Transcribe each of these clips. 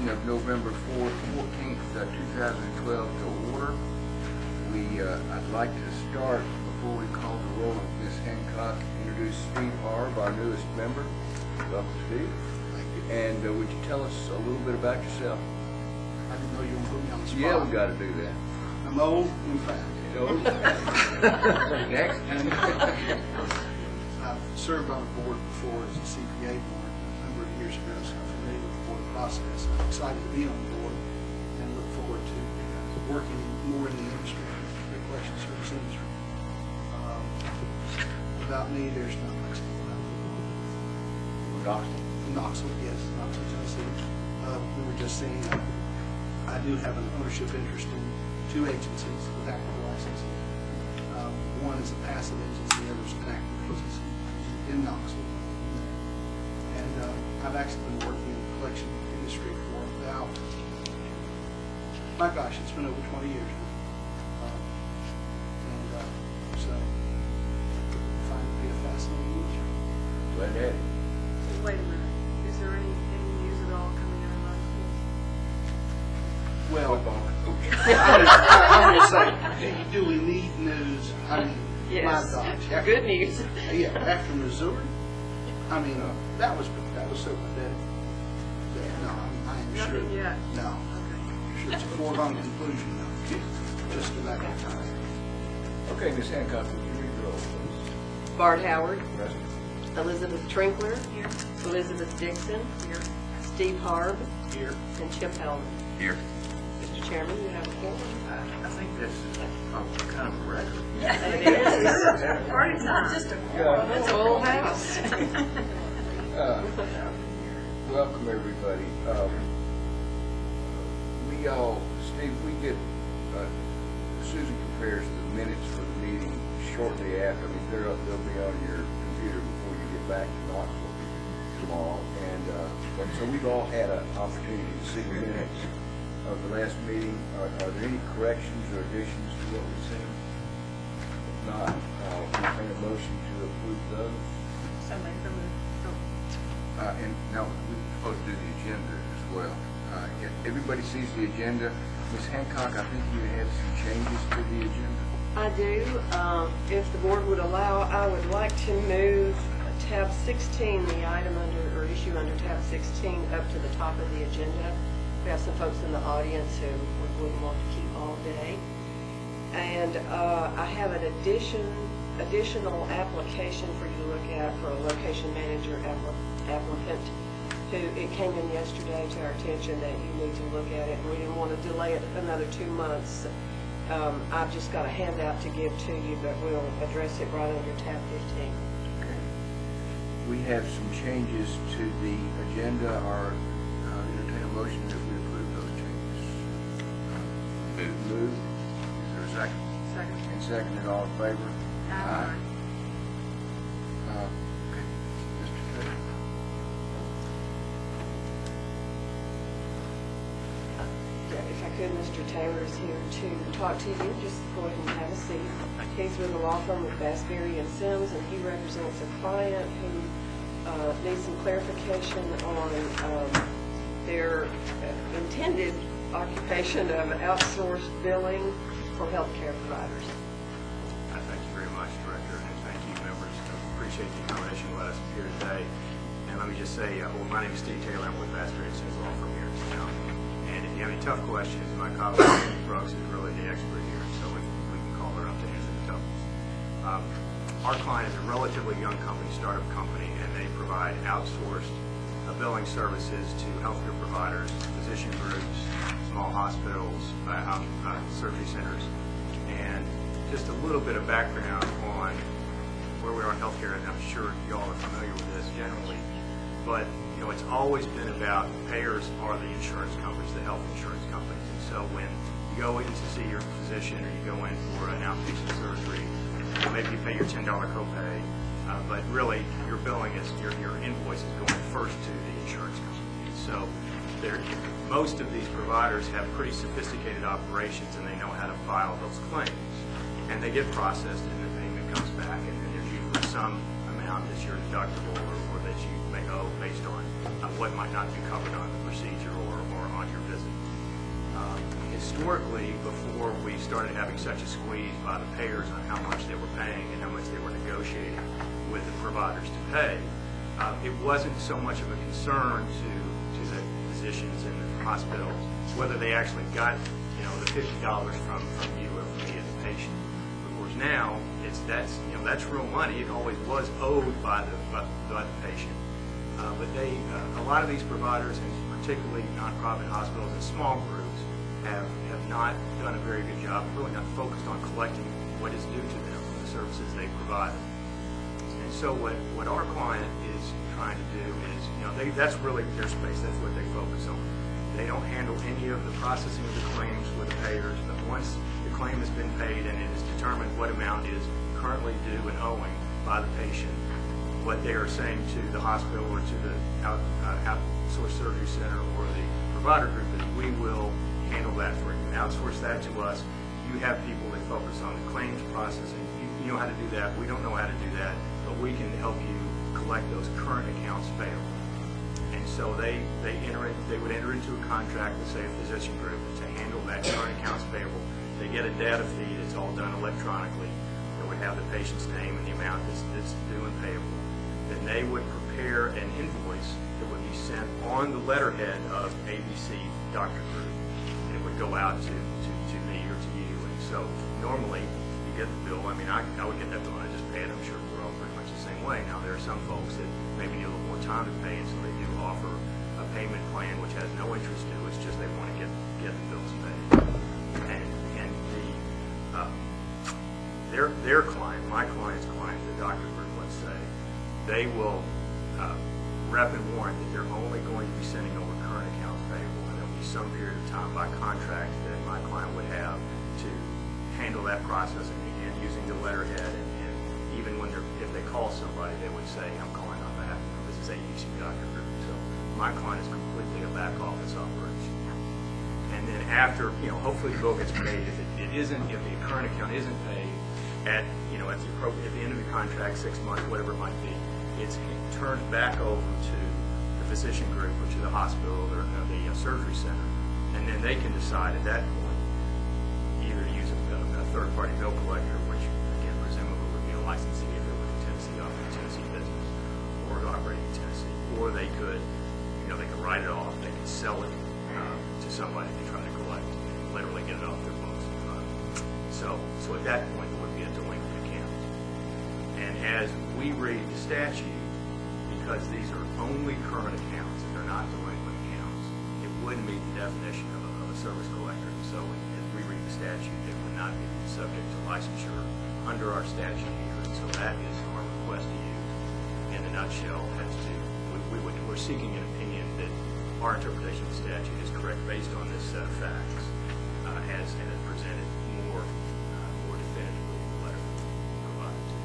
meeting of November 14th, 2012 to order. I'd like to start, before we call the roll of Ms. Hancock, introduce Steve Harb, our newest member. Welcome, Steve. Thank you. And would you tell us a little bit about yourself? I didn't know you were putting me on the spot. Yeah, we got to do that. I'm old and fat. Next. I've served on a board before as a CPA board a number of years ago, so I'm familiar with the board process. I'm excited to be on the board and look forward to working more in the industry, the collection service industry. About me, there's not much to know. Knoxville, yes, Knoxville, Tennessee. We were just saying I do have an ownership interest in two agencies with active licenses. One is a passive agency, the other is an active agency in Knoxville. And I've actually been working in the collection industry for about, my gosh, it's been over 20 years now. So I find it to be a fascinating industry. Glad to have you. Wait a minute, is there any news at all coming out of Knoxville? Well, I'm going to say, do we need news? I mean, Yes, my gosh. good news. Yeah, after Missouri, I mean, that was so pathetic. No, I am sure. Nothing yet. No, Okay. I'm sure it's a foregone conclusion now, just a matter of time. Okay, Ms. Hancock, would you read the roll, please? Bart Howard, Present. Elizabeth Trinkler, Here. Elizabeth Dixon, Here. Steve Harb, Here, and Chip Hellman. Here. Mr. Chairman, you have a quorum. I think this is kind of a record. It is. Party time. It's a full house. Welcome, everybody. Steve, we get, Susan prepares the minutes for the meeting shortly after. I mean, they'll be on your computer before you get back to Knoxville tomorrow. And so we've all had an opportunity to see the minutes of the last meeting. Are there any corrections or additions to what we've seen? If not, I'll entertain a motion to approve those. Somebody from the, And now, we're supposed to do the agenda as well. Everybody sees the agenda. Ms. Hancock, I think you had some changes to the agenda. I do. If the board would allow, I would like to move tab 16, the item under, or issue under tab 16, up to the top of the agenda. We have some folks in the audience who we wouldn't want to keep all day. And I have an additional application for you to look at for a location manager applicant who, it came in yesterday to our attention that you need to look at it, and we didn't want to delay it another 2 months. I've just got a handout to give to you, but we'll address it right under tab 15. Okay. We have some changes to the agenda. Our entertain a motion that we approve those changes. Moved. Is there a second? second. And seconded, all in favor? Aye. Okay. Mr. Taylor. If I could, Mr. Taylor is here to talk to you. Just go ahead and have a seat. He's with the law firm of Bassberry and Sims, and he represents a client who needs some clarification on their intended occupation of outsourced billing for healthcare providers. Thank you very much, Director, and thank you, members. I appreciate the accommodation to let us appear today. And let me just say, well, my name is Steve Taylor. I'm with Bassberry and Sims Law Firm here in town. And if you have any tough questions, my colleague, Amy Brooks, is really the expert here, so we can call her up to answer the tough ones. Our client is a relatively young company, startup company, and they provide outsourced billing services to healthcare providers, physician groups, small hospitals, surgery centers. And just a little bit of background on where we are in healthcare, and I'm sure you all are familiar with this generally, but you know, it's always been about payers are the insurance companies, the health insurance companies. And so when you go in to see your physician or you go in for an outpatient surgery, maybe you pay your $10 copay, but really your billing is, your invoice is going first to the insurance company. So most of these providers have pretty sophisticated operations and they know how to file those claims. And they get processed and the payment comes back, and then there's usually some amount amount that's your deductible or that you may owe based on what might not be covered on the procedure or on your visit. Historically, before we started having such a squeeze by the payers on how much they were paying and how much they were negotiating with the providers to pay, it wasn't so much of a concern to the physicians in the hospitals whether they actually got, the $50 from you or from me as a patient. Of course, now that's real money. It always was owed by the patient. But a lot of these providers, and particularly nonprofit hospitals and small groups, have not done a very good job, really not focused on collecting what is due to them for the services they provide. And so what our client is trying to do is, that's really their space. That's what they focus on. They don't handle any of the processing of the claims with the payers, but once the claim has been paid and it is determined what amount is currently due and owing by the patient, what they are saying to the hospital or to the outsourced surgery center or the provider group is, we will handle that for you. Outsource that to us. You have people that focus on the claims processing. You know how to do that. We don't know how to do that, but we can help you collect those current accounts payable. And so they would enter into a contract with, say, a physician group to handle that current accounts payable. They get a data feed. It's all done electronically. They would have the patient's name and the amount that's due and payable. Then they would prepare an invoice that would be sent on the letterhead of ABC Doctor Group. And it would go out to me or to you. And so normally you get the bill. I mean, I would get that bill and I just pay it. I'm sure we're all pretty much the same way. Now, there are some folks that maybe need a little more time to pay, and so they do offer a payment plan which has no interest due. It's just they want to get the bills paid. And their client, my client's client, the doctor group, let's say, they will rep and warrant that they're only going to be sending over current accounts payable, and there'll be some period of time by contract that my client would have to handle that process, and again, using the letterhead, and even when if they call somebody, they would say, I'm calling on behalf of this is ABC Doctor Group. So my client is completely a back office operation. And then after, hopefully the bill gets paid. If the current account isn't paid at the end of the contract, 6 months, whatever it might be, it's turned back over to the physician group or to the hospital or the surgery center, and then they can decide at that point either to use a third-party bill collector, which again presumably would be a licensee if it were in Tennessee, operating Tennessee business, or operating in Tennessee, or they could write it off. They could sell it to somebody to try to collect, literally get it off their books. So at that point, there would be a delinquent account. And as we read the statute, because these are only current accounts and they're not delinquent accounts, it would meet the definition of a service collector. So as we read the statute, it would not be subject to licensure under our statute here. And so that is our request to you in a nutshell. We're seeking an opinion that our interpretation of the statute is correct based on this set of facts as presented more definitively in the letter provided to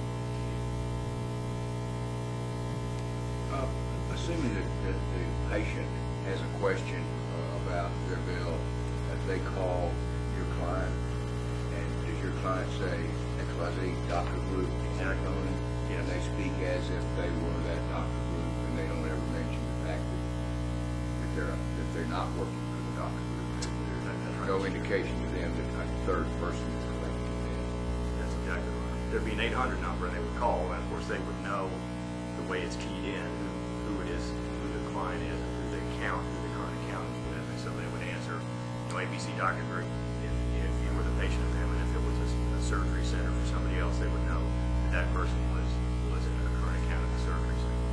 you. Assuming that the patient has a question about their bill, that they call your client, and does your client say XYZ Doctor Group exactly? Yes. And they speak as if they were that doctor group, and they don't ever mention the fact that they're not working for the doctor group. There's no indication to them that a third person is collecting them. That's exactly right. There'd be an 800 number, and they would call, and of course they would know the way it's keyed in, who it is, who the client is, and who the current account is with, and so they would answer, ABC Doctor Group if you were the patient of them, and if it was a surgery center for somebody else, they would know that person was in a current account at the surgery center.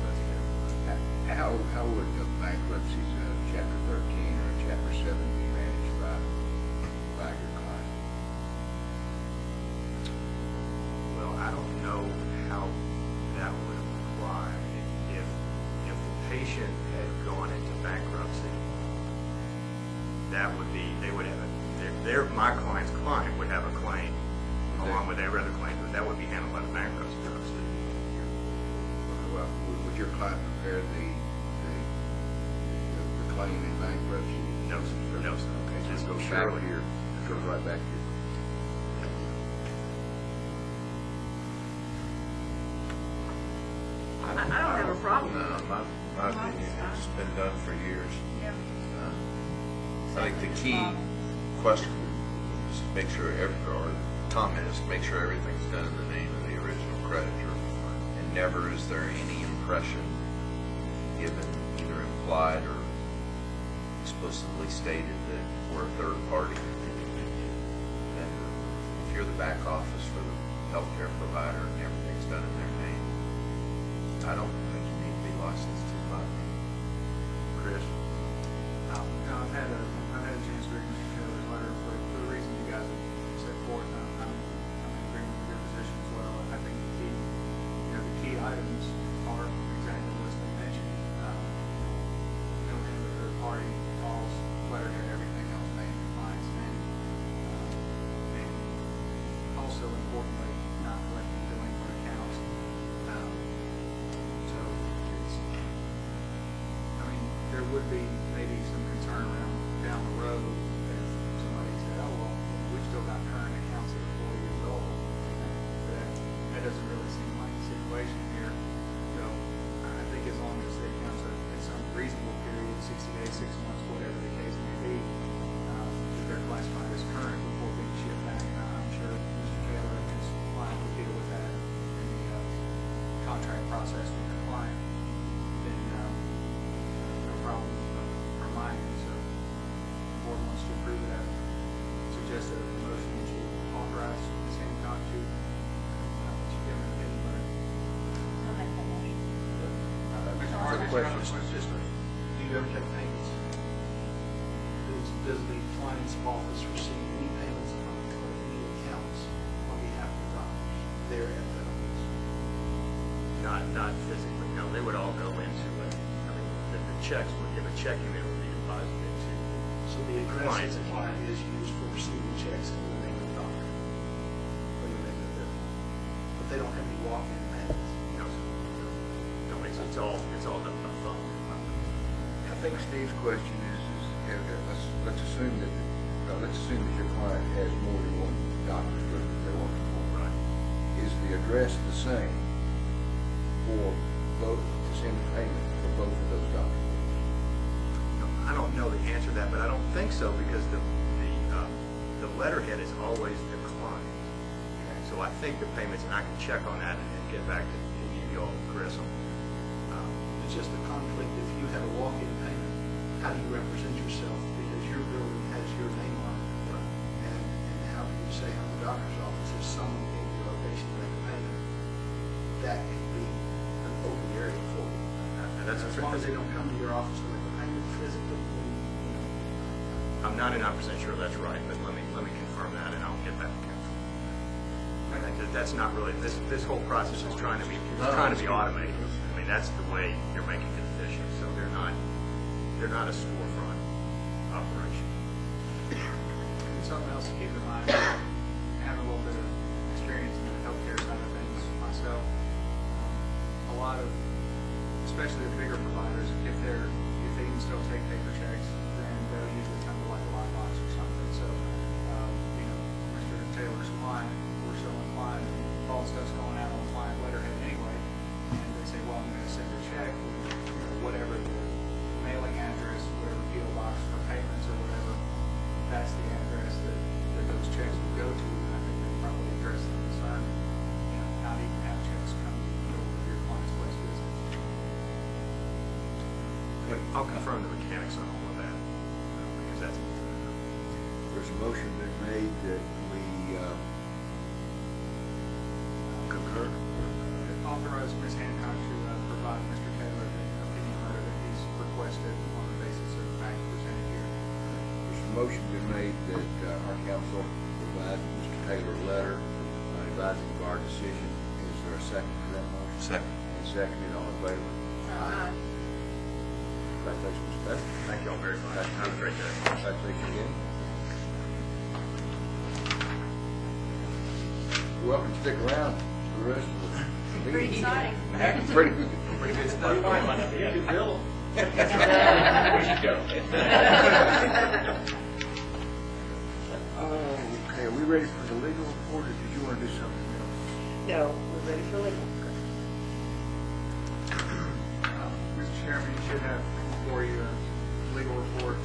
So that's exactly right. How would the bankruptcies of Chapter 13 or Chapter 7 be managed by your client? Well, I don't know how that would apply. If the patient had gone into bankruptcy, that would be, they would have my client's client would have a claim along with every other claim, but that would be handled by the bankruptcy trustee. Well, would your client prepare the claim in bankruptcy? No, sir. No, sir. Okay, Just go surely. back here. Go right back here. I don't have a problem. No, my opinion, it's been done for years. Yeah. I think the key question is to make sure, or comment is to make sure everything's done in the name of the original creditor, and never is there any impression given, either implied or explicitly stated, that we're a third party. And if you're the back office for the healthcare provider and everything's done in their name, I don't think you need to be licensed to my opinion. Chris? I've had a chance to read Mr. Taylor's letter for the reasons you guys have set forth. I'm in agreement with your position as well. I think the key items are exactly what's been mentioned. No name of third party, calls, letterhead, everything else made in compliance, and also importantly, not collecting delinquent accounts. So it's, I mean, there would be maybe some concern around down the road if somebody said, oh, well, we've still got current accounts that are 4 years old. That doesn't really seem like the situation here. So I think as long as the accounts are in some reasonable period, 60 days, 6 months, whatever the case may be, that they're classified as current before being shipped back. I'm sure Mr. Taylor and his client will deal with that in the contract process with their client. Then no problem from my end. So the board wants to approve that. Suggest that a motion to authorize Ms. Hancock to give an opinion letter. I'll make that motion. Quick question. Do you ever take payments? Does the client's office receive any payments on any accounts on behalf of the doctors? They're at the office. Not physically, no. They would all go into it. I mean, the checks would give a check and it would be deposited into. So the address of Client's the account. client is used for receiving checks in the name of the doctor. Or the name of their, but they don't have any walk-in payments. No, it's all done by phone. I think Steve's question is let's assume that your client has more than one doctor's group that they work for. Right. Is the address the same for both, to send payment for both of those doctors? I don't know the answer to that, but I don't think so because the letterhead is always the client. So I think the payments, and I can check on that and get back to you all, Chris. It's just a conflict. If you have a walk-in payment, how do you represent yourself? Because your building has your name on it. And how can you say on the doctor's office, if someone came to your location to make a payment, that could be an open area for you. And that's As long as they don't come to your office to make a payment physically, then, I'm 99% sure that's right, but let me confirm that and I'll get back to you. I think that's not really, this whole process is trying to be automated. I mean, that's the way you're making it efficient, so they're not a storefront operation. Something else to keep in mind, I have a little bit of experience in the healthcare side of things myself. A lot of, especially the bigger providers, if they can still take paper checks, then they'll usually come to like a lockbox or something. So, Mr. Taylor's client, we're so inclined, all the stuff's going out on the client letterhead anyway, and they say, well, I'm going to send a check, whatever the mailing address, whatever PO box for payments or whatever, that's the address that those checks will go to. And I think they probably address the concern, not even have checks come over to your client's place of business. But I'll confirm the mechanics on all of that, because that's. There's a motion been made that we concur. Authorize Ms. Hancock to provide Mr. Taylor the opinion letter that he's requested on the basis of the facts presented here. There's a motion been made that our council provide Mr. Taylor a letter advising of our decision. Is there a second to that motion? Second. And seconded, all in favor? Congratulations, Mr. Taylor. Thank you all very much. Have a great day. Congratulations again. You're welcome to stick around for the rest of the meeting. Pretty exciting. Pretty good. Pretty good stuff. Okay, are we ready for the legal report, or did you want to do something else? No, we're ready for legal. Mr. Chairman, you should have before you a legal report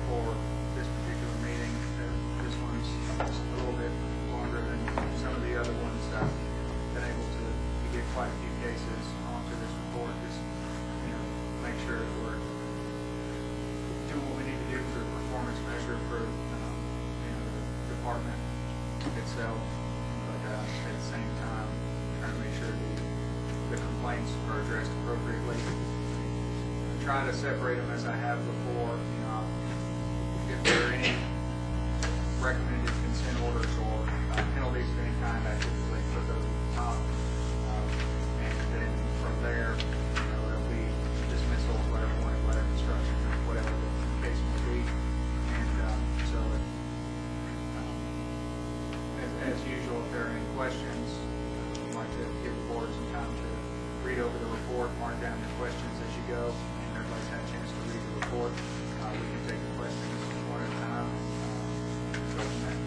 for this particular meeting. This one's just a little bit longer than some of the other ones. I've been able to get quite a few cases onto this report, just, make sure that we're doing what we need to do for the performance measure for, the department itself, but at the same time, trying to make sure the complaints are addressed appropriately. I try to separate them as I have before. If there are any recommended consent orders or penalties of any kind, I typically put those at the top. And then from there, there'll be dismissal, whatever point, whatever instruction, whatever the case may be. And so, as usual, if there are any questions, I'd like to give the board some time to read over the report, mark down your questions as you go, and everybody's had a chance to read the report. We can take the questions one at a time and go from there.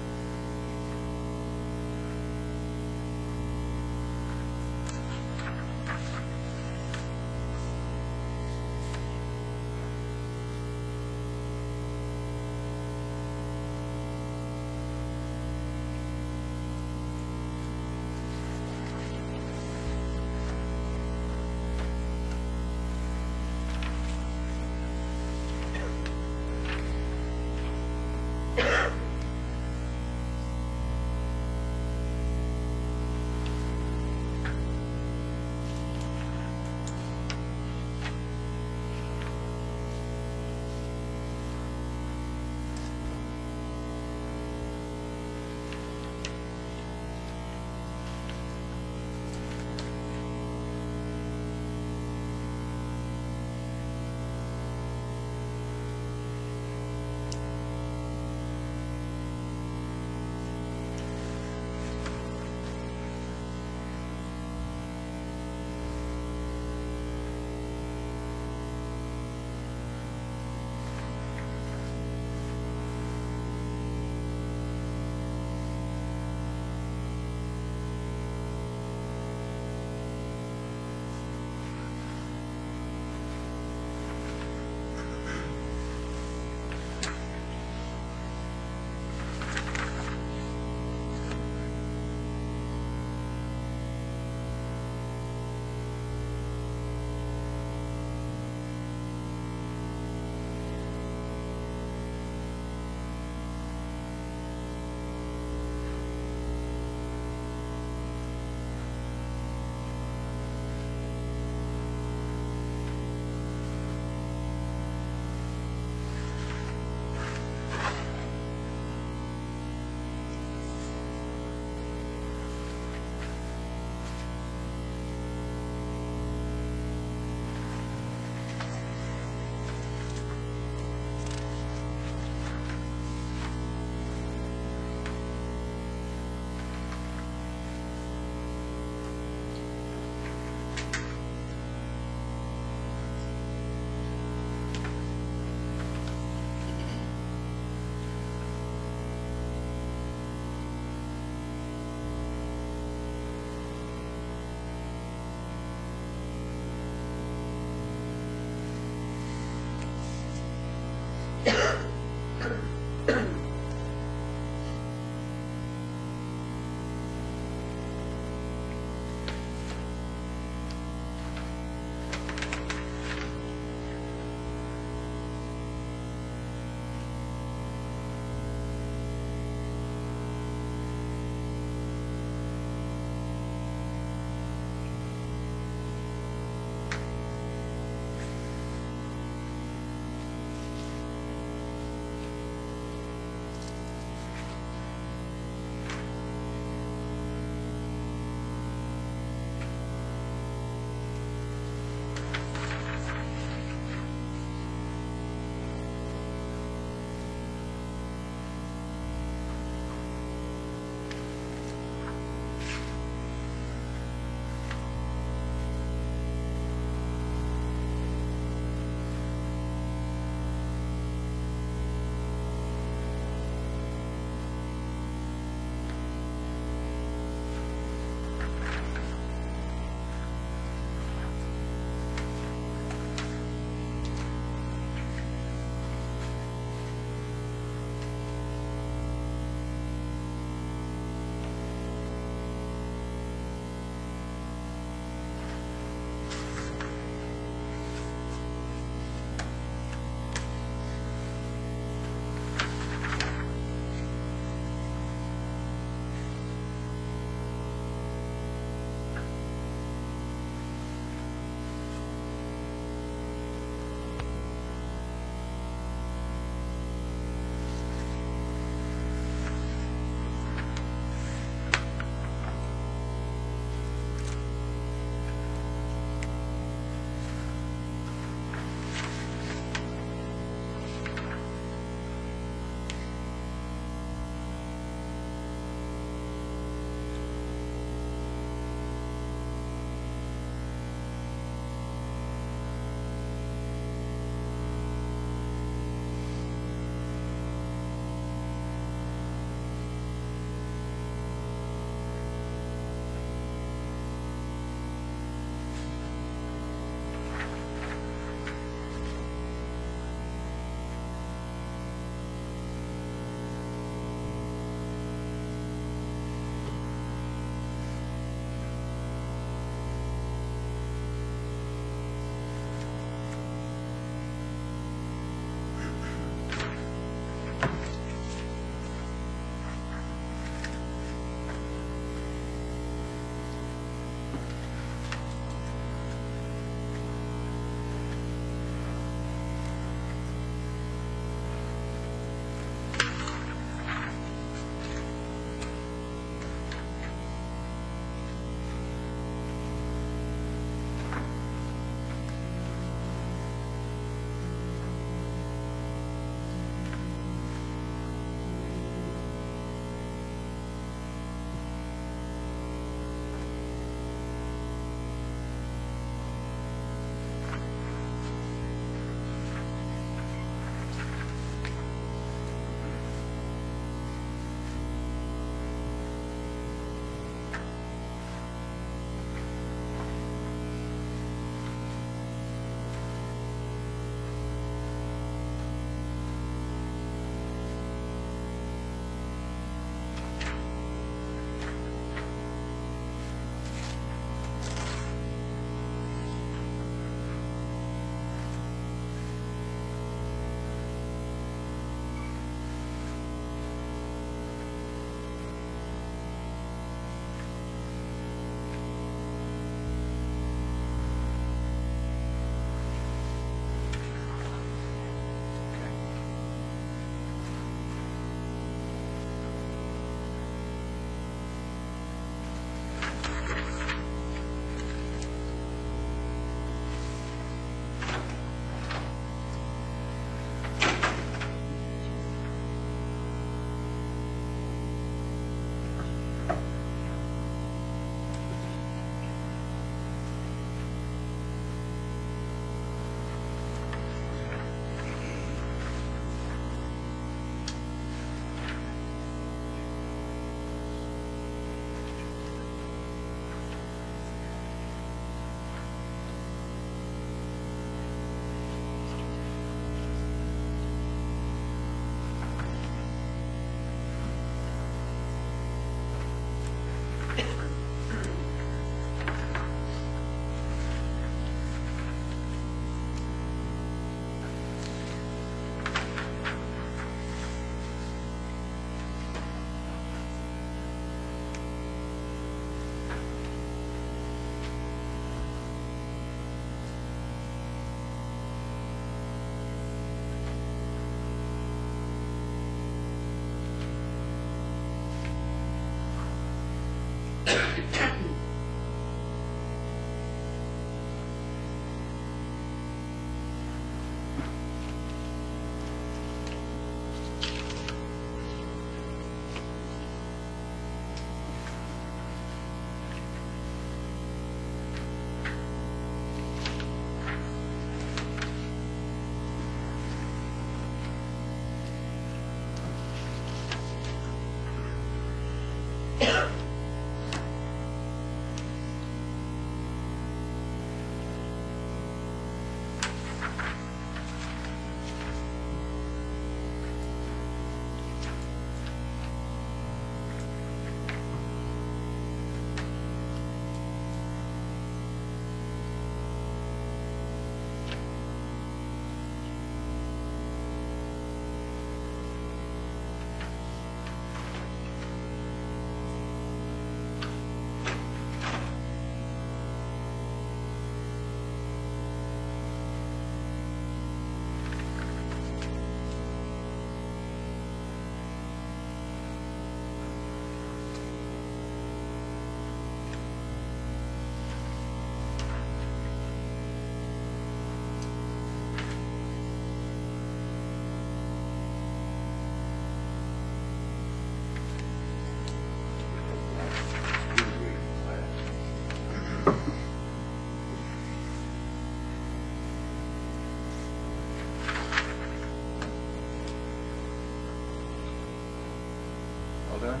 done.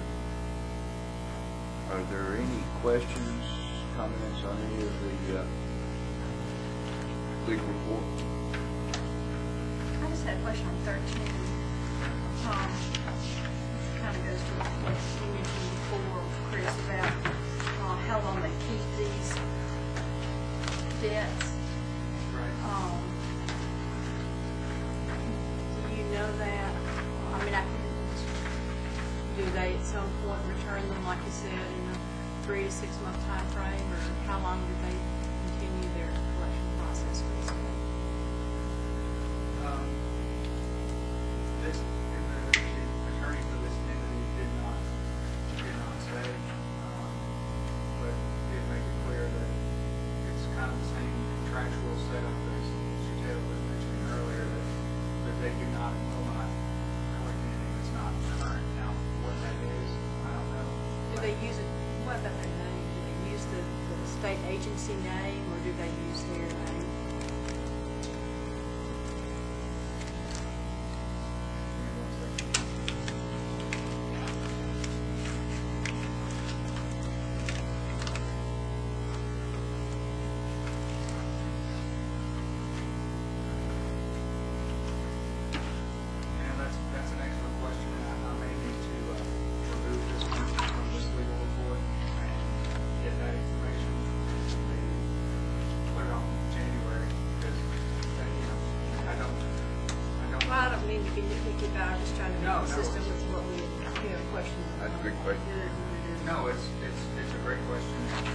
Are there any questions, comments on any of the legal report? I just had a question on 13. Kind of goes to what you mentioned before, Chris, about how long they keep these debts. Right. Do you know that? I mean, do they at some point return them, like you said, in a 3 to 6 month time frame, or how long do they continue their collection process, basically? This, the attorney for this entity did not say, but did make it clear that it's kind of the same contractual setup as Mr. Taylor was mentioning earlier, that they do not, will not collect anything that's not current. Now, what that is, I don't know. Do they use it, what about their name? Do they use the state agency name, or do they use their name? And that's an excellent question, and I may need to remove this one from this legal report and get that information and maybe put it on January, because, I don't. Well, I don't mean to be nitpicky about it, I'm just trying to be No, no, consistent it's- with what we have questions on. That's a good question. No, it's a great question, and,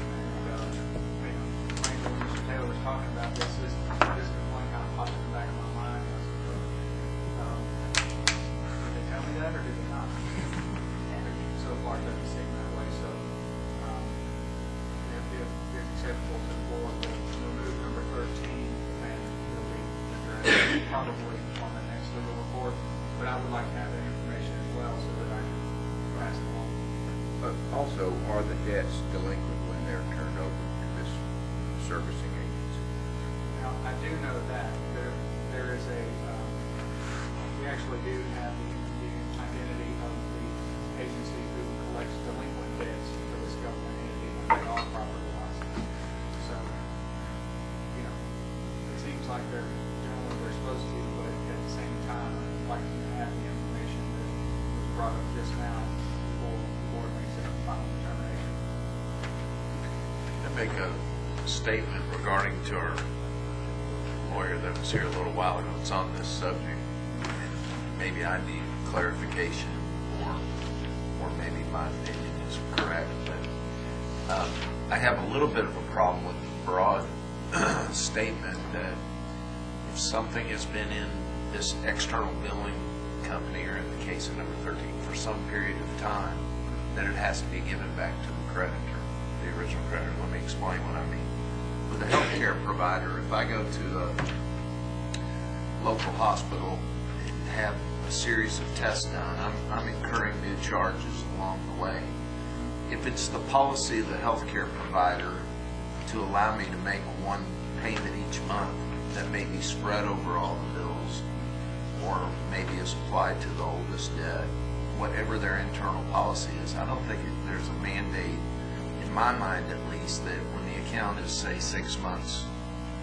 frankly, when Mr. Taylor was talking about this one kind of popped in the back of my mind. Did they tell me that, or did they not? And so far, it doesn't seem that way, so, if it's acceptable to the board, we'll remove number 13, and it'll be addressed probably on the next legal report, but I would like to have that information as well, so that I can pass it along. Also, are the debts delinquent when they're turned over to this servicing agency? Now, I do know that there is a, we actually do have the identity of the agency who collects delinquent debts for this government entity when they are properly licensed. So, it seems like they're doing what they're supposed to, but at the same time, I'd like to have the information that was brought up just now before the board makes a final determination. To make a statement regarding to our lawyer that was here a little while ago. It's on this subject. Maybe I need clarification, or maybe my opinion is correct, but I have a little bit of a problem with the broad statement that if something has been in this external billing company, or in the case of number 13, for some period of time, then it has to be given back to the creditor, the original creditor. Let me explain what I mean. With a healthcare provider, if I go to a local hospital and have a series of tests done, I'm incurring new charges along the way. If it's the policy of the healthcare provider to allow me to make one payment each month that may be spread over all the bills, or maybe is applied to the oldest debt, whatever their internal policy is, I don't think there's a mandate, in my mind at least, that when the account is, say, 6 months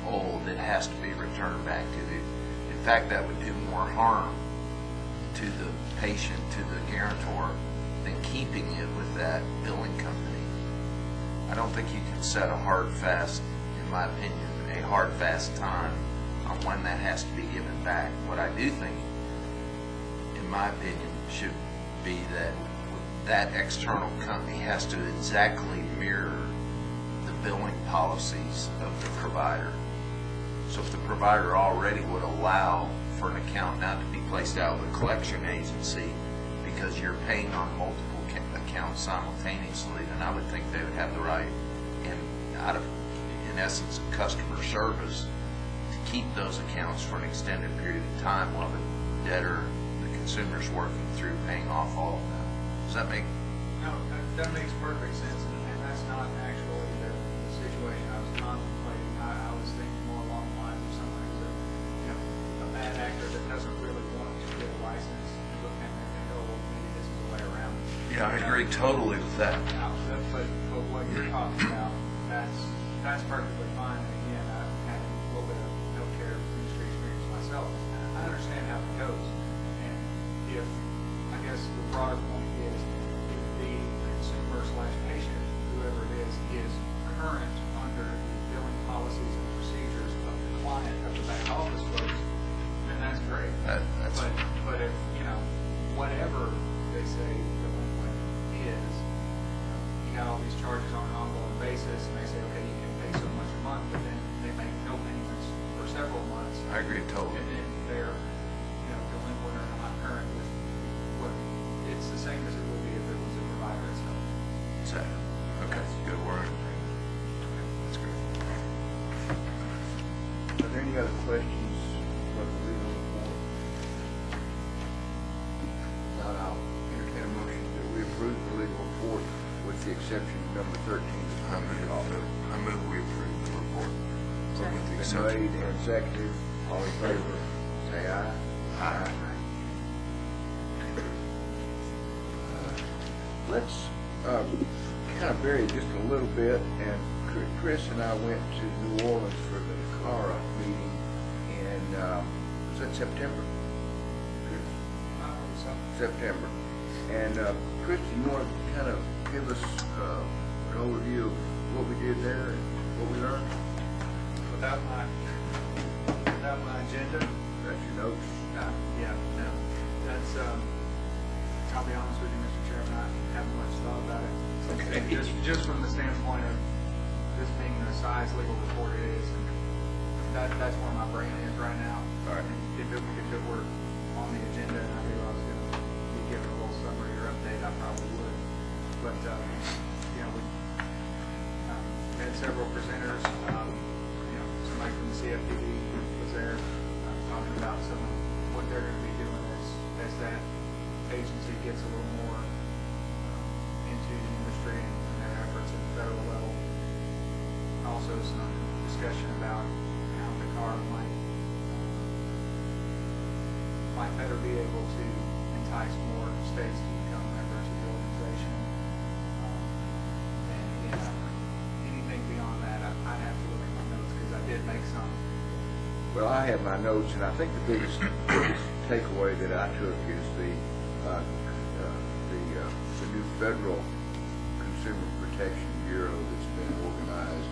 old, it has to be returned back to the. In fact, that would do more harm to the patient, to the guarantor, than keeping it with that billing company. I don't think you can set a hard, fast, in my opinion, a hard, fast time on when that has to be given back. What I do think, in my opinion, should be that that external company has to exactly mirror the billing policies of the provider. So if the provider already would allow for an account not to be placed out with a collection agency because you're paying on multiple accounts simultaneously, then I would think they would have the right, and out of, in essence, customer service, to keep those accounts for an extended period of time while the debtor, the consumer's working through paying off all of them. Does that make? No, that makes perfect sense, and that's not actually the situation I was contemplating. I was thinking more along the lines of someone who's a bad actor that doesn't really want to get a license, and go, maybe this is the way around it. Yeah, I agree totally with that. But what you're talking about, that's perfectly fine. And again, I've had a little bit of healthcare industry experience myself. I understand how it goes. And if, I guess the broader point is, if the consumer/patient, whoever it is current under the billing policies and procedures of the client, of the back office folks, then that's great. But if, whatever they say delinquent is, you got all these charges on an ongoing basis, and they say, okay, you can pay so much a month, but then they make no payments for several months. I agree totally. And then they're, delinquent or not current with what, it's the same as it would be if it was a provider itself. Exactly. Okay, good word. That's great. Are there any other questions from the legal report? Not, I'll entertain a motion that we approve the legal report with the exception of number 13. I move we approve the report. With the Been exception. made and seconded. All in favor, say aye. Aye. Let's kind of vary just a little bit, and Chris and I went to New Orleans for the CARA meeting in, was that September? September. And Chris, do you want to kind of give us an overview of what we did there and what we learned? Without my agenda, That's your notes. no. That's, I'll be honest with you, Mr. Chairman, I haven't much thought about it. Okay. Just from the standpoint of this being the size legal report it is, and that's where my brain is right now. All right. And if it were on the agenda and I knew I was going to be given a little summary or update, I probably would. But, we had several presenters. Somebody from the CFPB was there talking about some of what they're going to be doing as that agency gets a little more into the industry and their efforts at the federal level. Also some discussion about how the CAR might better be able to entice more states to become members of the organization. And again, anything beyond that, I'd have to look at my notes because I did make some. Well, I have my notes, and I think the biggest takeaway that I took is the new federal Consumer Protection Bureau that's been organized.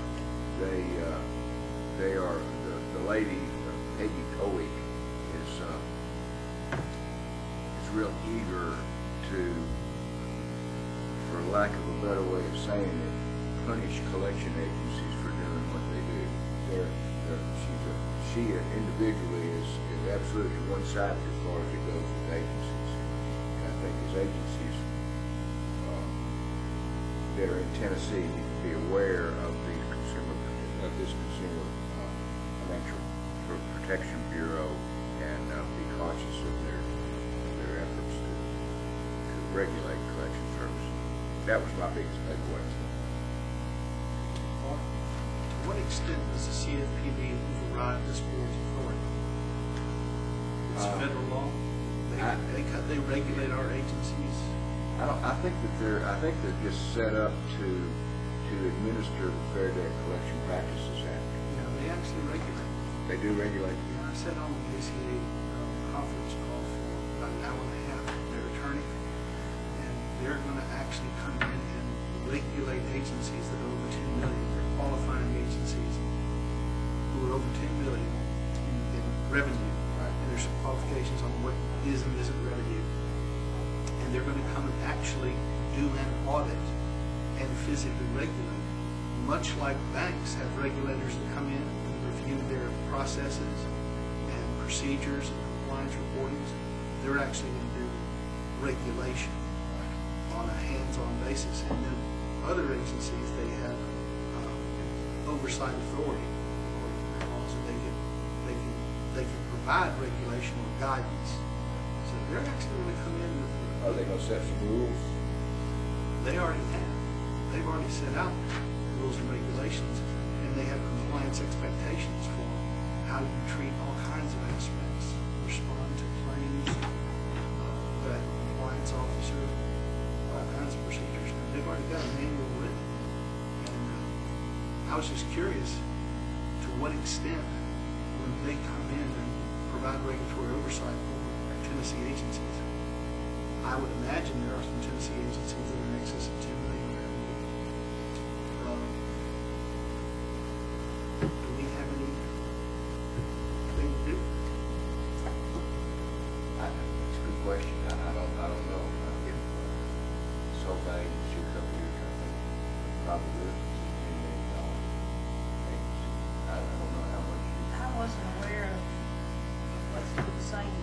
They are the lady Peggy Kowick is real eager to, for lack of a better way of saying it, punish collection agencies for doing what they do. She individually is absolutely one-sided as far as it goes with agencies. And I think as agencies that are in Tennessee need to be aware of this consumer financial protection bureau and be cautious of their efforts to regulate collection services. That was my biggest takeaway. To what extent does the CFPB override this board's authority? It's federal law. They regulate our agencies. I think they're just set up to administer the Fair Debt Collection Practices Act. They actually regulate. They do regulate. I sat on the ACA conference call for about an hour and a half with their attorney, and they're going to actually come in and regulate agencies that are over 10 million. They're qualifying agencies who are over 10 million in revenue. Right. And there's some qualifications on what is and isn't revenue. And they're going to come and actually do an audit and physically regulate, much like banks have regulators that come in and review their processes and procedures and compliance reportings. They're actually going to do regulation on a hands-on basis. And then other agencies, they have oversight authority, so they can provide regulation or guidance. So they're actually going to come in with. Are they going to set some rules? They already have. They've already set out rules and regulations, and they have compliance expectations for how you treat all kinds of aspects, respond to claims, that compliance officer, all kinds I was just curious to what extent when they come in and provide regulatory oversight for Tennessee agencies. I would imagine there are some Tennessee agencies that are in excess of 10 million revenue. Do we have anything to do? That's a good question. I don't know. If Sofa agency a couple years, I think, probably was $10 million agency. I don't know how much you. I wasn't aware of what's the same.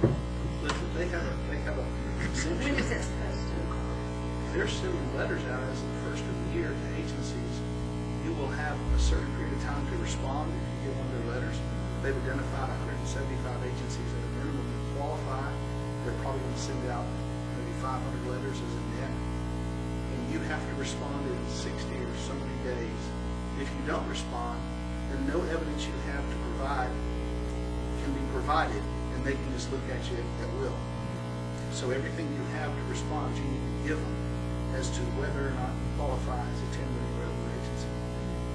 They have a When is it supposed to? they're sending letters out as the first of the year to agencies. You will have a certain period of time to respond if you get one of their letters. They've identified 175 agencies that are minimum to qualify. They're probably going to send out maybe 500 letters as a net. And you have to respond in 60 or so many days. If you don't respond, then no evidence you have to provide can be provided, and they can just look at you at will. So everything you have to respond, you need to give them as to whether or not you qualify as a 10 million revenue agency.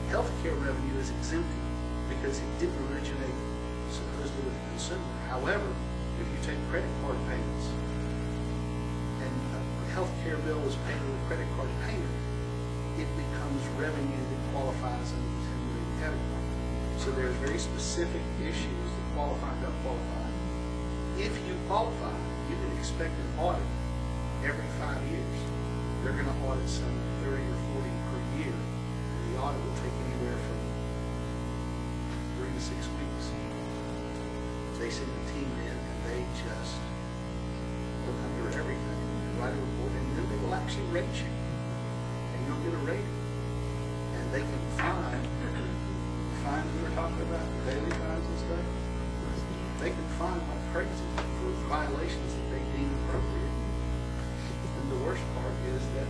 Healthcare revenue is exempted because it didn't originate supposedly with the consumer. However, if you take credit card payments and a healthcare bill is paid with a credit card payment, it becomes revenue that qualifies under the 10 million category. So there's very specific issues that qualify and don't qualify. If you qualify, you can expect an audit every 5 years. They're going to audit some 30 or 40 per year, and the audit will take anywhere from 3 to 6 weeks. They send a team in, and they just look under everything, write a report, and then they will actually rate you, and you'll get a rating. And they can fines we were talking about, daily fines and stuff. They can fine like crazy for violations that they deem appropriate. And the worst part is that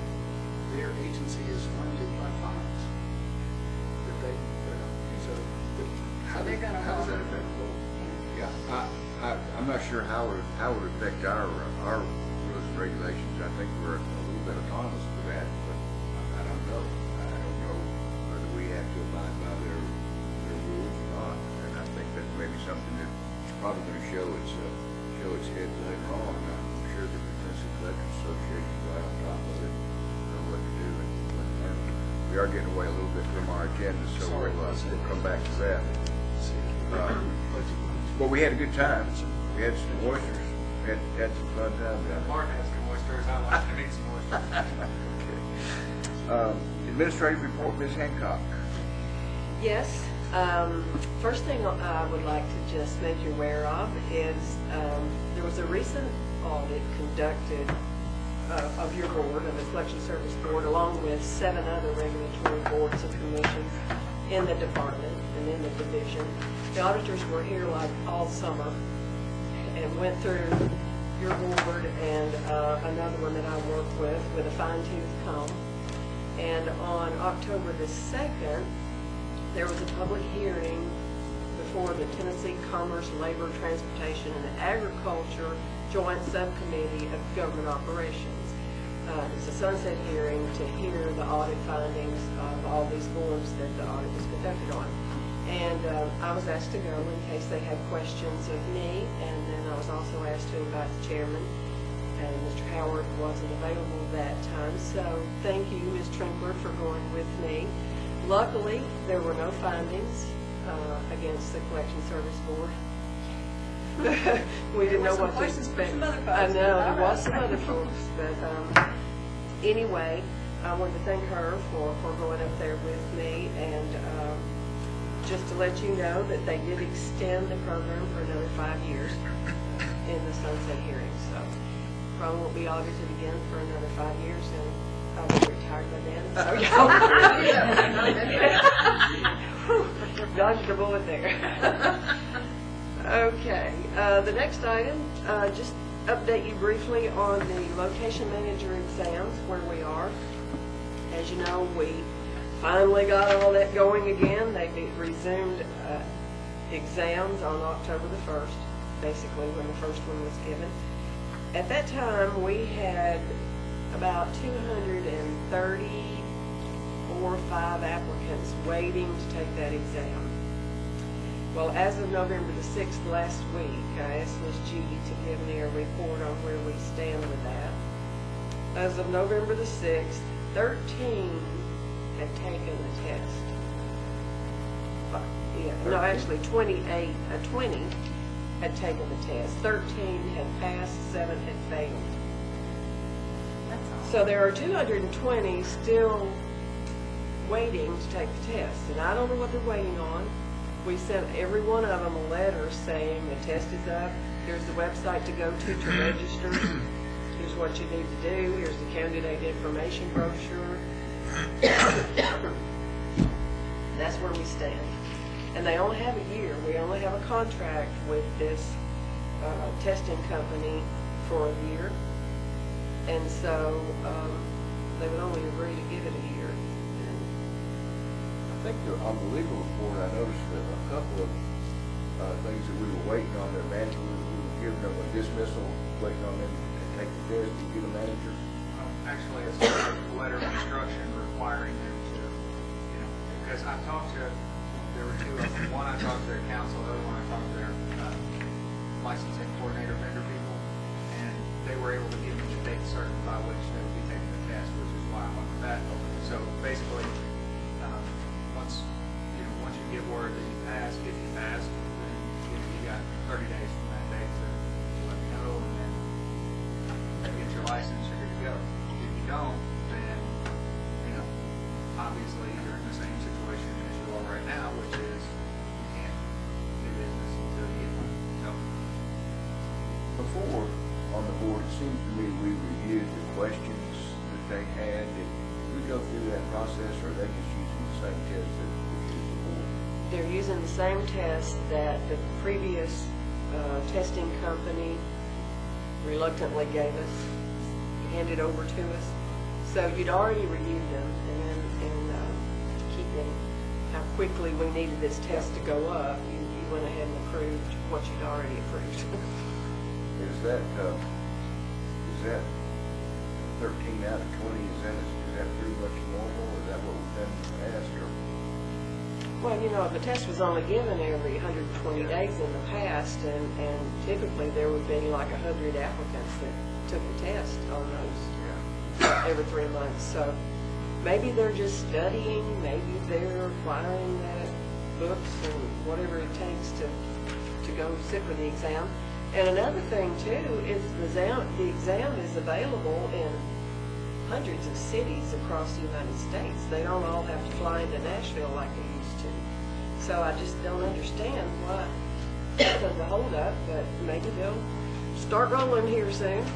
their agency is funded by fines that they put up. So how does that affect the board? Yeah, I'm not sure how it would affect our rules and regulations. I think we're a little bit autonomous with that, but I don't know. I don't know whether we have to abide by their rules or not. And I think that's maybe something that probably going to show its head later on. I'm sure that the Tennessee Collectors Association will right on top of it, know what to do and what to learn. We are getting away a little bit from our agenda, so we'll come back to that. But we had a good time. We had some oysters. We had some fun time down there. Mark has some oysters. I'd like to meet some oysters. Okay. Administrative report, Ms. Hancock. Yes. First thing I would like to just make you aware of is there was a recent audit conducted of your board, of the Collection Service Board, along with 7 other regulatory boards and commissions in the department and in the division. The auditors were here like all summer and went through your board and another one that I work with a fine-tooth comb. And on October the 2nd, there was a public hearing before the Tennessee Commerce, Labor, Transportation, and Agriculture Joint Subcommittee of Government Operations. It's a sunset hearing to hear the audit findings of all these boards that the audit was conducted on. And I was asked to go in case they had questions of me, and then I was also asked to invite the chairman, and Mr. Howard wasn't available that time. So thank you, Ms. Trinkler, for going with me. Luckily, there were no findings against the Collection Service Board. We didn't know what to expect. I know, there was some other folks, but anyway, I wanted to thank her for going up there with me, and just to let you know that they did extend the program for another 5 years in the sunset hearing, so probably won't be audited again for another 5 years, and I'll be retired by then. So dodged a bullet there. Okay, the next item, just update you briefly on the location manager exams, where we are. As you know, we finally got all that going again. They resumed exams on October the 1st, basically when the first one was given. At that time, we had about 230 4 or 5 applicants waiting to take that exam. Well, as of November the 6th last week, I asked Ms. Judy to give me a report on where we stand with that. As of November the 6th, 13 had taken the test. No, actually 20 had taken the test. 13 had passed, 7 had failed. That's all. So there are 220 still waiting to take the test, and I don't know what they're waiting on. We sent every one of them a letter saying the test is up, here's the website to go to register, here's what you need to do, here's the candidate information brochure. That's where we stand. And they only have a year. We only have a contract with this testing company for a year. And so they would only agree to give it a year. And I think on the legal report, I noticed that a couple of things that we were waiting on, their manager, we were giving them a dismissal, waiting on them to take the test and get a manager. Actually, it's a letter of instruction requiring them to, because I talked to, there were 2 of them. One I talked to their counsel, the other one I talked to their licensing coordinator vendor people, and they were able to give me the date certain by which they would be taking the test, which is why I went with that. So basically, once you get word that you passed, if you passed, then you got 30 days from that date to let me know, and then get your license, you're good to go. If you don't, then, obviously you're in the same situation as you are right now, which is you can't do business until you get one. So, Before, on the board, it seemed to me we reviewed the questions that they had. Did we go through that process, or are they just using the same test that we used before? they're using the same test that the previous testing company reluctantly gave us, handed over to us. So you'd already reviewed them, and keeping how quickly we needed this test to go up, you went ahead and approved what you'd already approved. Is that 13 out of 20, is that pretty much normal? Is that what we've done in the past, or? Well, the test was only given every 120 days in the past, and typically there would be like 100 applicants that took the test on those every 3 months. So maybe they're just studying, maybe they're acquiring that books and whatever it takes to go sit for the exam. And another thing too is the exam is available in hundreds of cities across the United States. They don't all have to fly into Nashville like they used to. So I just don't understand why the holdup, but maybe they'll start rolling here soon.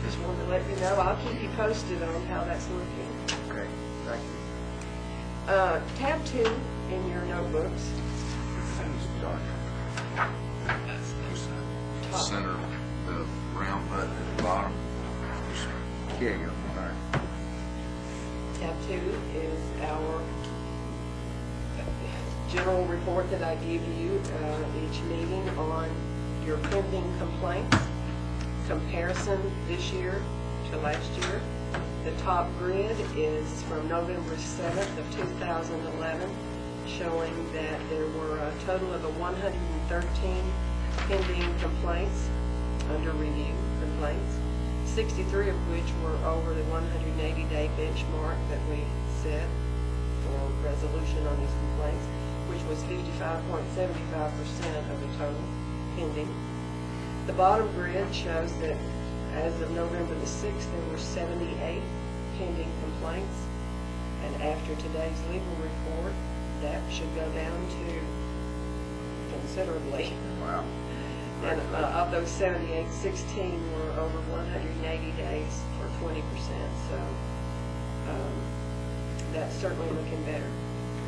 Just wanted to let you know. I'll keep you posted on how that's looking. Okay, thank you. Tab 2 in your notebooks. Top. Center, the round button at the bottom. Yeah, you're fine. Tab 2 is our general report that I give you each meeting on your pending complaints, comparison this year to last year. The top grid is from November 7th of 2011, showing that there were a total of 113 pending complaints, under review complaints, 63 of which were over the 180-day benchmark that we set for resolution on these complaints, which was 55.75% of the total pending. The bottom grid shows that as of November the 6th, there were 78 pending complaints, and after today's legal report, that should go down to considerably. Wow. And of those 78, 16 were over 180 days for 20%. So that's certainly looking better.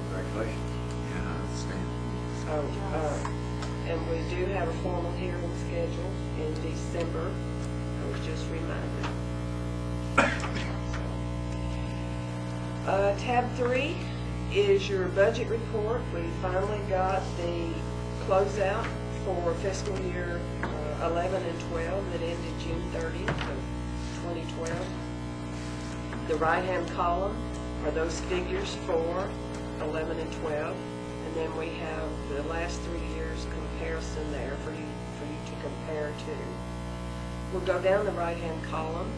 Congratulations. Yeah, outstanding. So, and we do have a formal hearing scheduled in December. I was just reminded. Tab 3 is your budget report. We finally got the closeout for fiscal year 11 and 12 that ended June 30th of 2012. The right-hand column are those figures for 11 and 12. And then we have the last 3 years comparison there for you to compare to. We'll go down the right-hand column,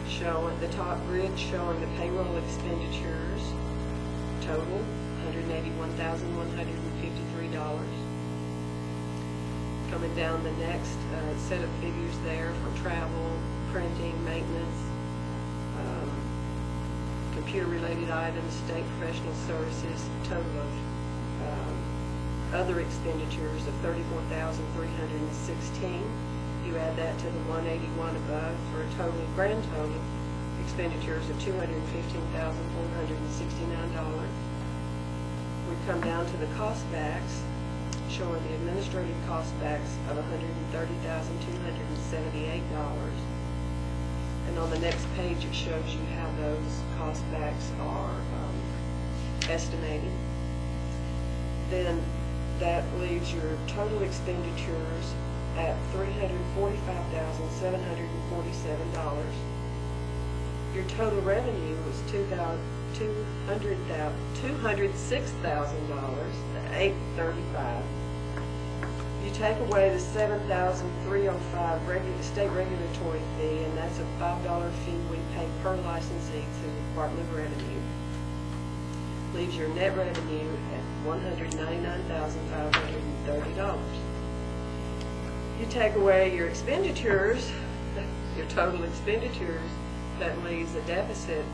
showing the top grid showing the payroll expenditures, total $181,153. Coming down the next set of figures there for travel, printing, maintenance, computer-related items, state professional services, total of other expenditures of $34,316. You add that to the 181 above for a grand total expenditures of $215,469. We come down to the cost backs, showing the administrative cost backs of $130,278. And on the next page, it shows you how those cost backs are estimated. Then that leaves your total expenditures at $345,747. Your total revenue was $206,835. You take away the $7,305 state regulatory fee, and that's a $5 fee we pay per licensee to the Department of Revenue. Leaves your net revenue at $199,530. You take away your expenditures, your total expenditures, that leaves a deficit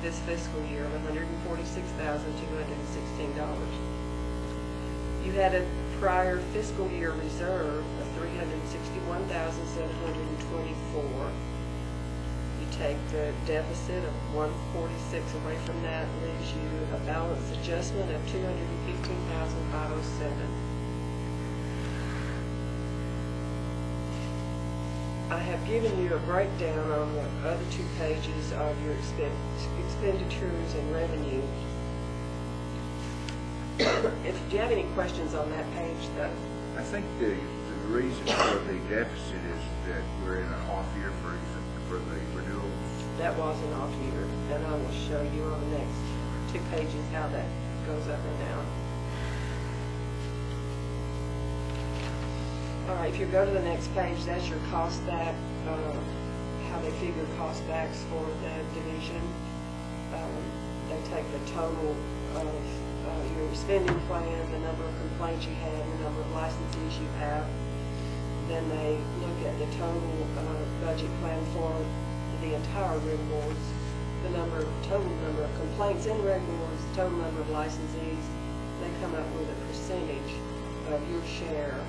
this fiscal year of $146,216. You had a prior fiscal year reserve of $361,724. You take the deficit of $146 away from that, leaves you a balance adjustment of $215,507. I have given you a breakdown on the other 2 pages of your expenditures and revenue. If you have any questions on that page, though. I think the reason for the deficit is that we're in an off year for the renewals. That was an off year, and I will show you on the next 2 pages how that goes up and down. All right, if you go to the next page, that's your cost back, how they figure cost backs for the division. They take the total of your spending plan, the number of complaints you have, the number of licensees you have. Then they look at the total budget plan for the entire reg boards, the total number of complaints in reg boards, the total number of licensees. They come up with a percentage of your share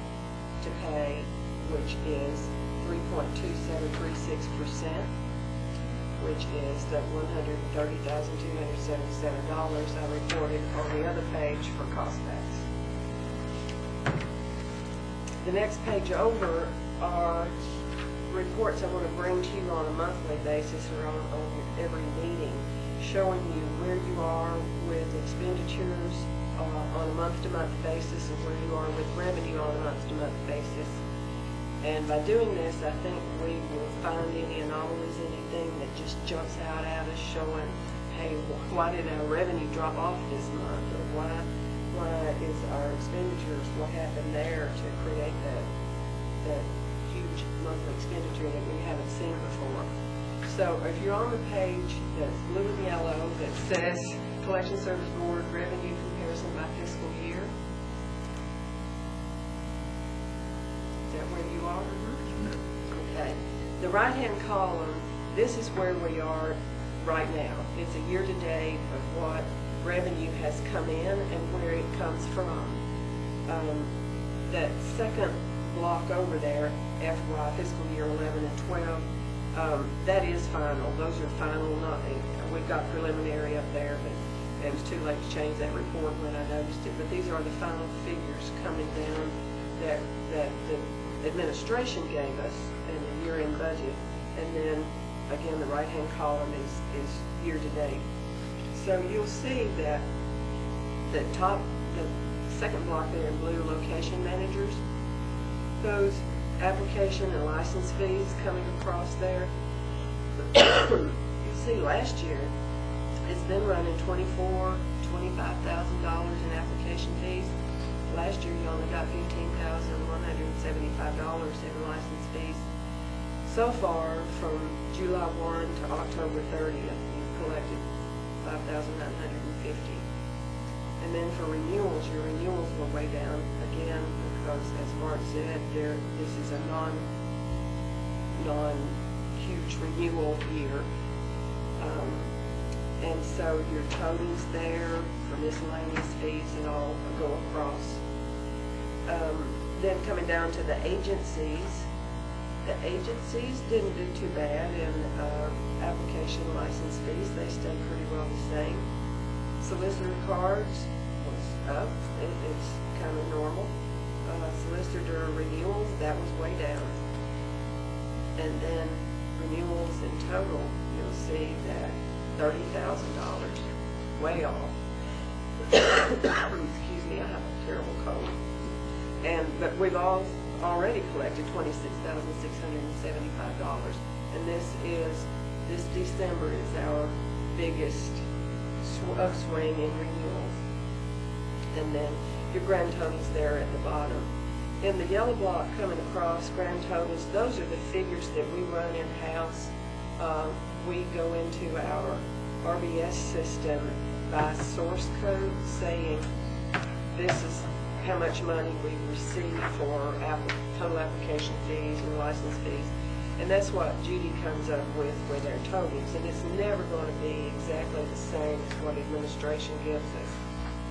to pay, which is 3.2736%, which is the $130,277 I reported on the other page for cost backs. The next page over are reports I want to bring to you on a monthly basis or on every meeting, showing you where you are with expenditures on a month-to-month basis and where you are with revenue on a month-to-month basis. And by doing this, I think we will find any anomalies, anything that just jumps out at us, showing, hey, why did our revenue drop off this month, or why is our expenditures, what happened there to create that huge monthly expenditure that we haven't seen before. So if you're on the page that's blue and yellow that says Collection Service Board Revenue Comparison by Fiscal Year, is that where you are? Okay. The right-hand column, this is where we are right now. It's a year-to-date of what revenue has come in and where it comes from. That second block over there, FY fiscal year 11 and 12, that is final. Those are final. We've got preliminary up there, but it was too late to change that report when I noticed it. But these are the final figures coming down that the administration gave us in the year-end budget. And then, again, the right-hand column is year-to-date. So you'll see that the second block there in blue, location managers, those application and license fees coming across there. You see last year, it's been running $25,000 in application fees. Last year, you only got $15,175 in license fees. So far, from July 1 to October 30th, you've collected $5,950. And then for renewals, your renewals were way down again because, as Mark said, this is a non-huge renewal year. And so your totals there for miscellaneous fees and all go across. Then coming down to the agencies didn't do too bad in application license fees. They stayed pretty well the same. Solicitor cards was up. It's kind of normal. Solicitor renewals, that was way down. And then renewals in total, you'll see that $30,000, way off. Excuse me, I have a terrible cold. But we've already collected $26,675, and this December is our biggest upswing in renewals. And then your grand totals there at the bottom. In the yellow block coming across, grand totals, those are the figures that we run in-house. We go into our RBS system by source code saying this is how much money we've received for total application fees and license fees. And that's what Judy comes up with their totals. And it's never going to be exactly the same as what administration gives us,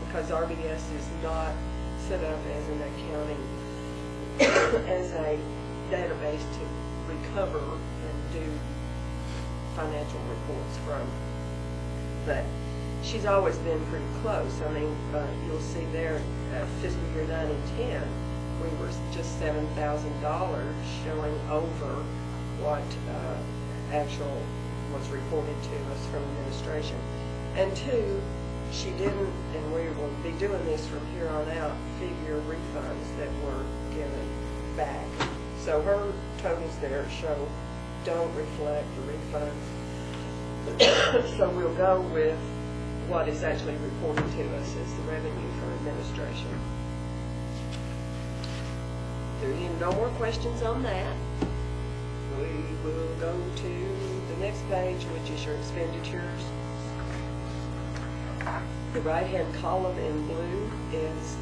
because RBS is not set up as an accounting, as a database to recover and do financial reports from. But she's always been pretty close. I mean, you'll see there, fiscal year 9 and 10, we were just $7,000 showing over what actual was reported to us from administration. And two, she didn't, and we will be doing this from here on out, figure refunds that were given back. So her totals there don't reflect the refunds. So we'll go with what is actually reported to us as the revenue for administration. There are no more questions on that. We will go to the next page, which is your expenditures. The right-hand column in blue is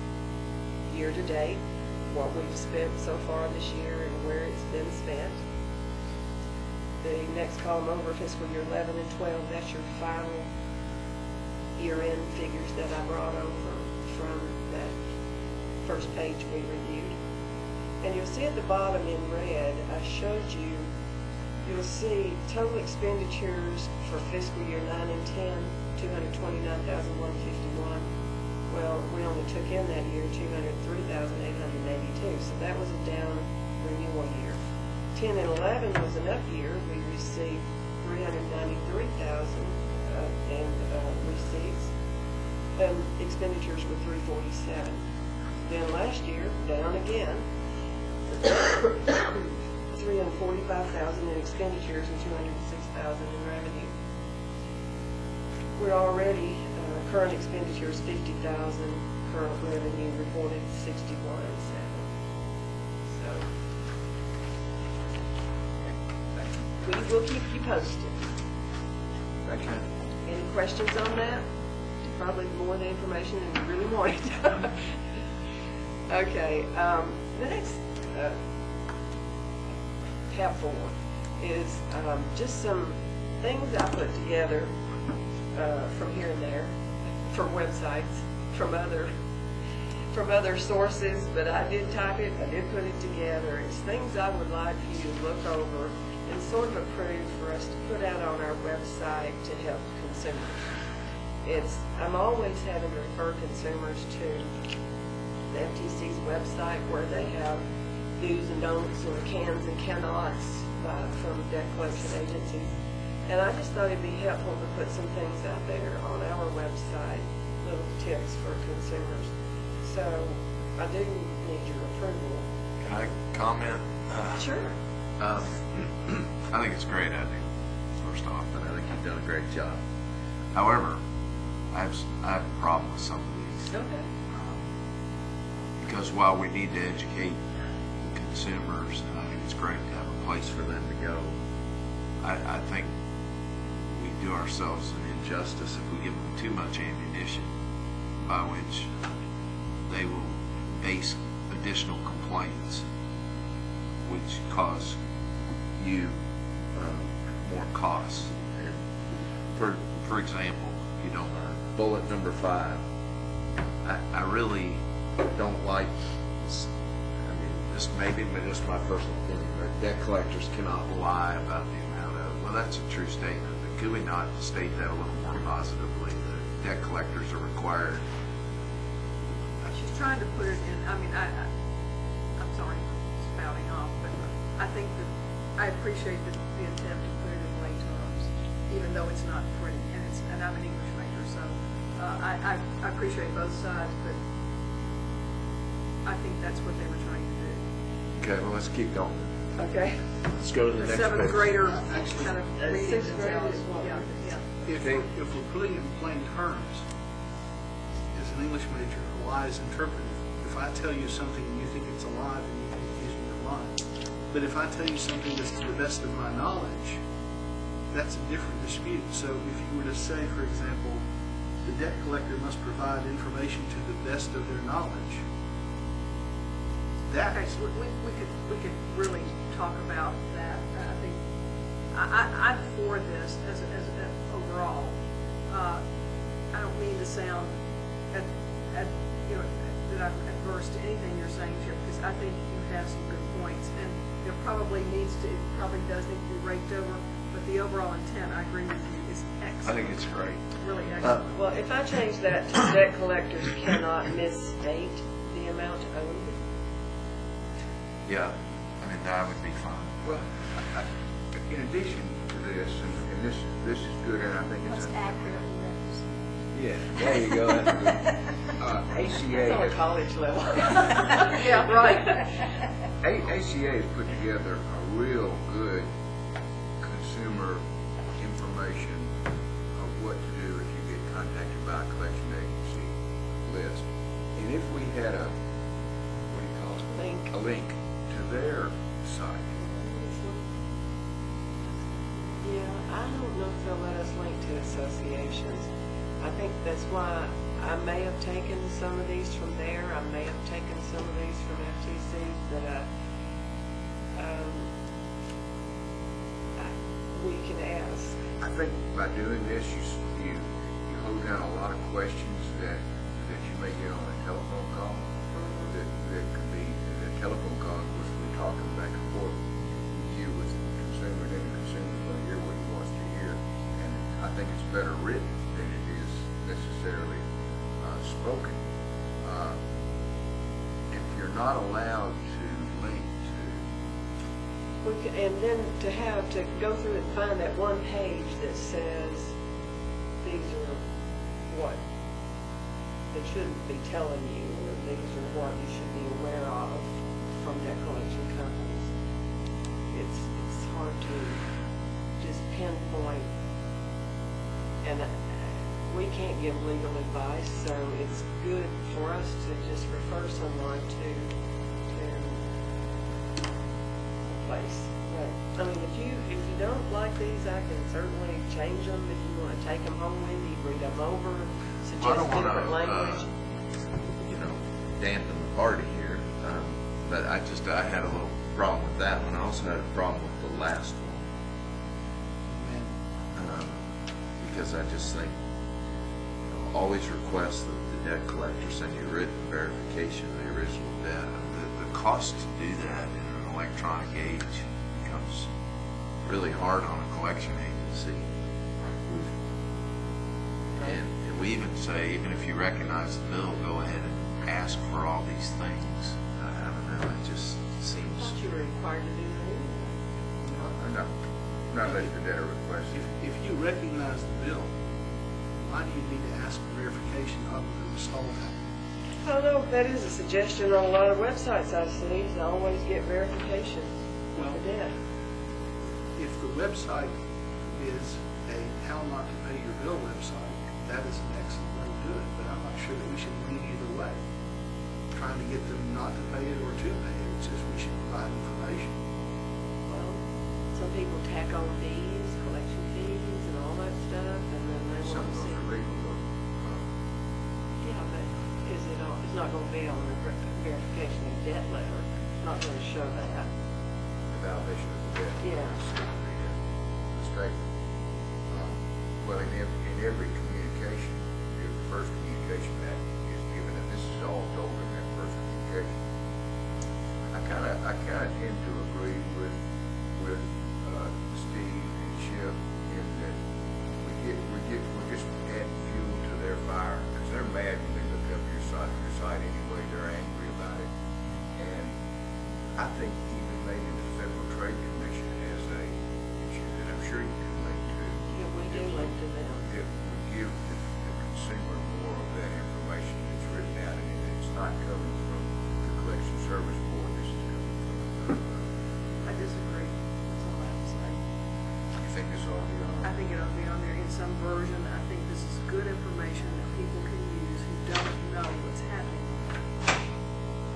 year-to-date, what we've spent so far this year and where it's been spent. The next column over, fiscal year 11 and 12, that's your final year-end figures that I brought over from that first page we reviewed. And you'll see at the bottom in red, I showed you, you'll see total expenditures for fiscal year 9 and 10, $229,151. Well, we only took in that year $203,882, so that was a down renewal year. 10 and 11 was an up year. We received $393,000 in receipts, and expenditures were $347,000. Then last year, down again, $345,000 in expenditures and $206,000 in revenue. We're already current expenditures $50,000, current revenue reported $61,700. We will keep you posted. Thank you. Any questions on that? Probably more the information than you really wanted. Okay, the next tab 4 is just some things I put together from here and there, from websites, from other sources, but I did type it, I did put it together. It's things I would like you to look over and sort of approve for us to put out on our website to help consumers. I'm always having to refer consumers to the FTC's website where they have do's and don'ts and cans and cannots from debt collection agencies. And I just thought it'd be helpful to put some things out there on our website, little tips for consumers. So I do need your approval. Can I comment? Sure. I think it's great, Andy, first off, and I think you've done a great job. However, I have a problem with some of these. Okay. Because while we need to educate the consumers, and I think it's great to have a place for them to go, I think we do ourselves an injustice if we give them too much ammunition by which they will base additional complaints, which cause you more costs. And for example, you know, bullet number 5. I really don't like this. I mean, this may be just my personal opinion, but debt collectors cannot lie about the amount of. Well, that's a true statement, but could we not state that a little more positively? That debt collectors are required. She's trying to put it in, I mean, I'm sorry for spouting off, but I think that, I appreciate the attempt to put it in lay terms, even though it's not pretty, and I'm an English major, so I appreciate both sides, but I think that's what they were trying to do. Okay, well, let's keep going. Okay. Let's go to the next Seventh page. grader Actually, kind of that's reading sixth it grade out. is what? Yeah, yeah. If we're putting it in plain terms, as an English major, a lie is interpretive. If I tell you something and you think it's a lie, then you can accuse me of lying. But if I tell you something that's to the best of my knowledge, that's a different dispute. So if you were to say, for example, the debt collector must provide information to the best of their knowledge, that Okay, so we could really talk about that. I think I'm for this as overall. I don't mean to sound you know, that I'm adverse to anything you're saying, Chip, because I think you have some good points, and it probably does need to be raked over. But the overall intent, I agree with you, is excellent. I think it's great. Really excellent. Well, if I change that to debt collectors cannot misstate the amount owed. Yeah, I mean, that would be fine. Well, in addition to this, and this is good, and I think it's. Most accurately represented. Yeah, there you go, that's good. It's ACA on has college level. Yeah, right. ACA has put together a real good consumer information of what to do if you get contacted by a collection agency list. And if we had a, what do you call it? Link. A link to their site. Yeah, I don't know if they'll let us link to associations. I think that's why I may have taken some of these from there. I may have taken some of these from FTC, but we can ask. I think by doing this, you hold down a lot of questions that you may get on a telephone call. That could be the telephone call, of course, we're talking back and forth. You with the consumer, then the consumer's going to hear what he wants to hear. And I think it's better written than it is necessarily spoken. If you're not allowed to link to And then to have to go through and find that one page that says these are what they shouldn't be telling you, or these are what you should be aware of from debt collection companies. It's hard to just pinpoint, and we can't give legal advice, so it's good for us to just refer someone to place. Right. I mean, if you don't like these, I can certainly change them. If you want to take them home with you, read them over, Well, I suggest don't want different language. to, dampen the party here, but I had a little problem with that one. I also had a problem with the last one, because I just think, always request that the debt collector send you written verification of the original debt. The cost to do that in an electronic age becomes really hard on a collection agency. And we even say, even if you recognize the bill, go ahead and ask for all these things. I don't know, it just I seems. thought you were required to do that anyway. not let the debtor request it. if you recognize the bill, why do you need to ask for verification other than the stall out? I don't know if that is a suggestion on a lot of websites I've seen, to always get verification Well, for debt. If the website is a how not to pay your bill website, that is an excellent way to do it, but I'm not sure that we should lean either way. Trying to get them not to pay it or to pay it, it's just we should provide information. Well, some people tack on fees, collection fees and all that stuff, and then they Some want of to see. those are legal, though. Yeah, but it's not going to be on the verification of debt letter. It's not going to show that. The violation of the debt. Yeah. The statement. Well, in every communication, the first communication that is given, and this is all told in that first communication. I kind of tend to agree with Steve and Chip in that we're just adding fuel to their fire, because they're mad when they look up your site anyway. They're angry about it, and I think even maybe the Federal Trade Commission has a issue that I'm sure you can make too. Yeah, we do link to them. It would give the consumer more of that information that's written out, and it's not coming from the Collection Service Board. This is coming from I disagree. That's all I have to say. you think this ought to be on? I think it ought to be on there in some version. I think this is good information that people can use who don't know what's happening.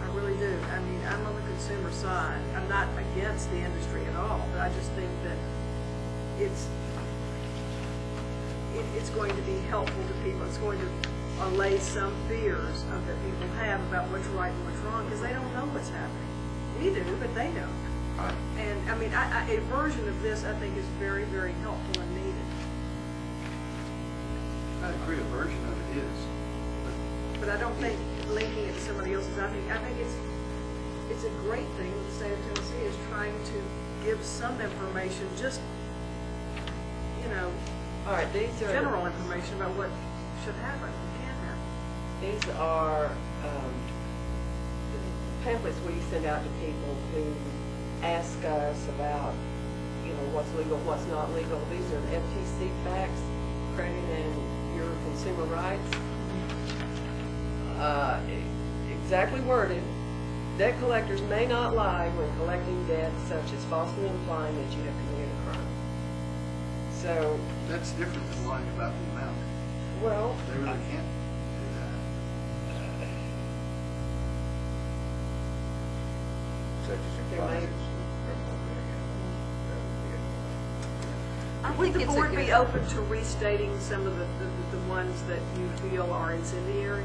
I really do. I mean, I'm on the consumer side. I'm not against the industry at all, but I just think that it's going to be helpful to people. It's going to allay some fears that people have about what's right and what's wrong, because they don't know what's happening. We do, but they don't. And, I mean, a version of this, I think, is very, very helpful and needed. I agree, a version of it is, But I don't think linking it to somebody else's, I think it's a great thing that the state of Tennessee is trying to give some information, just, you know, All right, these are general information about what should happen and can happen. These are pamphlets we send out to people who ask us about, you know, what's legal, what's not legal. These are FTC facts, credit and your consumer rights. Exactly worded. Debt collectors may not lie when collecting debt such as falsely implying that you have committed a crime. So, that's different than lying about the amount. well, They really can't do that. Such as There may- deposits. I Would think the it's a board be good- open to restating some of the ones that you feel are incendiary?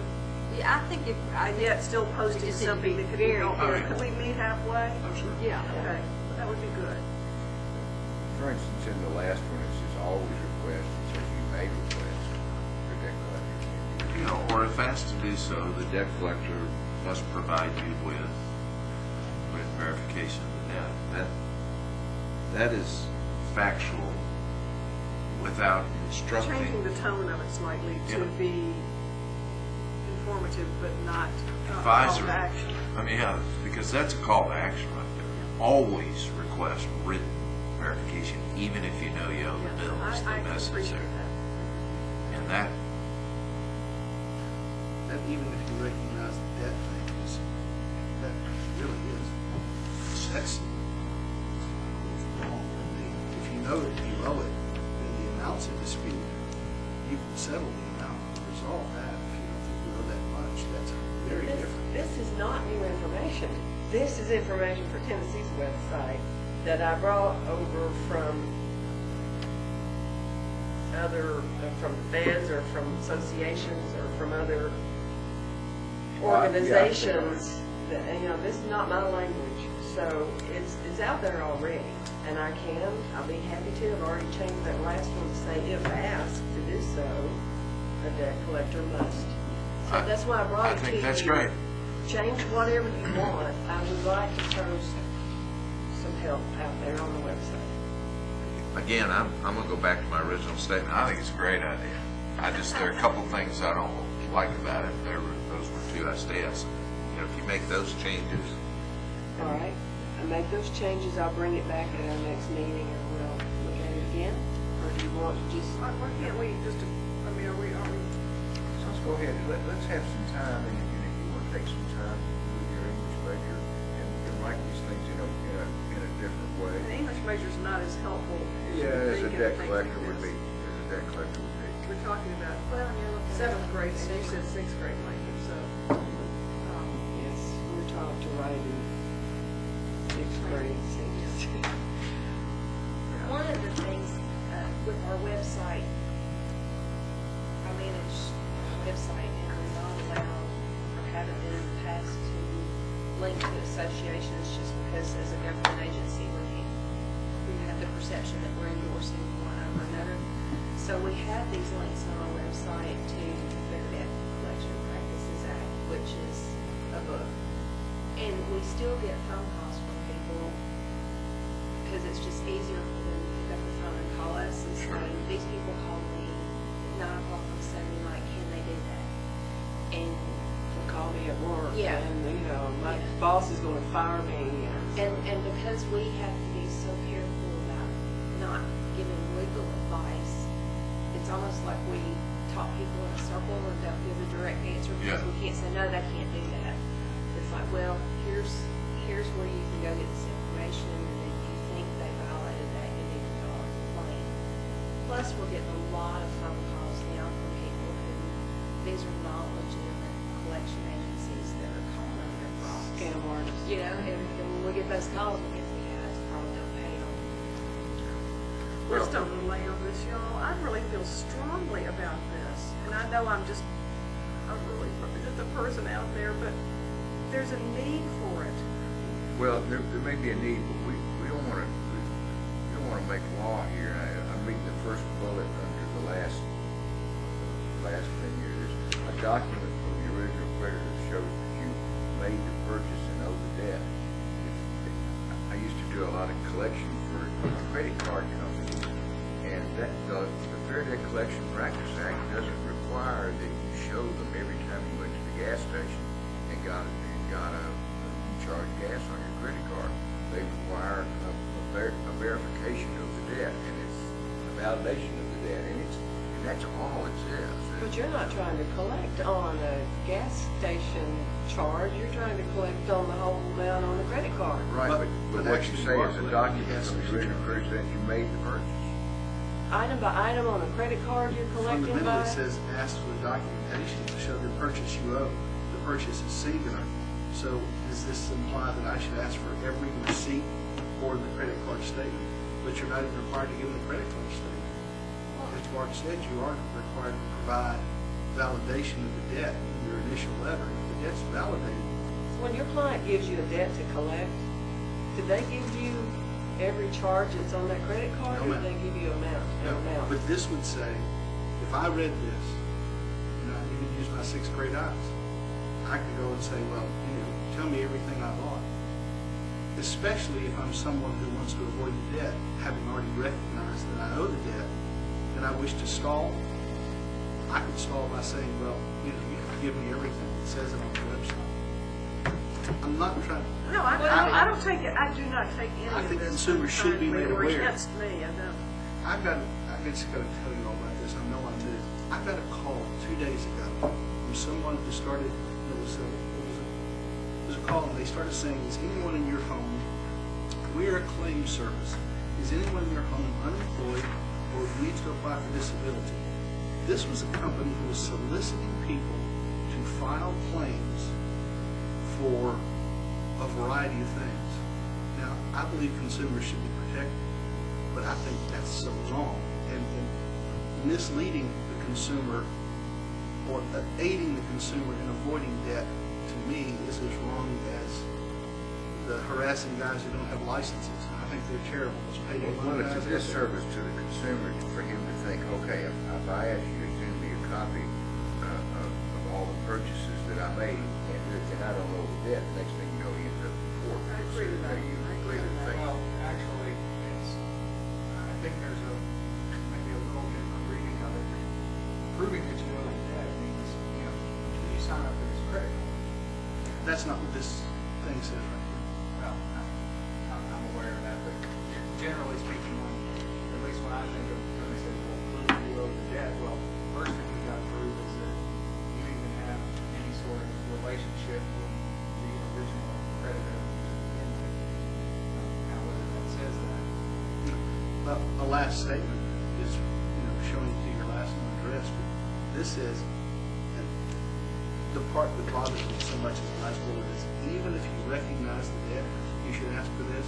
Yeah, I think if, And yet still posting just need to something be that could be very helpful? careful. Could we meet halfway? I'm sure. yeah. Okay, that would be good. For instance, in the last one, it says always request, it says you may request your debt collector. You know, or if asked to do so, the debt collector must provide you with verification of the debt. That is factual without instructing. Changing the tone of it slightly to Yeah. be informative but not call Advisory. to action. I mean, yeah, because that's a call to action right there. Always request written verification, even if you know you owe the Yeah, bill, is the I message appreciate there. that. And that, That even if you recognize the debt thing, that really is, that's wrong. I mean, if you know that you owe it, then the amount's in dispute, you can settle the amount and resolve that. If you don't think you owe that much, that's very different. This is not new information. This is information for Tennessee's website that I brought over from from feds or from associations or from other organizations. That, you know, this is not my language, so it's out there already. And I'll be happy to. I've already changed that last one to say if asked to do so, a debt collector must. So that's why I brought it to you. I think that's great. Change whatever you want. I would like to throw some help out there on the website. again, I'm gonna go back to my original statement. I think it's a great idea. There are a couple things I don't like about it. Those were two I stated. You know, if you make those changes, All right, I make those changes, I'll bring it back at our next meeting, and we'll look at it again. Or do you want to just, Why can't we just, I mean, are we, So let's go ahead, let's have some time, and if you want to take some time with your English major and write these things in a different way. the English major's not as helpful as you Yeah, as a think debt it collector is. would be. debt collector would be. We're talking about, well, you're looking at Seventh grade, and you said sixth grade language, so. Yes, we're taught to write in sixth grade seniors. One of the things with our website, I manage a website and we're not allowed, or haven't been in the past, to link to associations just because as a government agency we have the perception that we're endorsing one over another. So we have these links on our website to the Fair Debt Collection Practices Act, which is a book. And we still get phone calls from people because it's just easier for them to pick up the phone and call us and say, these people call me at 9 o'clock on Sunday night, can they do that? And They'll call me at work. Yeah. And, you know, my Yeah. boss is going to fire me. And because we have to be so careful about not giving legal advice, it's almost like we talk people in a circle and don't give a direct answer because Yeah. we can't say, no, they can't do that. It's like, well, here's where you can go get this information, and if you think they violated that, you need to file a complaint. Plus, we're getting a lot of phone calls now from people who, these are not legitimate collection agencies that are calling on their frauds. Scam artists. You know, and when we get those calls, we think, yeah, it's probably don't pay them. Let's don't relay on this, y'all. I really feel strongly about this, and I know I'm really just a person out there, but there's a need for it. Well, there may be a need, but we don't want to make law here. I'm reading the first bullet under the last thing here. There's a document from the original creditor that shows that you made the purchase and owe the debt. I used to do a lot of collection for credit card companies, and the Fair Debt Collection Practice Act doesn't require that you show them every time you went to the gas station and got charge gas on your credit card. They require a verification of the debt, and it's a validation of the debt, and that's all it says. But you're not trying to collect on a gas station charge. You're trying to collect on the whole amount on the credit card. Right, but what you actually say you are is a collecting document gas from the station original charge. purchase that you made the purchase. Item by item on a credit card you're collecting by? Fundamentally, it says ask for the documentation to show the purchase you owe. The purchase is singular. So does this imply that I should ask for every receipt for the credit card statement? But you're not even required to give them the credit card statement. As Mark said, you are required to provide validation of the debt in your initial letter. If the debt's validated, When your client gives you a debt to collect, did they give you every charge that's on that credit card, No, or did ma'am. they give you an amount? But this would say, if I read this, and I even use my sixth grade eyes, I could go and say, well, tell me everything I bought. Especially if I'm someone who wants to avoid the debt, having already recognized that I owe the debt, and I wish to stall. I could stall by saying, well, you can give me everything. It says it on the website. I'm not trying. No, I don't take it, I do not take any I of think this. consumers should be made Or aware. against me, I don't. I just got to tell you all about this. I know I'm new. I got a call 2 days ago from someone who started. It was a call, and they started saying, "Is anyone in your home? We're a claim service. Is anyone in your home unemployed or needs to apply for disability?" This was a company who was soliciting people to file claims for a variety of things. Now, I believe consumers should be protected, but I think that's so wrong. And misleading the consumer or aiding the consumer in avoiding debt, to me, is as wrong as the harassing guys who don't have licenses. I think they're terrible. It's paid Well, it's a disservice to the consumer for him to think, okay, if I ask you to send me a copy of all the purchases that I made, and I don't know the debt, the next thing you know, he ends up in court. I agree with that. I agree with that. Well, actually, I think there's maybe a little different reading of it. Proving that you owe the debt means, you sign up for this credit card. That's not what this thing says right here. Well, I'm aware of that, but generally speaking, at least when I think of, when they say, well, prove you owe the debt, well, first thing you got to prove is that you even have any sort of relationship with the original creditor into. Now, whether that says that. A last statement is, showing to your last known address, but this says, and the part that bothers me so much as a high schooler is, even if you recognize the debt, you should ask for this.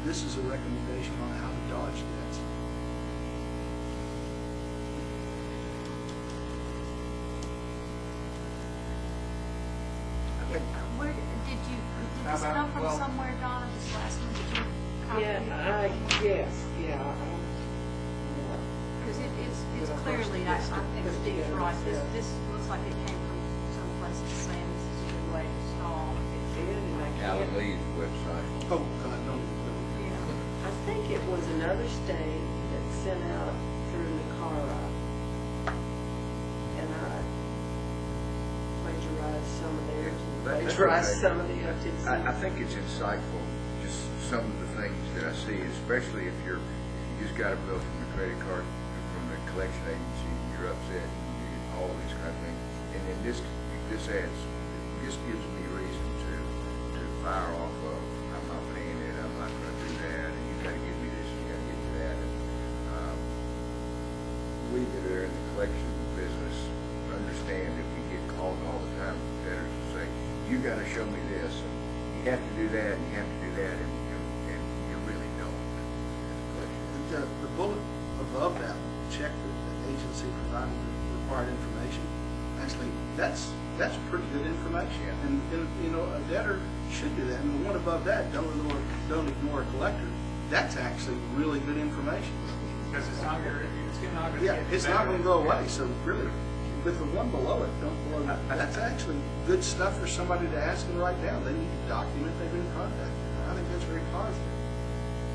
This is a recommendation on how to dodge debts. Where, did this How about- come from well- somewhere, Donna, this last one? Did you copy it? Yes, yeah. Because it's clearly, I think Steve's right, this looks like it came from someplace that's saying this is a good way to stall. Alan Lee's website. Oh, God, don't. Yeah. I think it was another state that sent out through NACARA, and I plagiarized some of theirs, and That's plagiarized okay. some of the FTC. I think it's insightful, just some of the things that I see, especially if you just got a bill from the credit card, from the collection agency, and you're upset, and you get all these kind of things. And then this gives me reason to fire off of, I'm not paying it, I'm not gonna do that, and you gotta give me this, and you gotta give me that. And, we that are in the collection business understand that we get called all the time from debtors and say, you gotta show me this, and you have to do that, and you have to do that, and you really don't. The bullet above that, check that the agency provided the required information. Actually, that's pretty good information. Yeah. And, you know, a debtor should do that. And the one above that, don't ignore a collector. That's actually really good information. Because it's not gonna get Yeah, it's not better. going to go away. So really, with the one below it, don't below that. That's actually good stuff for somebody to ask and write down. They need to document they've been contacted. I think that's very positive.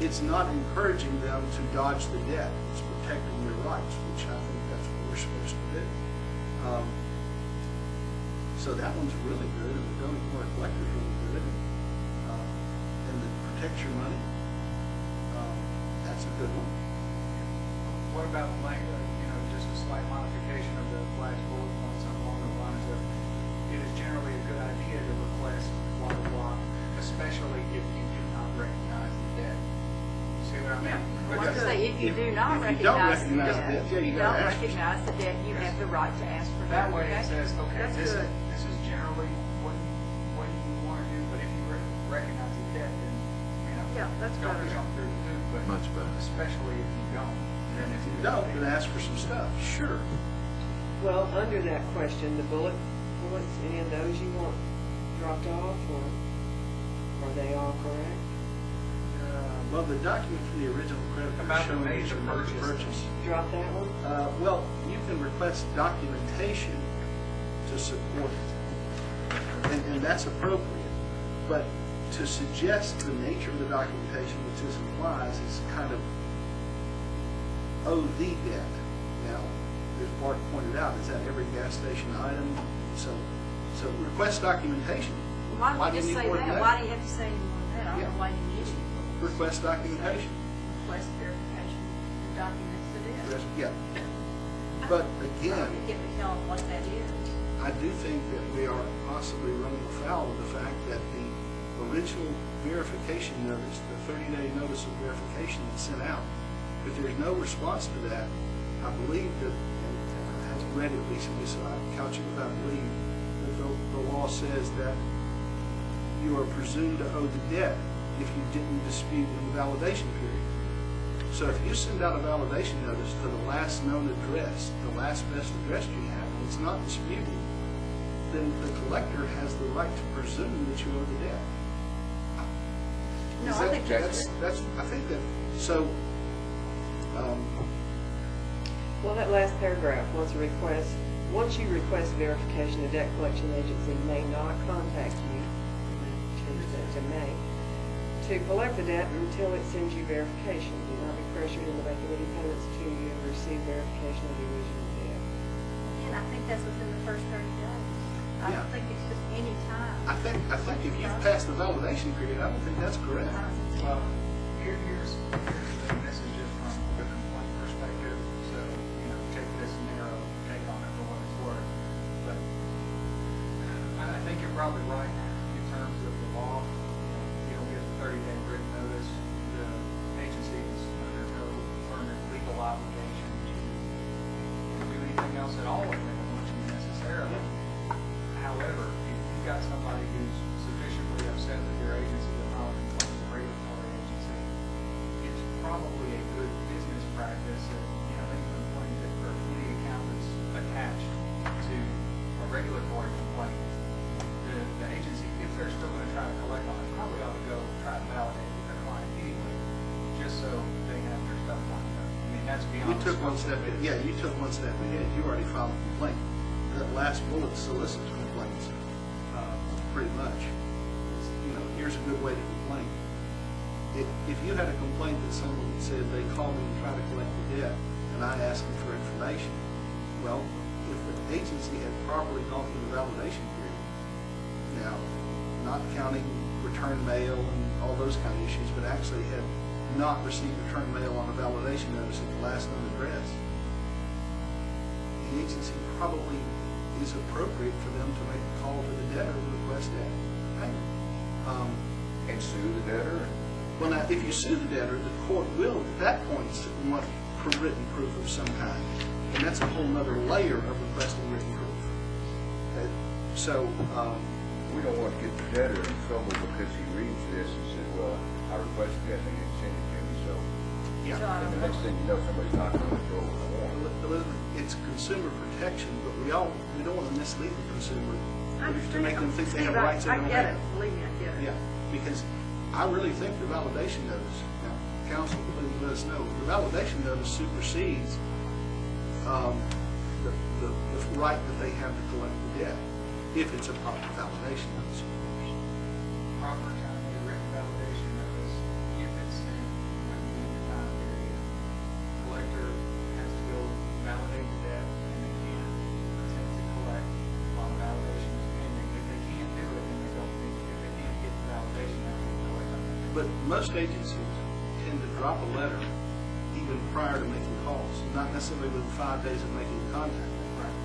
It's not encouraging them to dodge the debt. It's protecting their rights, which I think that's what we're supposed to do. So that one's really good, and the don't ignore collector's really good. And the protect your money, that's a good one. What about language, just a slight modification of the last bullet point, something along the lines of, it is generally a good idea to request blah, blah, blah, especially if you do not recognize the debt. See what I mean? Well, I say, if you do not If you don't recognize the recognize debt, the debt, yeah, if you you gotta don't ask for recognize the debt, you have the right to ask for That way it verification. says, okay, That's this good. is generally what you want to do, but if you recognize the debt, then, Yeah, that's don't better. jump through the hoop, but Much better. especially if you don't. Then If you don't, then ask for some stuff, sure. Well, under that question, the bullet points, any of those you want dropped off, or are they all correct? Well, the document from the original credit card About the showing major that you made the purchase. purchase. Drop that one? Well, you can request documentation to support it, and that's appropriate. But to suggest the nature of the documentation which this implies is kind of owe the debt. Now, as Bart pointed out, is that every gas station item? So request documentation. Why don't you do just say need more than that? Why do you have to say any more than that? I don't know why you need it. Request documentation. Request verification, the documents it is. Yeah. But You again, get to tell them what that is. I do think that we are possibly running afoul of the fact that the original verification notice, the 30-day notice of verification that's sent out, if there's no response to that, I believe that, and I haven't read it recently, so I couch it without belief, that the law says that you are presumed to owe the debt if you didn't dispute in the validation period. So if you send out a validation notice to the last known address, the last best address you have, and it's not disputed, then the collector has the right to presume that you owe the debt. No, Is I that- think that's, I think that, so, Well, that last paragraph, once you request verification, the debt collection agency may not contact you, change that to may, to collect the debt until it sends you verification. Do not be pressured into making any payments until you have received verification of the original debt. and I think that's within the first 30 days. I Yeah. don't think it's just any time. I think if you've passed the validation period, I don't think that's correct. I don't think so. Well, here's the message just from a complaint perspective, so, take this narrow take on it for what it's worth. But I think you're probably right in terms of the law. You don't get a 30-day written notice. The agency is under no legal obligation to anything else at all against you necessarily. However, if you've got somebody who's sufficiently upset with your agency to file a complaint to the regulatory agency, it's probably a good business practice that, they can complain that there are any accountants attached to a regulatory complaint. The agency, if they're still going to try to collect on it, probably ought to go try to validate with their client anyway, just so they have their stuff lined up. I mean, that's beyond. You took one step, you took one step ahead. You already filed a complaint. That last bullet solicits complaints, pretty much. Here's a good way to complain. If you had a complaint that someone said they called me to try to collect the debt, and I asked them for information, well, if the agency had properly gone through the validation period, now, not counting return mail and all those kind of issues, but actually had not received return mail on a validation notice at the last known address, the agency probably is appropriate for them to make a call to the debtor and request debt payment. And sue the debtor? Well, now, if you sue the debtor, the court will, at that point, want written proof of some kind. And that's a whole other layer of requesting written proof. So, we don't want to get the debtor in trouble because he reads this and says, well, I requested that and they didn't send it to me, so. yeah. And the next thing you know, somebody's not going to go with the warrant. It's consumer protection, but we don't want to mislead the consumer I to make them think they have Steve, rights they I don't get have. it, believe me, I get it. Yeah, because I really think the validation notice, now, counsel, please let us know, the validation notice supersedes the right that they have to collect the debt, if it's a proper validation notice. Proper time of the written validation notice, if it's sent within the time period, collector has to go validate the debt, and they can't attempt to collect while the validation is pending. If they can't do it, then they don't think, if they can't get the validation, they can't collect on it. But most agencies tend to drop a letter even prior to making calls, not necessarily within 5 days of making contact. Right.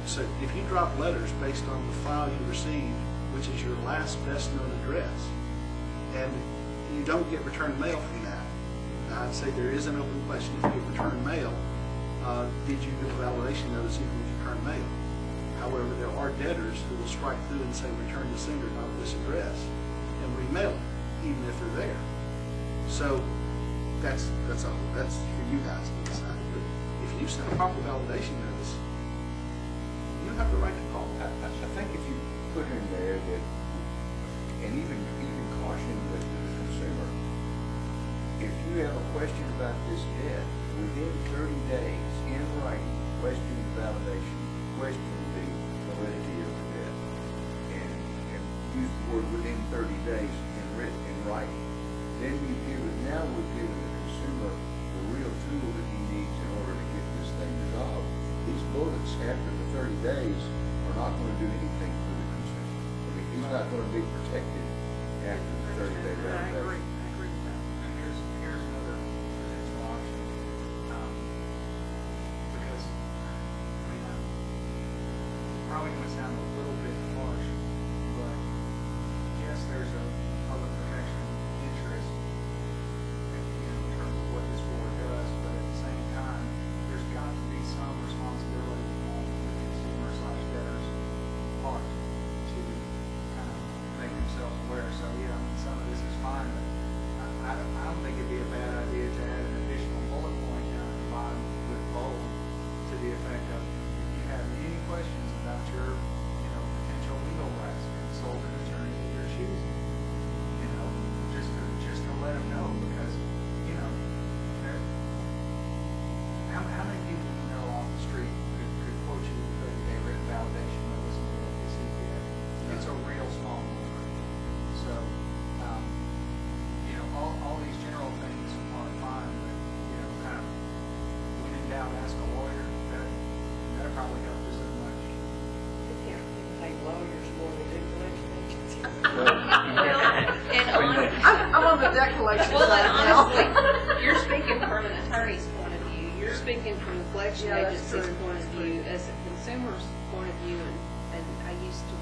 So if you drop letters based on the file you received, which is your last best known address, and you don't get return mail from that, now I'd say there is an open question if you get return mail, did you get a validation notice even with return mail? However, there are debtors who will strike through and say return to sender, not this address, and remail it, even if they're there. So that's for you guys to decide. But if you send a proper validation notice, you have the right to call. I think if you put in there that, and even caution the consumer, if you have a question about this debt, within 30 days, in writing, question the validation, question the validity of the debt, and use the word within 30 days in writing. Then now we've given the consumer the real tool that he needs in order to get this thing resolved. These bullets after the 30 days are not going to do anything for the consumer. I mean, he's not going to be protected after the 30-day I validation. agree with that. And here's another potential option. Because, it's probably going to sound a little bit harsh, but yes, there's a public protection interest in terms of what this board does, but at the same time, there's got to be some responsibility on the consumer/debtor's part to kind of make themselves aware. So, some of this is fine, but I don't think it'd be a bad idea to add an additional bullet point down at the bottom with bold to the effect of, if you have any questions about your, potential legal rights, consult an attorney of your choosing. Just to let them know, because, how many people you know off the street could quote you with a written validation notice and be like, CPA? It's a real small number. So, all these general things are fine, but, kind of, when in doubt, ask a lawyer. That'll probably help us as much. People pay lawyers more than do collection agencies. And I'm on the debt collection well, side and now. honestly, you're speaking from an attorney's point of view. You're speaking from the collection Yeah, that's agency's true. point of view. As a consumer's point of view, and I used to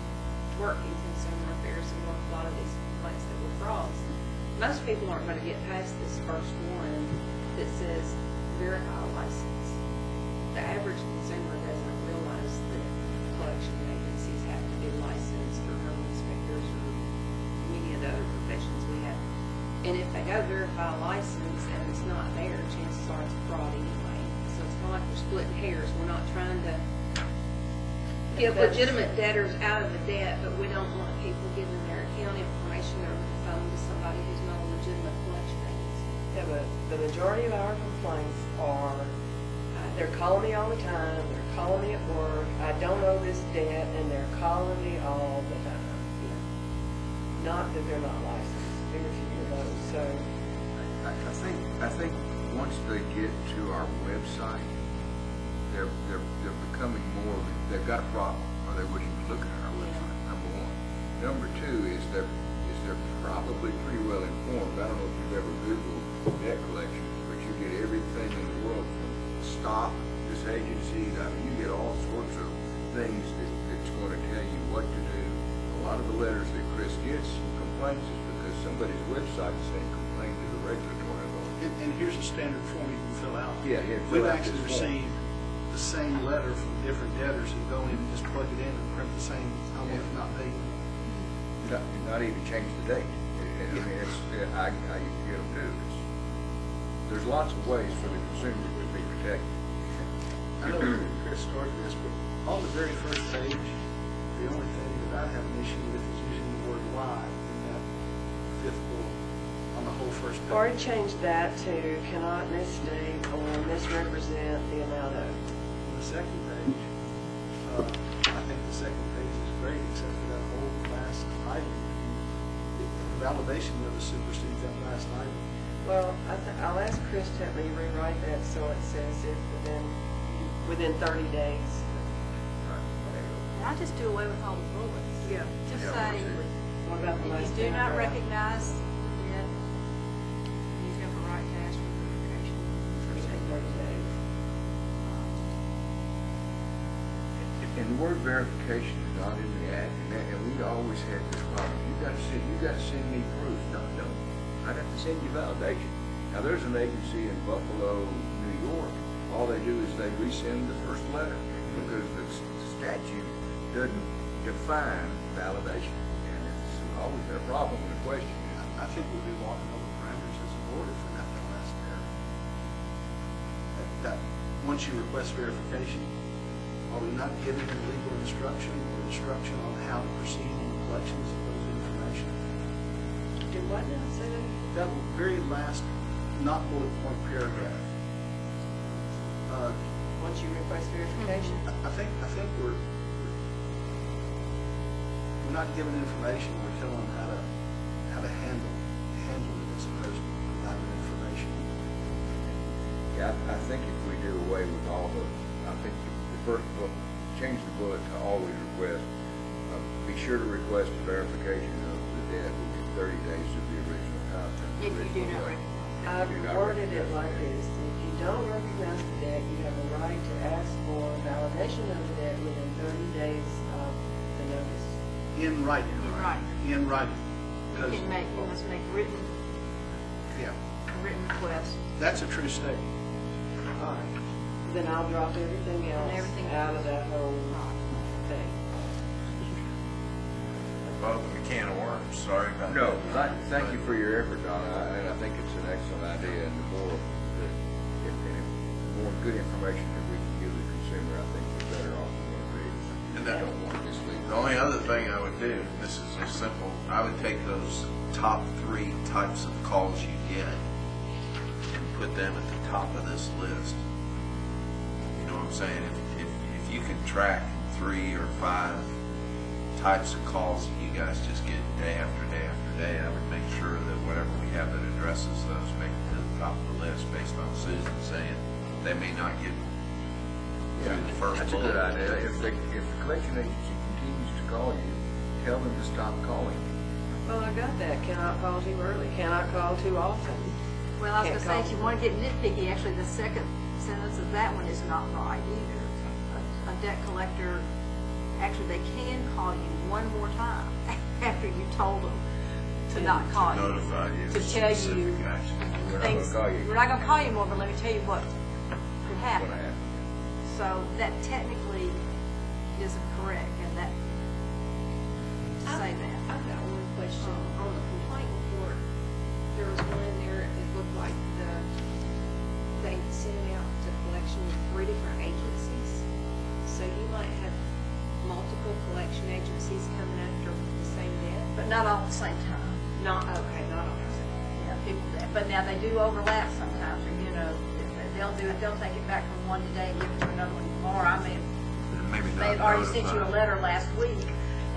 work in consumer affairs and work a lot of these complaints that were frauds. Most people aren't going to get past this first one that says verify license. The average consumer doesn't they go verify a license and it's not there, chances are it's fraud anyway. So it's kind of like we're splitting hairs. We're not trying to Give legitimate debtors out of the debt, but we don't want people giving their account information over the phone to somebody who's not a legitimate collection agency. Yeah, but the majority of our complaints are, they're calling me all the time, they're calling me at work, I don't owe this debt, and they're calling me all the time. Not that they're not licensed, very few of those, so. I think once they get to our website, they're becoming more, they've got a problem, or they wouldn't even look at our website, number one. Number two is they're probably pretty well informed. I don't know if you've ever Googled debt collections, but you get everything in the world from stop, this agency, I mean, you get all sorts of things that's going to tell you what to do. A lot of the letters that Chris gets, complaints, is because somebody's website is saying complain to the regulatory authority. And here's a standard form you can fill out. Yeah, yeah, We've fill out actually this form. received the same letter from different debtors who go in and just plug it in and print the same, I want it not paid. Not even change the date. I mean, I get them too. There's lots of ways for the consumer to be protected. I know Chris started this, but on the very first page, the only thing that I have an issue with is using the word lie in that fifth bullet on the whole first page. Already changed that to cannot misstate or misrepresent the amount owed. On the second page, I think the second page is great, except for that whole last item. The validation of the supersedes that last item. Well, I'll ask Chris to help me rewrite that so it says if within 30 days. And I just do away with all the bullets. Yeah. Just say, What about the if last you do not paragraph? recognize it, you have a right to ask for verification. Within 30 days. And the word verification is not in the act, and we always had this problem. You got to send me proof. No, I got to send you validation. Now, there's an agency in Buffalo, New York. All they do is they resend the first letter because the statute doesn't define validation, and it's always been a problem and a question. I think we'll be walking over parameters as a board if we're not that last there. That once you request verification, are we not giving them legal instruction or instruction on how to proceed in the collections of those information? Do what now? Say that again? That very last, not bullet point paragraph. Once you request verification? I think we're not giving information. We're telling them how to handle it as opposed to providing information. Yeah, I think if we do away with all I think the first book, change the bullet to always request, be sure to request a verification of the debt within 30 days of the original content. If you do not recognize. I've worded it like this. If you don't recognize the debt, you have a right to ask for validation of the debt within 30 days of the notice. In writing. In writing. In writing. You can make, you must make written request. That's a true statement. All right. Then I'll drop everything else out of that whole thing. Well, a can of worms, sorry about that. No, thank you for your effort, Donna, and I think it's an excellent idea, and the more good information that we can give the consumer, I think the better off we're going to be. And We that- don't want this legal. The only other thing I would do, this is just simple, I would take those top 3 types of calls you get and put them at the top of this list. You know what I'm saying? If you can track 3 or 5 types of calls that you guys just get day after day after day, I would make sure that whatever we have that addresses those make it to the top of the list based on Susan saying they may not get Yeah, through the first that's a bullet. good idea. If the collection agency continues to call you, tell them to stop calling. Well, I got that. Cannot call too early. Cannot call too often. Well, I was Can't gonna say, call. if you wanna get nitpicky, actually, the second sentence of that one is not right either. A debt collector, actually, they can call you one more time after you told them to not call you. Notify you. To tell you specific action. We're not things, gonna call you. we're not gonna call you more, but let me tell you what could What's happen. going to happen? So that technically isn't correct, and that, to say that. I've got one question. On the complaint report, there there was one in there, it looked like they sent it out to collection with 3 different agencies. So you might have multiple collection agencies coming after the same debt. But not all at the same time. Not, okay, not all. Yeah, people, but now they do overlap sometimes, or, you know, they'll take it back from one today and give it to another one tomorrow. I mean, And maybe not they've already sent you a notify. letter last week,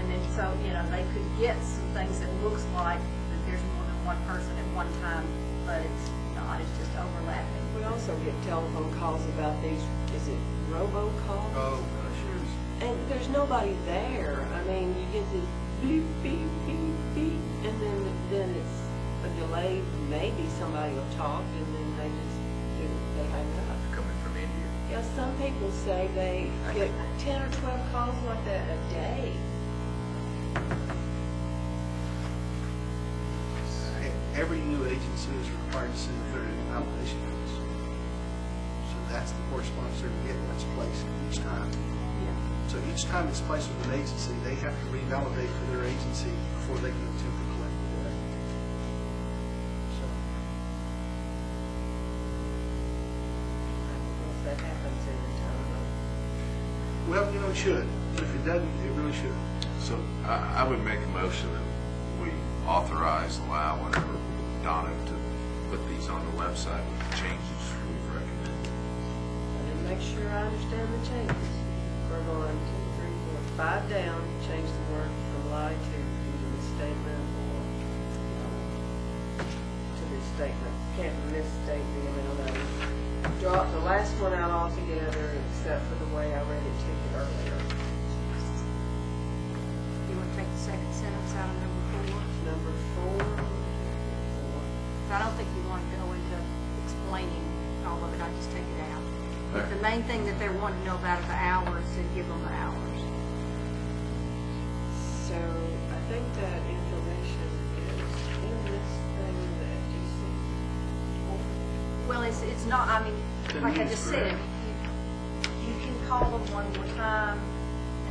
and then, so, you know, they could get some things that looks like that there's more than one person at one time, but it's not, it's just overlapping. We also get telephone calls about these, is it robocalls? Oh, gosh, yes. And there's nobody there. I mean, you get this beep, beep, beep, beep, and then it's a delay. Maybe somebody will talk, and then they hang up. Coming from India. Yeah, some people say they get 10 or 12 calls like that a day. Every new agency is required to send a 30-day validation notice. So that's the correspondence they're getting that's placed each time. So each time it's placed with an agency, they have to revalidate for their agency before they can attempt to collect the debt. So, I don't know if that happens every time. well, you know, it should. But if it doesn't, it really should. So I would make a motion that we authorize, allow whatever, Donna to put these on the website with the changes we've recommended. And make sure I understand the changes. We're going 2, 3, 4, 5 down, change the word from lie to misstatement or to misstatement. Can't misstate the M&O. Drop the last one out altogether except for the way I read it to you earlier. You want to take the second sentence out of number 4? Number 4. I don't think you want to go into explaining all of it, I just take it out. If the main thing that they're wanting to know about are the hours, then give them the hours. So I think that information is in this thing that you see. Well, it's not, I mean, The like I news just for said, it. you can call them one more time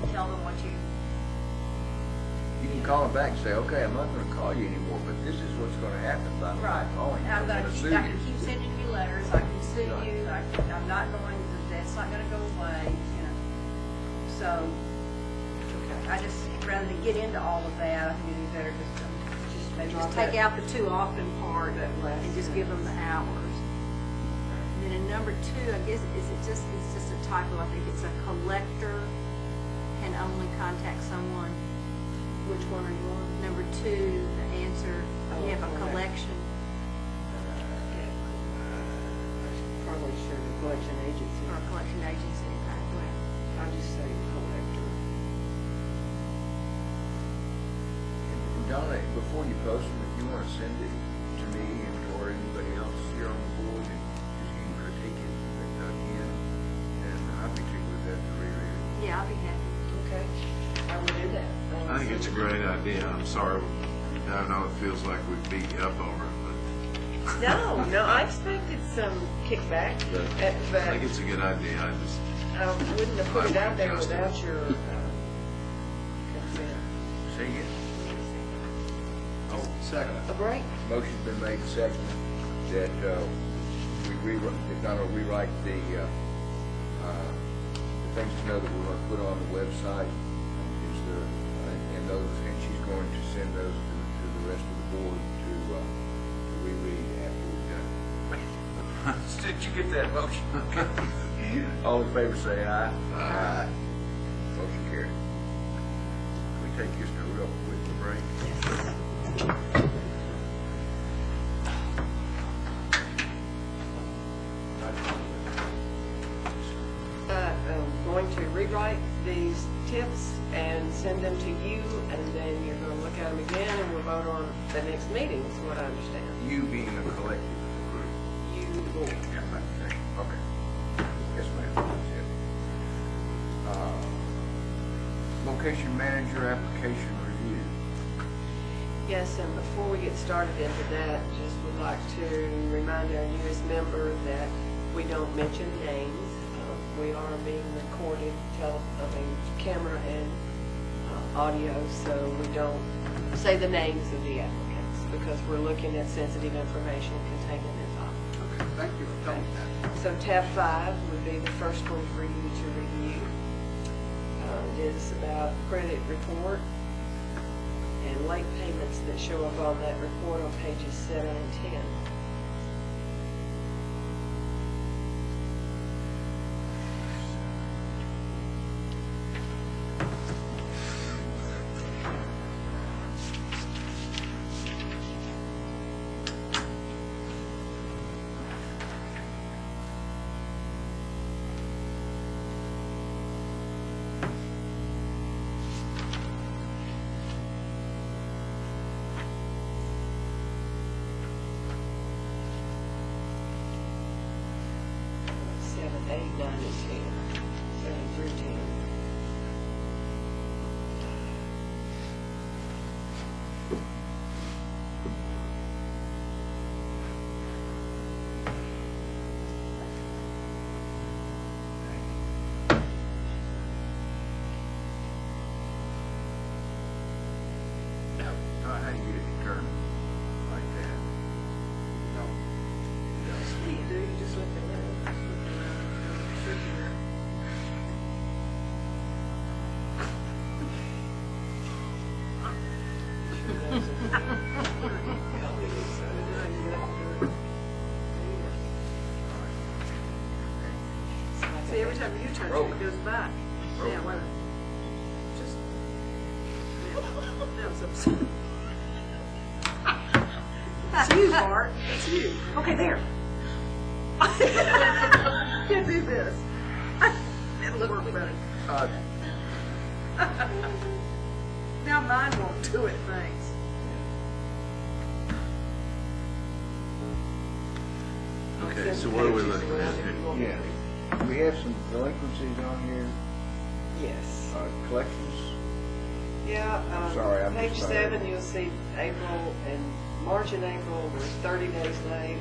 and tell them what you, You can call them back and say, okay, I'm not gonna call you anymore, but this is what's gonna happen by right. calling you. I'm I'm gonna, gonna sue I you. can keep sending you letters, I can sue Right. you, I'm not going, that's not gonna go away, you know. So, I just, rather than get into all of that, I think it'd be better just maybe just take out the too often part and just give them the hours. And then in number 2, I guess, it's just a typo, I think it's a collector can only contact someone. Which one are you on? Number 2, the answer, you have a Oh, collection. Probably should the collection agency. Or a collection agency, okay, well, I'll just say collector. And Donna, before you post them, if you wanna send it to me and or anybody else here on the board, and just you can critique it again, and I'd be tickled with that to reread it. yeah, I'll be happy. Okay, I will do that. I think it's a great idea. I'm sorry. I know it feels like we beat you up over it, No, I expected some kickback, but but I think it's a good idea. I just, I wouldn't have put it out there Justin. without your consent. Say again. oh, Second. A break? Motion's been made and seconded that we Donna rewrite the things to know that we're gonna put on the website. Is the, and those, and she's going to send those to the rest of the board to reread after we're done. Did you get that motion? All in favor say aye. Aye. Motion carried. Can we take just a real quick break? I'm going to rewrite these tips and send them to you, and then you're going to look at them again, and we'll vote on the next meeting, is what I understand. You being a collective group. You, the board. Yeah, okay. Yes, ma'am. That's it. Location manager application review. Yes, and before we get started into that, just would like to remind our newest member that we don't mention names. We are being recorded, camera and audio, so we don't say the names of the applicants. because we're looking at sensitive information contained in the file. Okay, thank you for telling me that. So tab 5 would be the first one for you to review. It is about credit report and late payments that show up on that report on pages 7 and 10. Seven, 8, 9, and 10. 7 through 10. How do you get it determined like that? What do you do? You just look at it. See, every time you touch it, it goes back. Yeah, wait a minute. Just, now it's upset. It's you, Bart. It's you. Okay, there. You do this. It'll look better. Now mine won't do it, thanks. Okay, so what are we looking at here? Yeah. We have some delinquencies on here, Yes. collections. Yeah, Sorry, I'm page just- 7, you'll see April and March and April were 30 days late.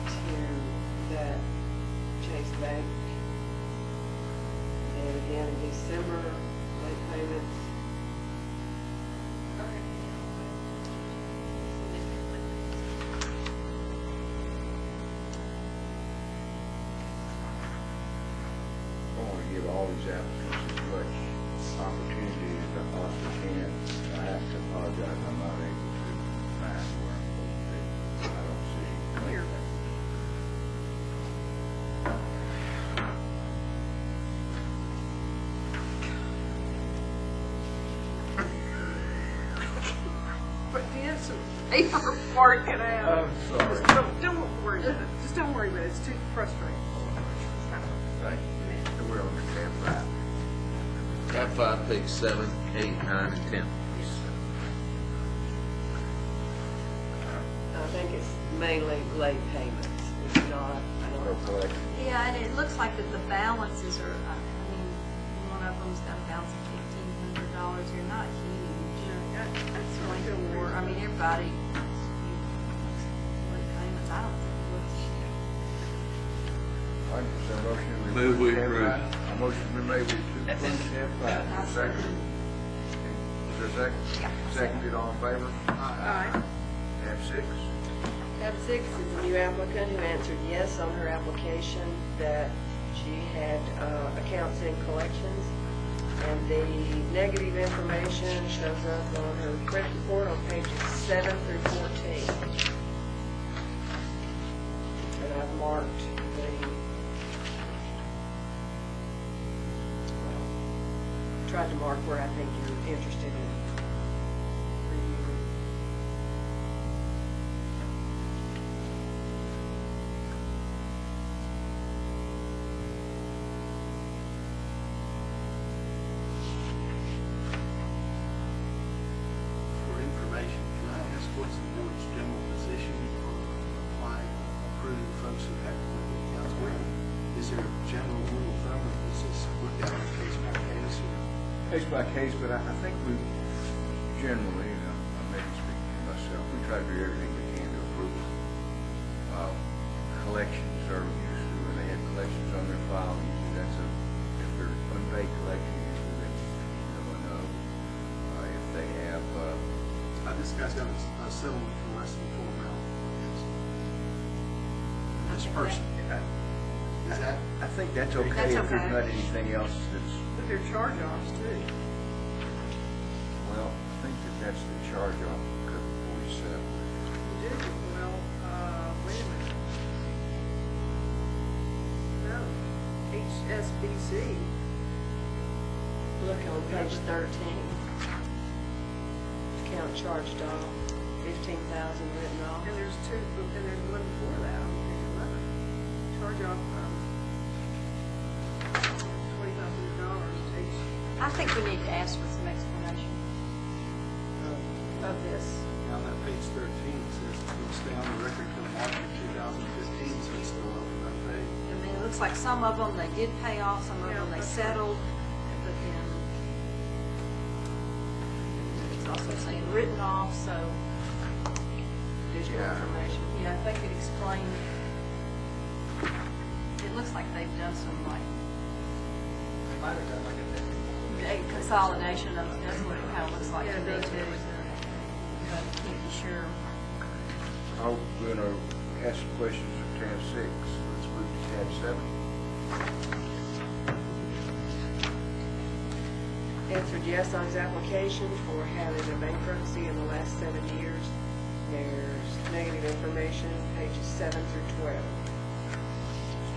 To that Chase Bank. And again in December, late payments. I want to give all these applicants as much opportunity as I possibly can. I have to apologize, I'm not able to find where I'm supposed to be. I don't see. Clear. But do you have some paper marking out? I'm sorry. Just don't worry about it. Just don't worry about it. It's too frustrating. Thank you. So we're on the tab 5. Tab 5, page 7, 8, 9, and 10. I think it's mainly late payments. It's not, I Or don't, collections. Yeah, and it looks like that the balances are, I mean, one of them's got a balance of $1,500. They're not huge. That's Like, really or, I mean, everybody, late payments, I don't think it looks. All right, is there a motion to Move we tab approve. 5? A motion been made to approve tab 5. Is there a second? Is there a second? Yeah. Seconded, all in favor? Aye. Tab 6. Tab 6 is a new applicant who answered yes on her application that she had accounts in collections. And the negative information shows up on her credit report on pages 7 through 14. And I've marked tried to mark where I think you're interested in reviewing. For information, can I ask what's the board's general position on applying, approving folks who have delinquent accounts? Is there a general rule of thumb, or is this looked at on a case by case? Case by case, but I think we generally, I may be speaking for myself, we try to do everything we can to approve it. Collections are usually, when they have collections on their file, usually that's a, if they're unpaid collection, usually that's, I know. guys got a settlement for less than $4 million. This Okay, person, is that? I think that's okay That's if there's okay. not anything else that's, But they're charge-offs too. well, I think that's the charge-off, cut 47. You do, well, wait a minute. No, HSBC. Look on page 13. Account charged off, 15,000 written off. And there's two, and there's one before that on page 11. Charge off, $2,500 to each. I think we need to ask for some explanation. Of this. On that page 13, it says it will stay on the record till March of 2015, so it's still open unpaid. I mean, it looks like some of them they did pay off, some of Yeah, them they that's right. settled, but then it's also saying written off, so, Additional information. yeah, if they could explain. It looks like they've done some like a consolidation of, that's what it kind of looks like to me too. But I can't be sure. We're gonna ask some questions for tab 6. Let's move to tab 7. Answered yes on his application for having a bankruptcy in the last 7 years. There's negative information, pages 7 through 12.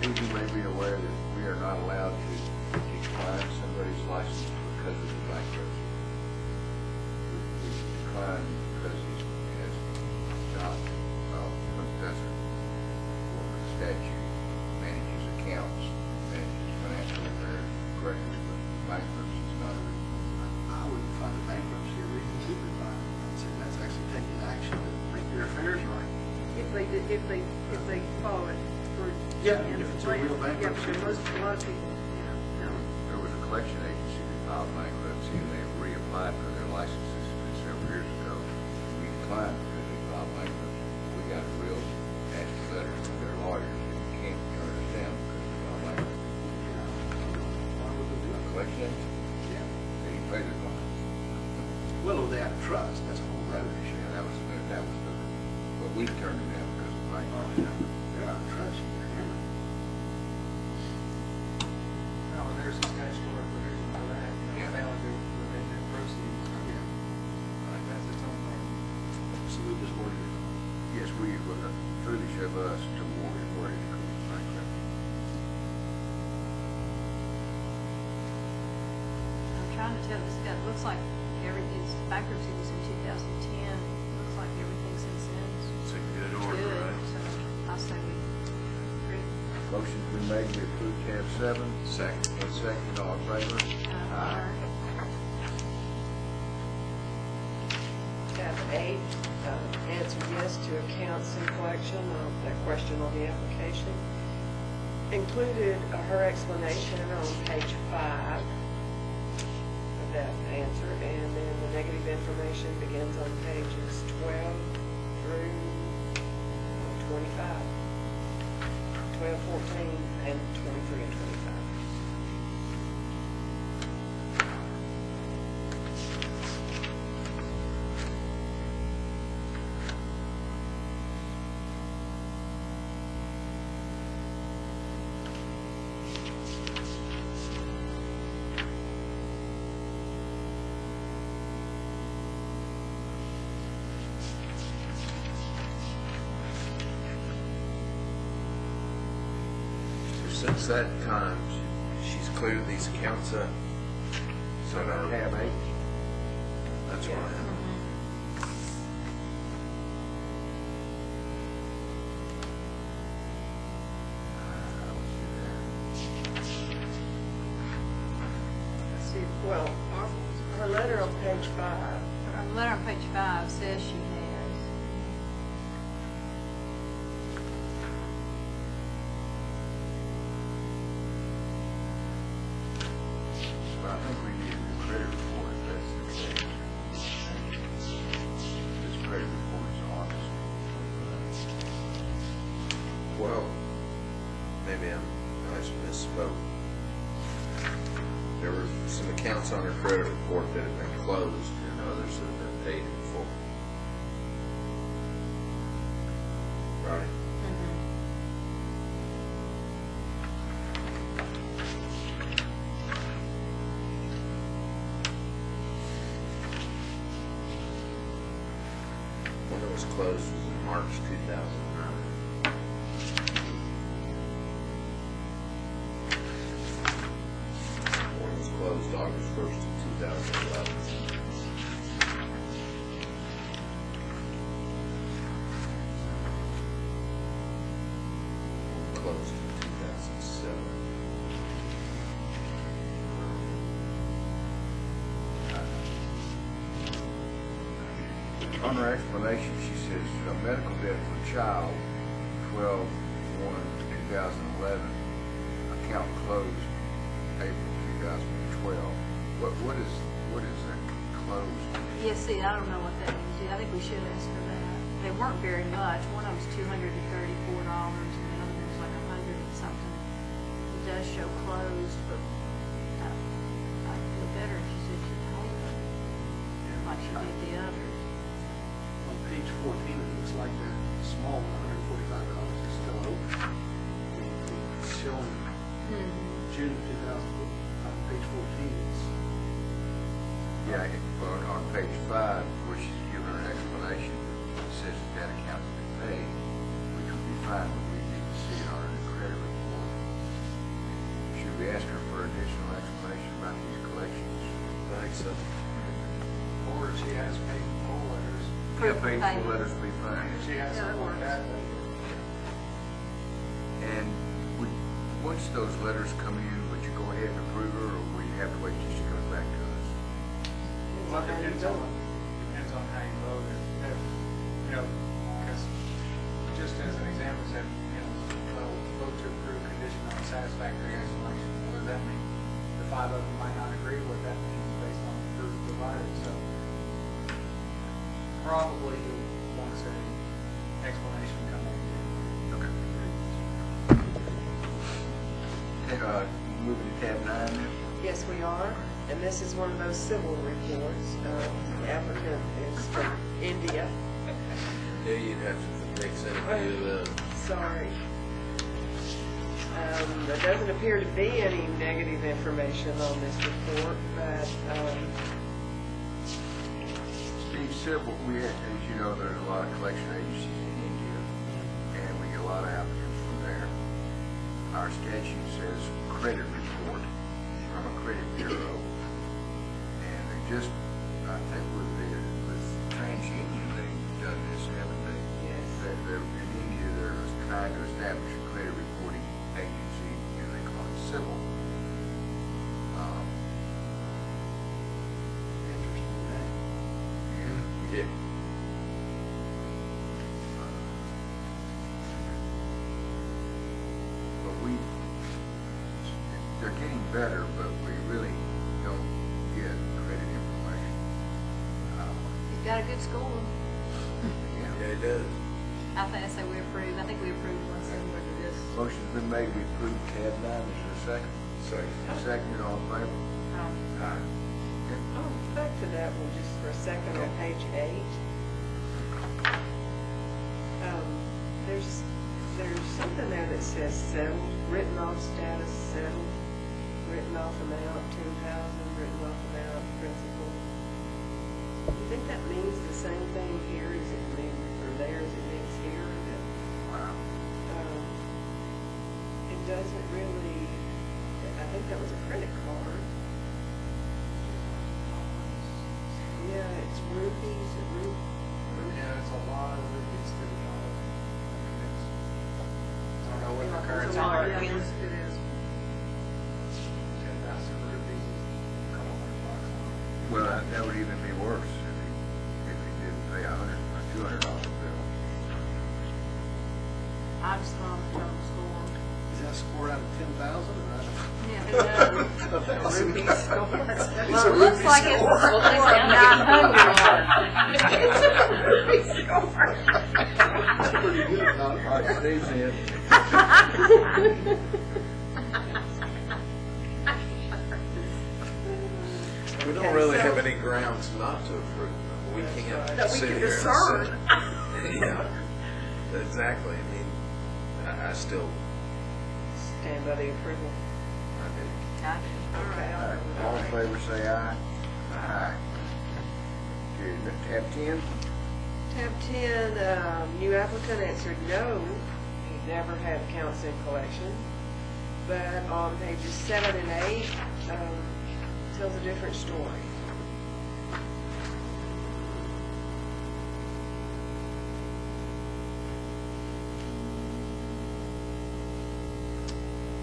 Steve, you may be aware that we are not allowed to decline somebody's license because of the bankruptcy. We decline because he has not, that's what the statute manages accounts, manages financial affairs correctly, but bankruptcy is not a I wouldn't find a bankruptcy a reason to decline. I'd say that's actually taking action to make your affairs right. If they follow it through. Yeah, and if it's a plan. real bankruptcy. Yeah, but a lot of people, no. There was a collection agency that filed bankruptcy and they reapplied for their licenses several years ago. We declined because they filed bankruptcy. We got a real nasty letter from their lawyers that you can't turn us down because we filed bankruptcy. Why would they do A it? collection agency, Yeah. they didn't pay their fines. Well, they had a trust, that's a whole other issue. Yeah, that was the, but we turned them down because of Oh, bankruptcy. yeah. They're out of trust, they're hammered. No, and there's a statutory provision for that, Yeah. failure to prevent net proceeds. Like, that's its own thing. So we just ordered it. Yes, we, foolish of us to worry to cause bankruptcy. I'm trying to tell this guy, it looks like everything's, bankruptcy was in 2010. Looks like everything since then It's a good is order, good. right? So I say we agree. Motion's been made to approve tab 7. Second. And second, all in favor? Tab 8, answered yes to accounts and collection, that question on the application. Included her explanation on page 5 of that answer, and then the negative information begins on pages 12 through 25. 12, 14, and 23 and 25. Since that time, she's cleared these accounts up. So now, Tab 8. that's what I have. Let's see, Well, her letter on page 5, Our letter on page 5 says she has. Well, I think we need a credit report if that's the case. This credit report is honest. Well, maybe I just misspoke. There were some accounts on her credit report that had been closed and others that had been paid in full. right? When it was closed was in March 2009. When it was closed August 1st of 2011. Closed in 2007. On her explanation, she says, a medical debt for child, 12/1/2011, account closed April 2012. What is that closed? Yeah, see, I don't know what that means. Yeah, I think we should ask her that. They weren't very much. One of them was $234, and the other one was like $100 and something. It does show closed, but I'd feel better if she said she paid them, like she did the others. On page 14, it looks like the small $145 is still open. It's showing June 2000, on page 14, it's Yeah, on page 5, where she's giving her explanation, it says that account's been paid, which would be fine, but we need to see it on her credit report. Should we ask her for additional explanation about these collections? I think so. Or if she has paid full letters, Yeah, Proof of paid full payment. letters will be fine. if she has Yeah, that something like works. that, And once those letters come in, would you go ahead and approve her, or will you have to wait till she comes back to us? well, it depends on how you vote. If, you know, because just as an example, said, you know, well, vote to approve condition on satisfactory explanation. What does that mean? The 5 of them might not agree with that means based on the proof provided, so probably you'll want to say explanation coming in. Okay. Moving to tab 9 now. Yes, we are, and this is one of those civil reports. The applicant is from India. Yeah, you'd have to mix in a few of the. Sorry. There doesn't appear to be any negative information on this report, but Steve, several, as you know, there's a lot of collection agencies in India, and we get a lot of applicants from there. Our statute says credit report from a credit bureau, and they just, I think with TransUnion, they've done this, haven't they? yes. They're in India, they're trying to establish a credit reporting agency, and they call it civil. interesting name. Yeah. But they're getting better, but we really don't get credit information. He's got a good score. Yeah, it does. I say we approve. I think we approved one similar to this. Motion's been made, we approve tab 9, is there a second? Second, all in favor? Aye. Oh, back to that one just for a second on page 8. There's something there that says settled, written off status settled, written off amount 10,000, written off amount principal. Do you think that means the same thing here as it means, or there as it means here? That, Wow. it doesn't really, I think that was a credit card. Yeah, it's rupees, Yeah, it's a lot of rupees to the dollar. I don't know what the It's currency a lot, rate yeah, is. it is. 10,000 rupees, a couple $100. Well, that would even be worse if he didn't pay $100 or $200 bill. I just thought it was total score. Is that scored out of 10,000 or out of? Yeah, who knows? rupees score. Well, it looks like it's down That's pretty good, huh? All right, Steve's in. We don't really have any grounds not to approve. We That's can't right. That we sit can here and discern. say. Yeah. Exactly, I mean, I still, Stand by the approval. I do. I do. All right, All right, all in favor, say aye. Aye. Carried. Tab 10, Tab 10, new applicant answered no, he never had accounts in collection. But on pages 7 and 8, tells a different story.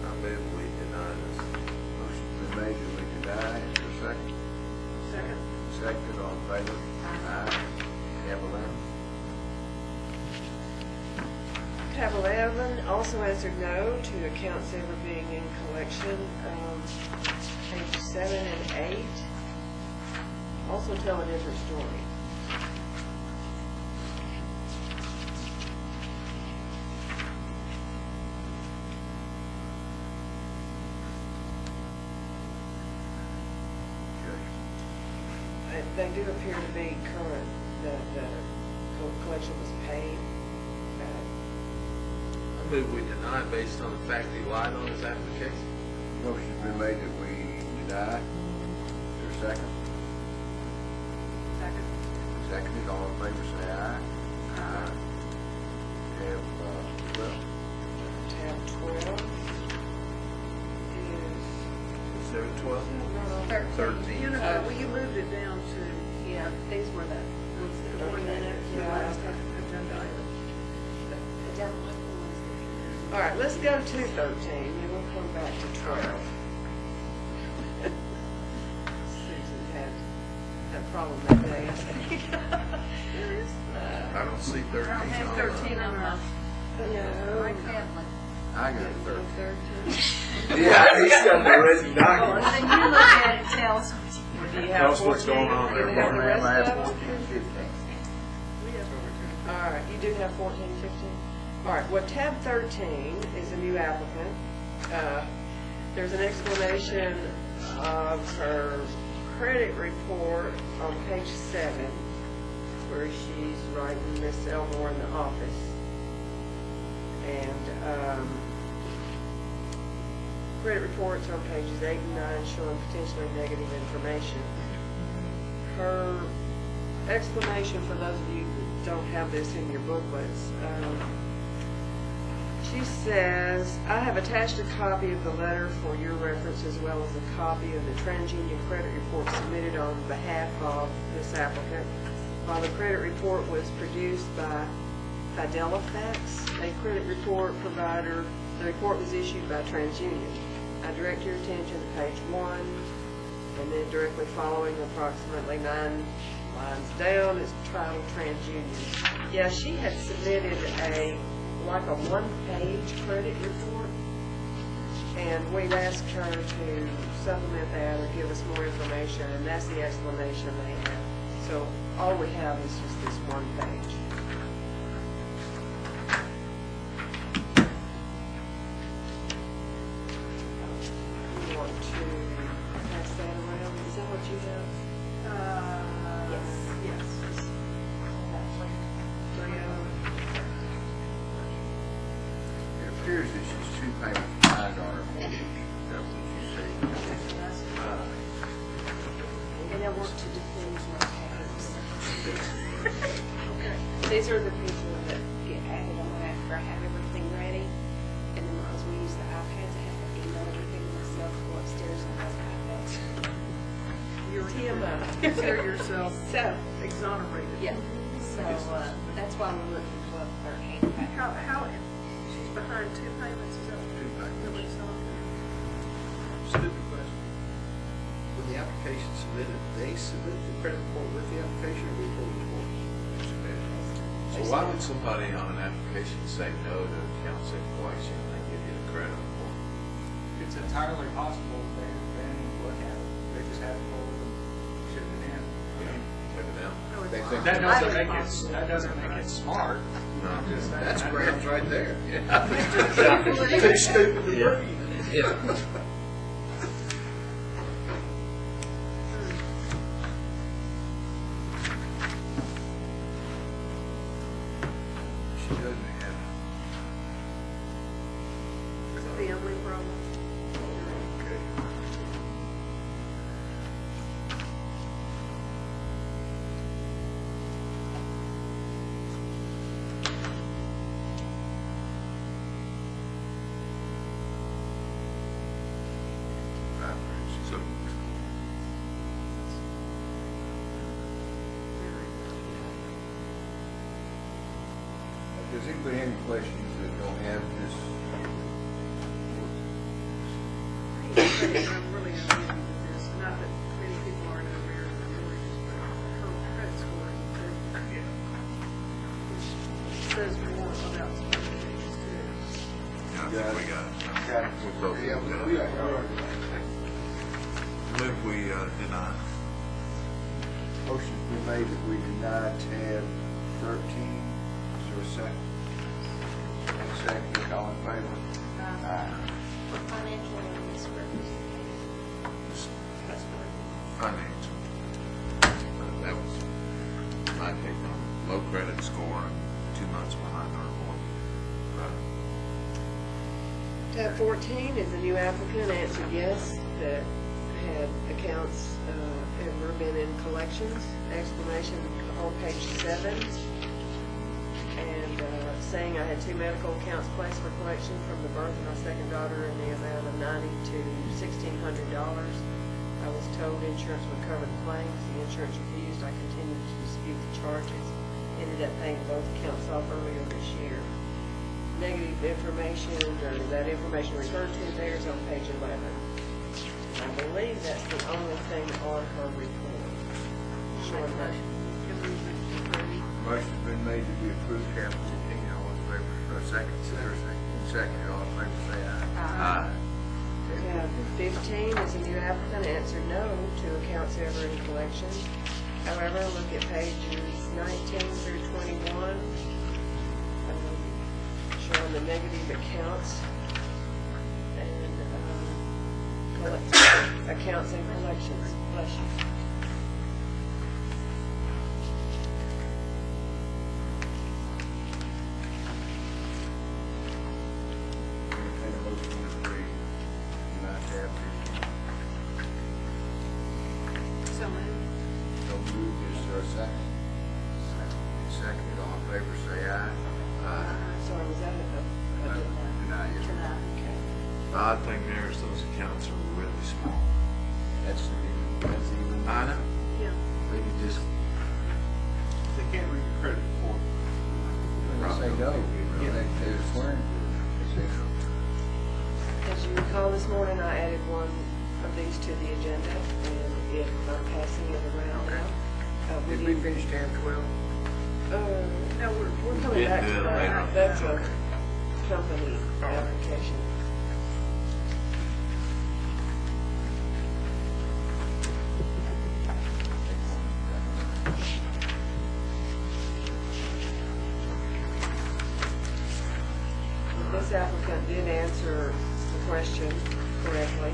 I move we deny this. motion's been made that we deny. Is there a second? second. Second, all in favor? Aye. Tab 11, Tab 11 also answered no to accounts ever being in collection. Pages 7 and 8 also tell a different story. okay. They do appear to be current. The collection was paid. I move we deny based on the fact that he lied on his application. Motion's been made that we deny. Is there a second? Second. Seconded, all in favor, say aye. Aye. Tab 12, Tab 12 Is there a 12? is 13. You know, well, you moved it down to, yeah, these were the ones that the were one minute, the Yeah. last agenda item. The devil was the All right, let's go to 13, then we'll come back to 12. Susan had that problem that day, I think. I don't see 13 I don't have on 13 on my, No. my tablet. I got 13. 13. Yeah, he's got the written Then document. you look at it, tell us. Do you Tell have us what's 14? going on there, Do you have the Barbara. rest I have of them? 14, 15. We have All right, you do have 14, 15? All right, well, tab 13 is a new applicant. There's an explanation of her credit report on page 7, where she's writing Miss Elmore in the office. And credit reports on pages 8 and 9 showing potentially negative information. Her explanation, for those of you who don't have this in your booklets, she says, I have attached a copy of the letter for your reference as well as a copy of the TransUnion credit report submitted on behalf of this applicant. While the credit report was produced by Fidelifax, a credit report provider, the report was issued by TransUnion. I direct your attention to page 1, and then directly following, approximately 9 lines down, is titled TransUnion. Yeah, she had submitted a one-page credit report, and we've asked her to supplement that or give us more information, and that's the explanation they have. So all we have is just this one page. You want to pass that around? Is that what you have? Yes. Yes. Three of them? It appears that she's 2 payments behind on her mortgage. Is that what you see? And I work to defend my case. These are the people that, Get added on after I have everything ready. And then as we use the iPads, I have to email everything to myself, go upstairs and have iPads. You're TMI. Consider yourself So, exonerated. yeah, so, that's why we're looking for 13. How, she's behind 2 payments, is that? 2 payments. That what it's on? Stupid question. When the application submitted, they submit the credit report with the application or we pull the report? So why would somebody on an application say no to accounts in collection and they give you the credit report? It's entirely possible that they didn't look at it. They just had it pulled and shipped it in. Look at them. No, it's They not. think- That Highly doesn't make possible. it, that doesn't make it smart. No. That's grounds right there. Too stupid to Yeah. breathe. Yeah. She doesn't Anybody have any questions that don't have this? I'm really uneasy with this, not that many people aren't aware of the mortgages, but her credit score is very good. Which says more about some other things too. Yeah, I think we got it. Got it. We're both Yeah, good. we got it. Move we deny. Motion's been made that we deny tab 13. Is there a second? And second, all in favor? Aye. Financial misrepresentation. Financial. That was my take on it. Low credit score and 2 months behind our mortgage. Tab 14 is a new applicant, answered yes, that had accounts ever been in collections, explanation on page 7, and saying I had 2 medical accounts placed for collection from the birth of my second daughter in the amount of $90 to $1,600. I was told insurance would cover the claims. The insurance refused. I continued to dispute the charges. Ended up paying both accounts off earlier this year. Negative information, or that information referred to there is on page 11. I believe that's the only thing on her report. Short of Motion's been made that we approve tab 14. All in favor, second, second, all in favor, say aye. Tab 15 is a new applicant, answered no to accounts ever in collection. However, look at pages 19 through 21, showing the negative accounts and accounts and collections. Bless you. Entertain a motion to approve. Deny tab 15. So moved. So moved. Is there a second? Second, all in favor, say aye. Sorry, was that a Deny, yes. okay. The odd thing there is those accounts are really small. That's even. I know. Yeah. They can just. They can't read your credit report. They say no. They're swearing. They say no. As you recall, this morning I added one of these to the agenda, and I'm passing it around now. Did we finish tab 12? No, We're coming back to do it that. later. That's a company application. This applicant did answer the question correctly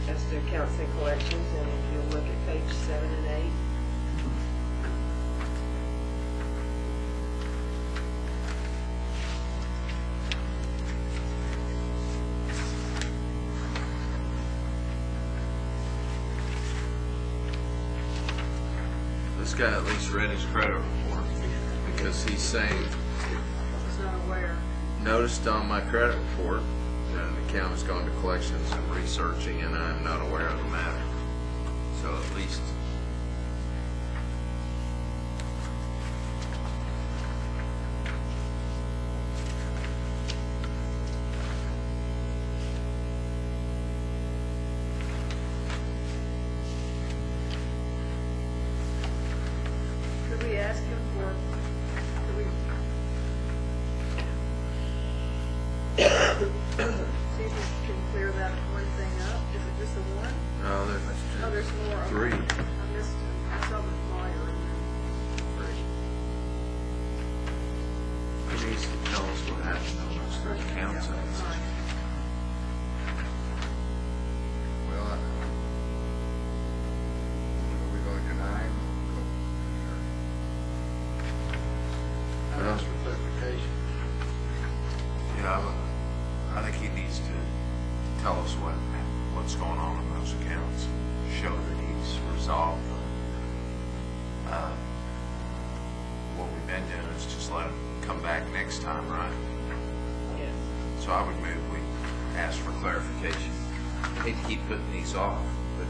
as to accounts and collections, and if you'll look at page 7 and 8. This guy at least read his credit report because he's saying, I was not aware. noticed on my credit report that an account has gone to collections and researching, and I'm not aware of the matter. So at least. Could we ask him for, could we see if we can clear that one thing up? Is it just the one? No, Oh, there's there's more. Okay. 3. I missed, I saw the flyer and then. He needs to tell us what happened on those 3 accounts. Fine. Well, are we going to deny him? I asked for clarification. Yeah, I think he needs to tell us what's going on in those accounts. Show that he's resolved them. What we've been doing is just let him come back next time, right? Yes. So I would move we ask for clarification. I hate to keep putting these off, but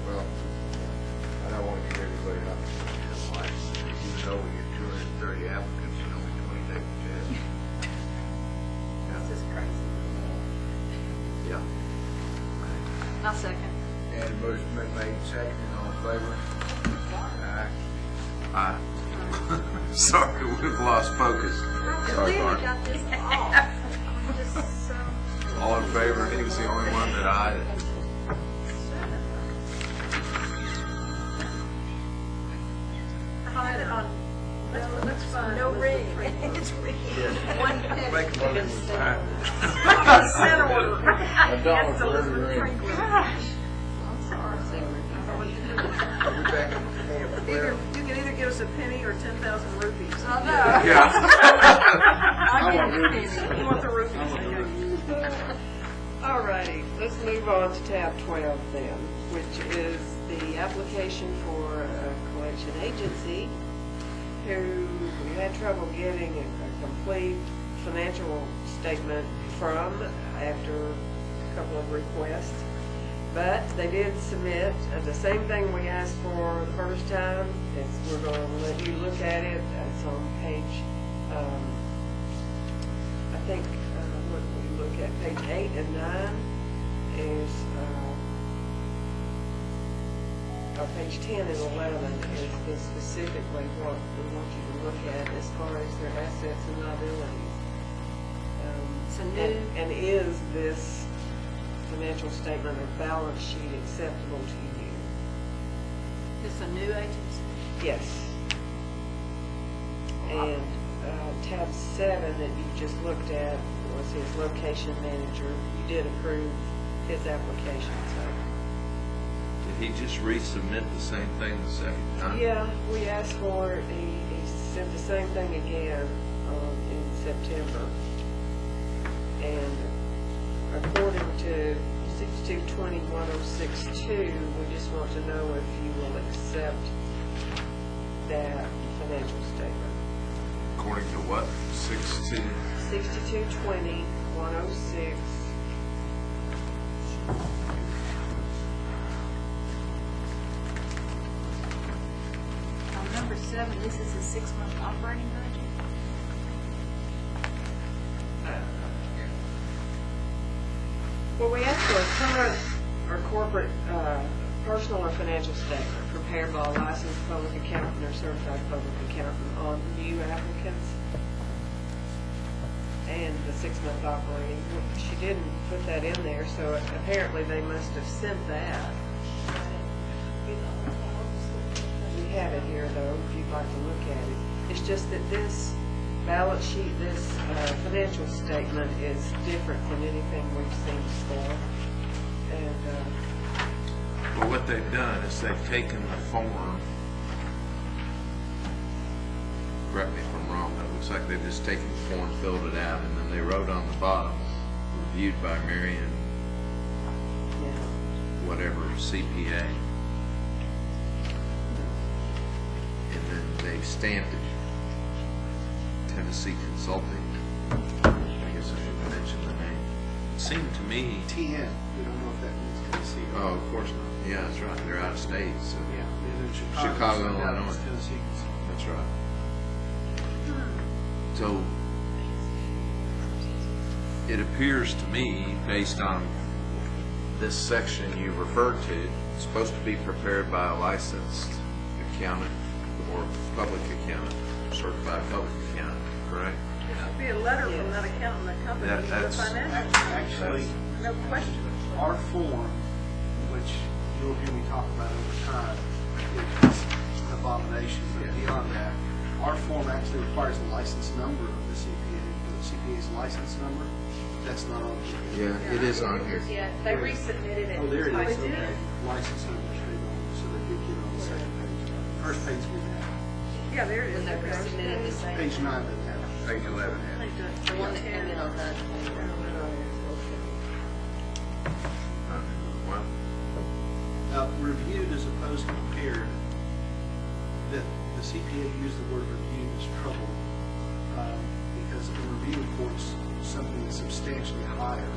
Well, I don't want to get everybody up. Even though we get 2 seconded, all in favor? Aye. Aye. Sorry, we've lost focus. Sorry, Bart. got this off. Just so. All in favor? He's the only one that ayed. Hide it on, that's fine. No That's ring. the free It's ring. Yeah. One penny. Make a motion. Consent order. $1 That's for every Elizabeth ring. Franklin. I'm sorry. We'll be back in camp. Either, you can either give us a penny or 10,000 rupees. I know. Yeah. I get the penny. You want the rupees, okay. All righty, let's move on to tab 12 then, which is the application for a collection agency who we had trouble getting a complete financial statement from after a couple of requests. But they did submit the same thing we asked for the first time. We're going to let you look at it. It's on page, I think, what we look at, page 8 and 9 is, or page 10 and 11 is specifically what we want you to look at as far as their assets and liabilities. It's a new- And is this financial statement or balance sheet acceptable to you? It's a new agency. Yes. And tab 7 that you just looked at was his location manager. You did approve his application, so. Did he just resubmit the same thing the second time? Yeah, we asked for it. He sent the same thing again in September. And according to 6220-1062, we just want to know if you will accept that financial statement. According to what? 62? 6220-106. On number 7, this is a 6-month operating budget. Well, we asked for a current or corporate, personal or financial statement prepared by a licensed public accountant or certified public accountant on new applicants and the 6-month operating. She didn't put that in there, so apparently they must have sent that. We have it here, though, if you'd like to look at it. It's just that this balance sheet, this financial statement is different than anything we've seen before. And, Well, what they've done is they've taken the form, correct me if I'm wrong, but it looks like they've just taken the form, filled it out, and then they wrote on the bottom, reviewed by Marion, yeah. whatever, CPA. And then they stamped it, Tennessee Consulting. I guess I should mention the name. It seemed to me, 10, we don't know if that means Tennessee. oh, of course not. Yeah, that's right, they're out of state, so. Yeah, they're in Chicago. Chicago, so that Illinois. was Tennessee Consulting. That's right. So, it appears to me, based on this section you referred to, it's supposed to be prepared by a licensed accountant or public accountant, certified public accountant, correct? It should be a letter from that accountant that company, That- the that's- financial, Actually, no question. our form, which you'll hear me talk about over time, is an abomination, but beyond that, our form actually requires the license number of the CPA, the CPA's license number. That's not on here. Yeah, it is on here. Yeah, they resubmitted it. Oh, there it is, they did? okay. License number straight on, so they did get it on the second page. First page we have. Yeah, there it is. When they Okay. resubmitted the same. Page 9 doesn't have it. Page 11 has it. The one that came in on the. Well, Reviewed as opposed to prepared, that the CPA used the word review is trouble, because a review report's something that's substantially higher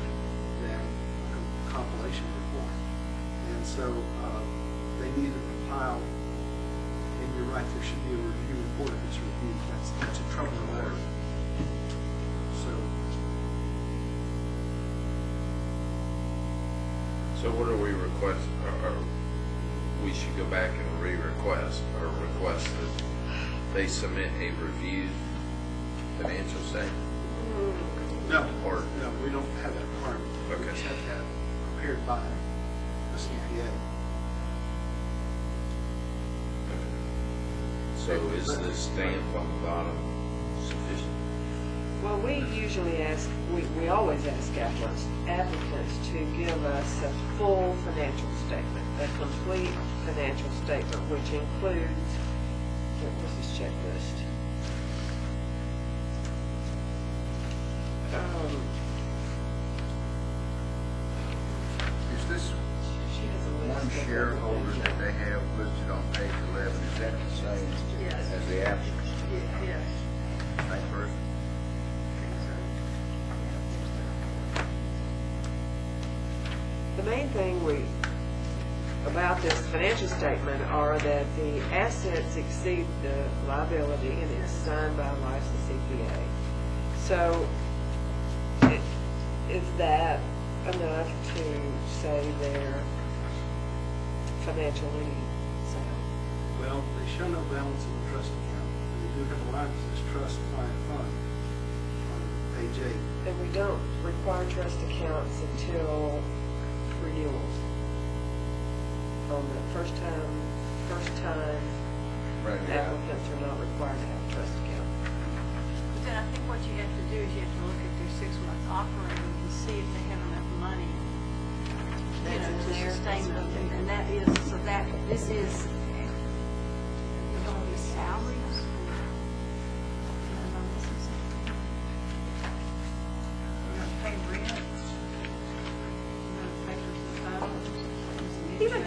than a compilation report. And so they need to compile, and you're right, there should be a review report if it's reviewed. That's a troubling word. so what are we requesting? Are we you go back and re-request, or request that they submit a reviewed financial statement? No, Or- no, we don't have that requirement. We Okay. just have to have it prepared by a CPA. So is this stamp on the bottom sufficient? Well, we usually ask, we always ask applicants to give us a full financial statement, a complete financial statement, which includes, what's this checklist? Is this She has a list one of shareholder everything. that they have listed on page 11, is that the same Yes. as the applicant? Yes. Same person? The main thing about this financial statement are that the assets exceed the liability, and it's signed by a licensed CPA. So, is that enough to say they're financially sound? Well, they show no balance in the trust account, and they do have a line that says trust client fund on page 8. And we don't require trust accounts until renewals. On the first time Right, yeah. applicants are not required to have a trust account. But then I think what you have to do is you have to look at their 6 months operating and see if they have enough money, you know, to sustain them. And that is, so that, this is, they're going to be salaries. Am I missing something? You're going to pay rent. You're going to pay for some phones.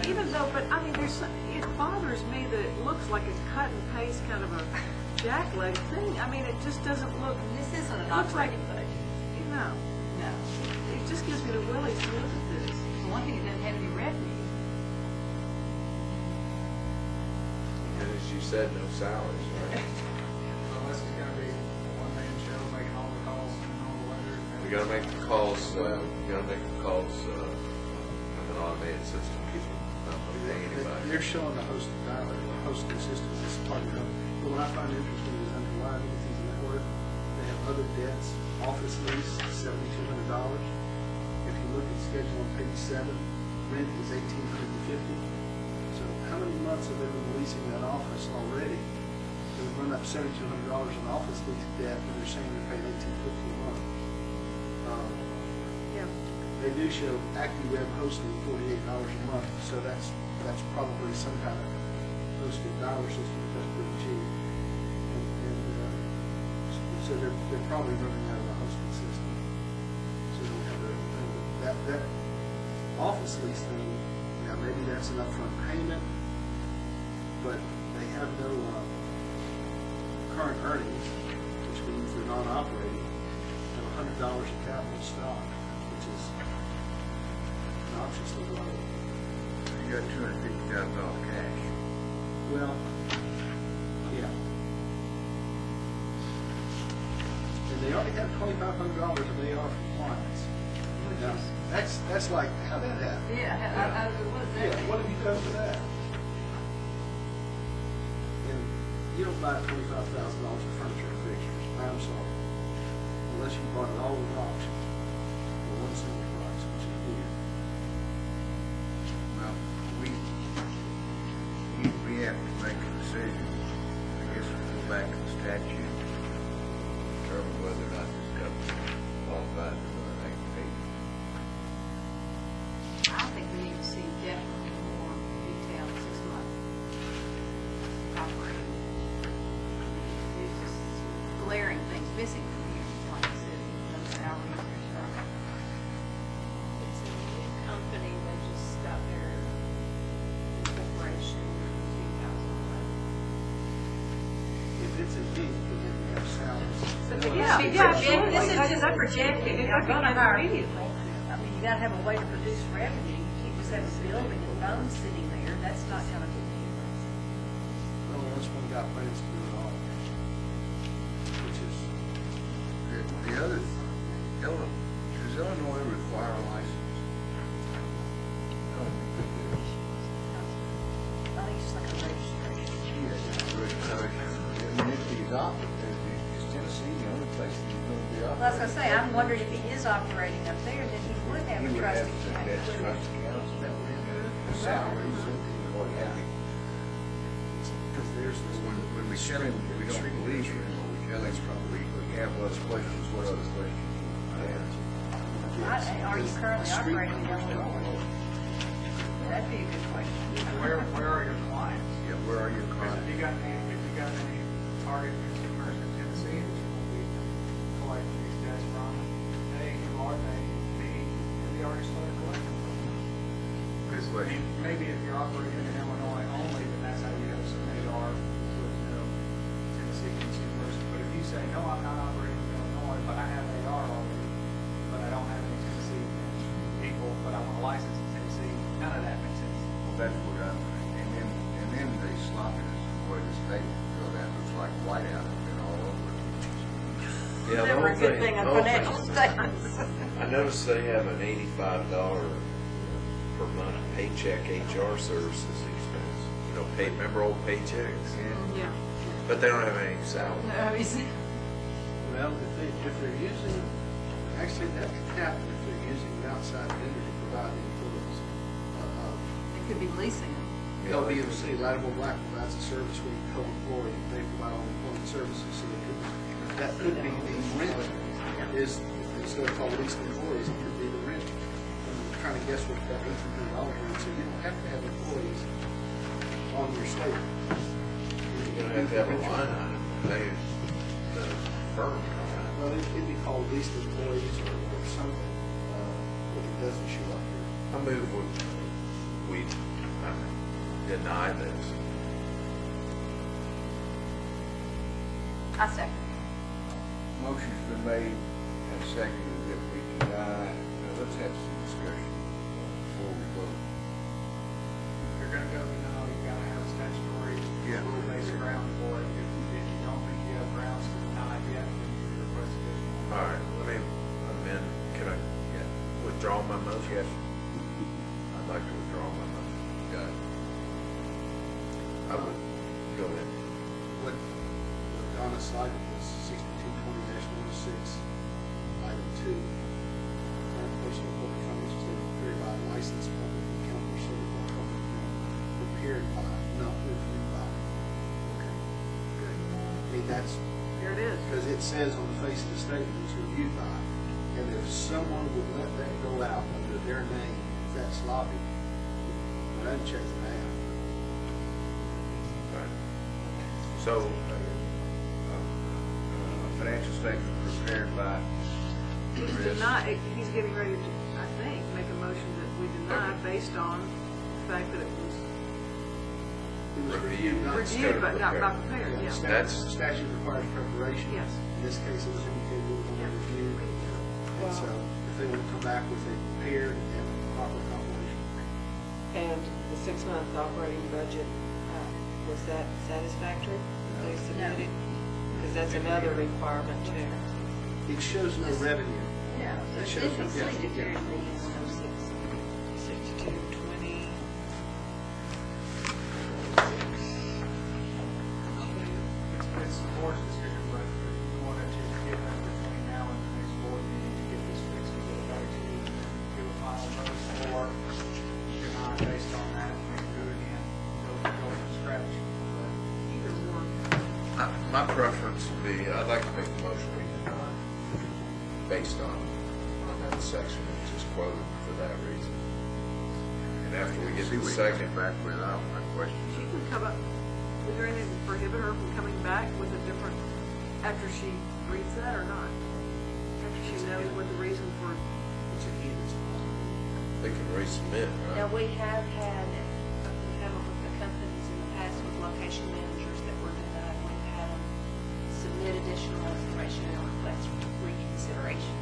Even though, but I mean, it bothers me that it looks like a cut and paste kind of a jackleg thing. I mean, it just doesn't look, This isn't an looks like, operating budget. you know, No. it just gives me the willies to look at this. For one thing, it doesn't have any revenue. And as you said, no salaries, right? Unless it's gonna be a one-man show, making all the calls and all the letters. We gotta make the calls, with an automated system, not pay anybody. They're showing the hosted dialer, the hosting system is part of it. But what I find interesting is under liabilities and network, they have other debts, office lease, $7,200. If you look at schedule on page 7, rent is $1,850. So how many months have they been leasing that office already? They've run up $7,200 in office lease debt, and they're saying they're paying $1,850 a month. Yeah. They do show AccuWeb hosting $48 a month, so that's probably some kind of hosted dialer system that's pretty cheap. So they're probably running out of the hosting system. So they have that office lease thing. Now maybe that's an upfront payment, but they have no current earnings, which means they're non-operating. They have $100 of capital stock, which is obviously low. You got $250,000 cash. Well, yeah. And they already have $2,500 of AR from clients. Now, that's like, how did that happen? Yeah, what is that? Yeah, what have you done for that? And you don't buy $25,000 of furniture and fixtures, I'm sorry, unless you bought it all at auction for one single price, which is weird. Well, we have to make a decision. I guess we'll go back to the statute, determine whether or not this company qualifies for an activation. I think we need to see definitely more detailed 6 month operating. There's just glaring things missing from here, like I said, no salaries or something. It's a new company that just got their incorporation in 2011. If it's a deal, then we have salaries. Yeah, absolutely. This is a projected, If I you're could gonna get hire immediately. people. I mean, you gotta have a way to produce revenue. You can't just have a building and bones sitting there. That's not gonna be. Well, unless one got plans to do it all, which is, The other, does Illinois require a license? I was gonna say, I'm wondering if he is operating up there, then he would have You a would have trust to, account. that's wouldn't trust he? accounts, that would have salaries and what have you. Because there's this one. When we tell him, we don't believe him, or we tell him, we have those questions, what other questions do you have? Are you currently operating in Illinois? That'd be a good question. Where are your clients? Yeah, where are your Because clients? if you got any target consumers in Tennessee that you will be collecting these debts from, hey, who are they? Me, and they already started collecting from them. Because, I mean, maybe if you're operating in Illinois only, then that's how you have some AR with, Tennessee consumers. But if you say, no, I'm not operating in Illinois, but I have AR already, but I don't have any Tennessee people, but I want a license in Tennessee, none of that makes sense. Well, that's what I'm, and then the sloppiness of the way this paper filled out looks like whiteout has been all over it. Yeah, the Never whole a good thing on the whole financial statements. I noticed they have an $85 per month paycheck HR services expense. Remember old paychecks? Yeah. But they don't have any salary. No, he's, Well, if they're using, actually, that could happen if they're using an outside vendor to provide the employees. it could be leasing them. LBMC, Lattimore Black provides a service where you co-employ, and they provide all employment services, so that could be the rent, is, instead of called leased employees, it could be the rent. I'm trying to guess what that $1,800 is, so you don't have to have employees on your statement. You're gonna have to have a line item to pay the firm. Well, it'd be called leased employees or something, but it doesn't show up here. I move we deny this. I second. Motion's been made and seconded that we deny, let's have some discussion before we vote. If you're gonna go, you gotta have a statutory Yeah. rule-based ground for it. If you don't think you have grounds to deny it yet, then you can request additional. All right, let me amend, can I withdraw my motion? Yes. I'd like to withdraw my motion. Got it. I would, go ahead. What Donna cited was 6220-106, item 2. Current personal corporate companies are prepared by a licensed public accountant or certified public accountant, prepared by, not reviewed by. Okay. Good. I mean, that's, Here it is. because it says on the face of the statement it's reviewed by, and if someone would let that go out under their name, if that's sloppy, well, I'd check it out. Right. So, Financial statement prepared by Chris. Deny, he's getting ready to, I think, make a motion that we deny based on the fact that it was It was Reviewed, not reviewed but not prepared, Yeah, yeah. That's- statute requires preparation. Yes. In this case, it was indicated it was Yeah. only reviewed. And so if they would come back with a prepared and proper compilation. And the 6-month operating budget, was that satisfactory? They submitted? Because that's another requirement too. It shows no revenue. Yeah, It so shows it's no included here in these. 6220. It's the board's decision, but if you wanted to get that between now and the next board meeting to get this fixed and get it back to you, and then give a final vote, or deny based on that, and we can do it again, go from scratch. But either or. my preference would be, I'd like to make the motion we deny based on that section that was just quoted for that reason. And after we get See the what he second, comes back with, I don't have questions. She can come up, is there anything to prohibit her from coming back with a different, after she reads that or not? After she knows what the reason for, It's a hint, it's not. they can resubmit, Now, right? we have had, we have it with the companies in the past with location managers that were denied. We've had them submit additional information and request reconsideration.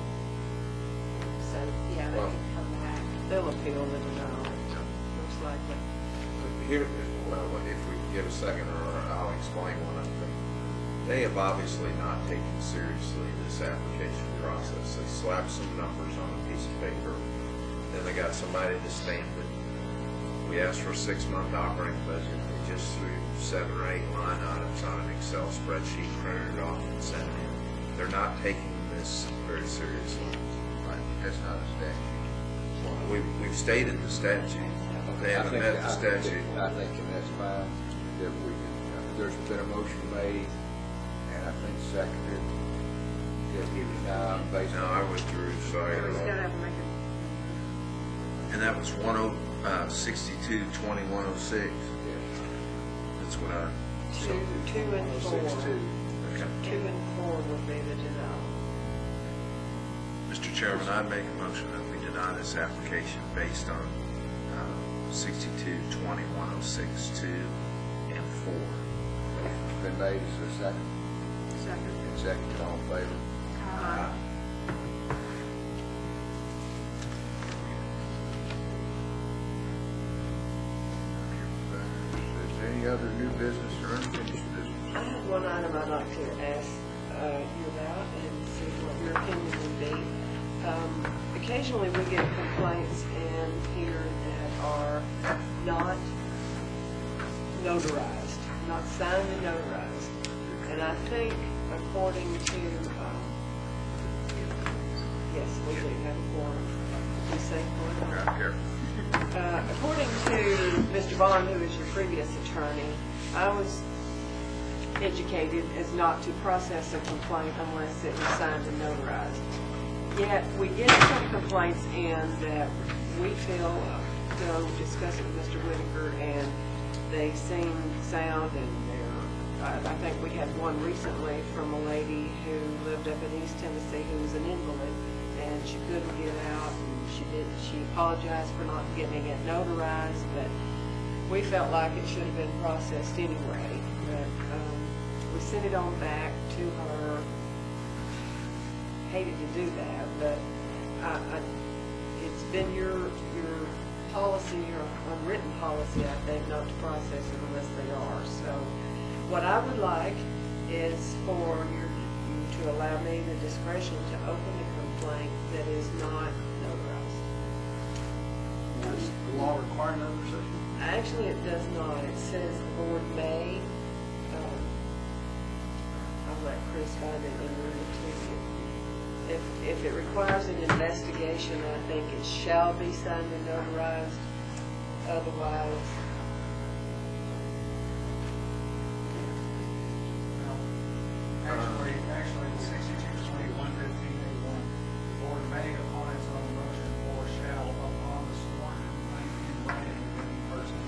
So, yeah, they Well- can come back. They'll appeal the denial, most likely. Here, well, if we can get a second, or I'll explain one other thing. They have obviously not taken seriously this application process. They slapped some numbers on a piece of paper, then they got somebody to stamp it. We asked for a 6-month operating budget. They just threw 7 or 8 line items on an Excel spreadsheet, printed it off and sent it in. They're not taking this very very seriously. That's not a statute. We've stated the statute. They haven't met the statute. I think that's fine, that we can, there's been a motion made, and I think seconded, just give it time based on. No, I withdrew, sorry. He's gotta have to make it. And that was 62-2106. That's what I, Two and four. 6-2. okay. 2 and 4 would be the denial. Mr. Chairman, I make a motion that we deny this application based on 62-2106-2 and 4. Motion's been made, is there a second? Second. And seconded, all in favor? Aye. Is there any other new business or unfinished business? I have one item I'd like to ask you about and see what your opinion would be. Occasionally we get complaints in here that are not notarized, not signed and notarized. And I think according to, yes, we do have a quorum. You say quorum? I'm careful. According to Mr. Bond, who is your previous attorney, I was educated as not to process a complaint unless it was signed and notarized. Yet, we get some complaints in that we feel, discuss it with Mr. Whitaker, and they seem sound, and I think we had one recently from a lady who lived up in East Tennessee who was an invalid, and she couldn't get out, and she apologized for not getting it notarized, but we felt like it should have been processed anyway. But we sent it on back to her. Hated to do that, but it's been your policy, your unwritten policy, I think, not to process it unless they are. So what I would like is for you to allow me the discretion to open a complaint that is not notarized. Does the law require notarization? Actually, it does not. It says the board may. I'll let Chris find it and read it to you. If it requires an investigation, I think it shall be signed and notarized. Otherwise, Actually, in 62-21-15-81, the board may, upon its own motion, or shall, upon the sworn complaint in writing of any person.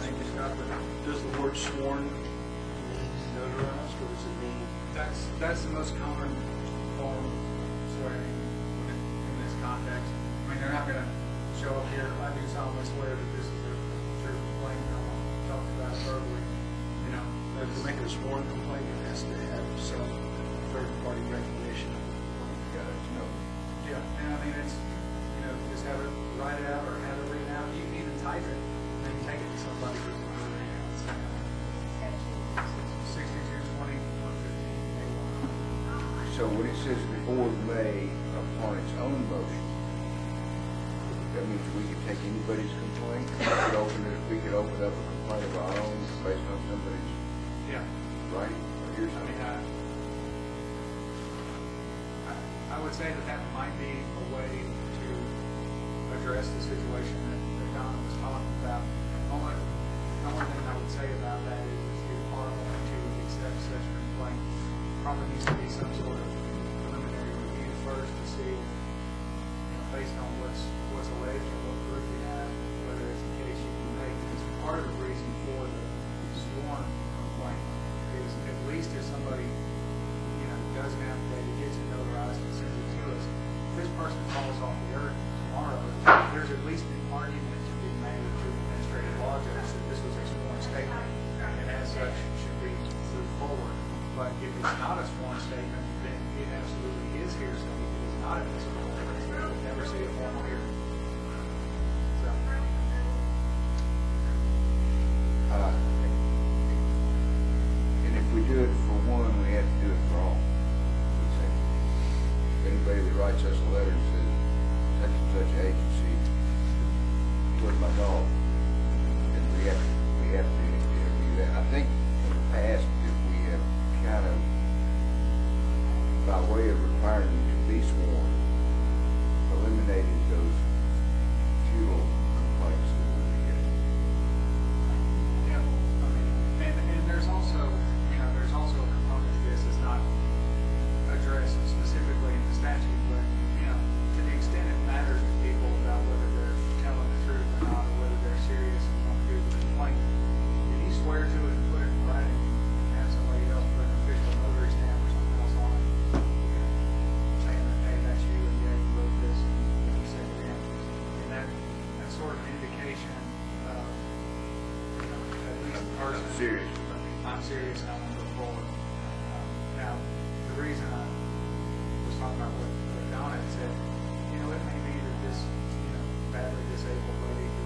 Thank you, Scott. Does the word sworn mean notarized, or does it mean? That's the most common form of swearing in this context. I mean, they're not gonna show up here, I do solemnly swear that this is a true complaint, I want to talk about it verbally, you know. To make it a sworn complaint, it has to have some third-party recognition of the complaint. Yeah, and I mean, it's, you know, just have it, write it out or have it written out. You can even type it and then take it to somebody who's going to read it out. 62-20-115-81. So when it says the board may, upon its own motion, that means we could take anybody's complaint, we could open up a complaint of our own based on somebody's Yeah. writing, or here's I mean, I would say that might be a way to address the situation that Donna was talking about. The only thing I would say about that is if you are going to accept such a complaint, probably needs to be some sort of preliminary review first to see, you know, based on what's alleged or what proof you have, whether it's a case you can make. Because part of the reason for the sworn complaint is at least if somebody, you know, does an affidavit, gets it notarized and sends it to us, if this person falls off the earth tomorrow, there's at least an argument to be made to the administrative law judge that this was a sworn statement and as such should be moved forward. But if it's not a sworn statement, then it absolutely is hearsay. It is not admissible. We will never see a formal hearing. So. And if we do it for one, we have to do it for all. We say, anybody that writes us a letter and says, such and such agency killed my dog, then we have to interview that. I think in the past that we have kind of, by by way of requiring you to be sworn, eliminated those futile complaints that we were getting. Yeah, I mean, and there's also, there's also a component to this that's not addressed specifically in the statute, but, to the extent it matters to people about whether they're telling the truth or not, or whether they're serious and want to do the complaint, if you swear to it and put it in writing, and have somebody else put an official notary stamp or something else on it, saying that, hey, that's you, and yeah, you wrote this, and you said it in. And that's sort of an indication of, at least the person. I'm serious. I'm serious and I want to go forward. Now, the reason I was talking about what Donna had said, it may be that this, badly disabled lady who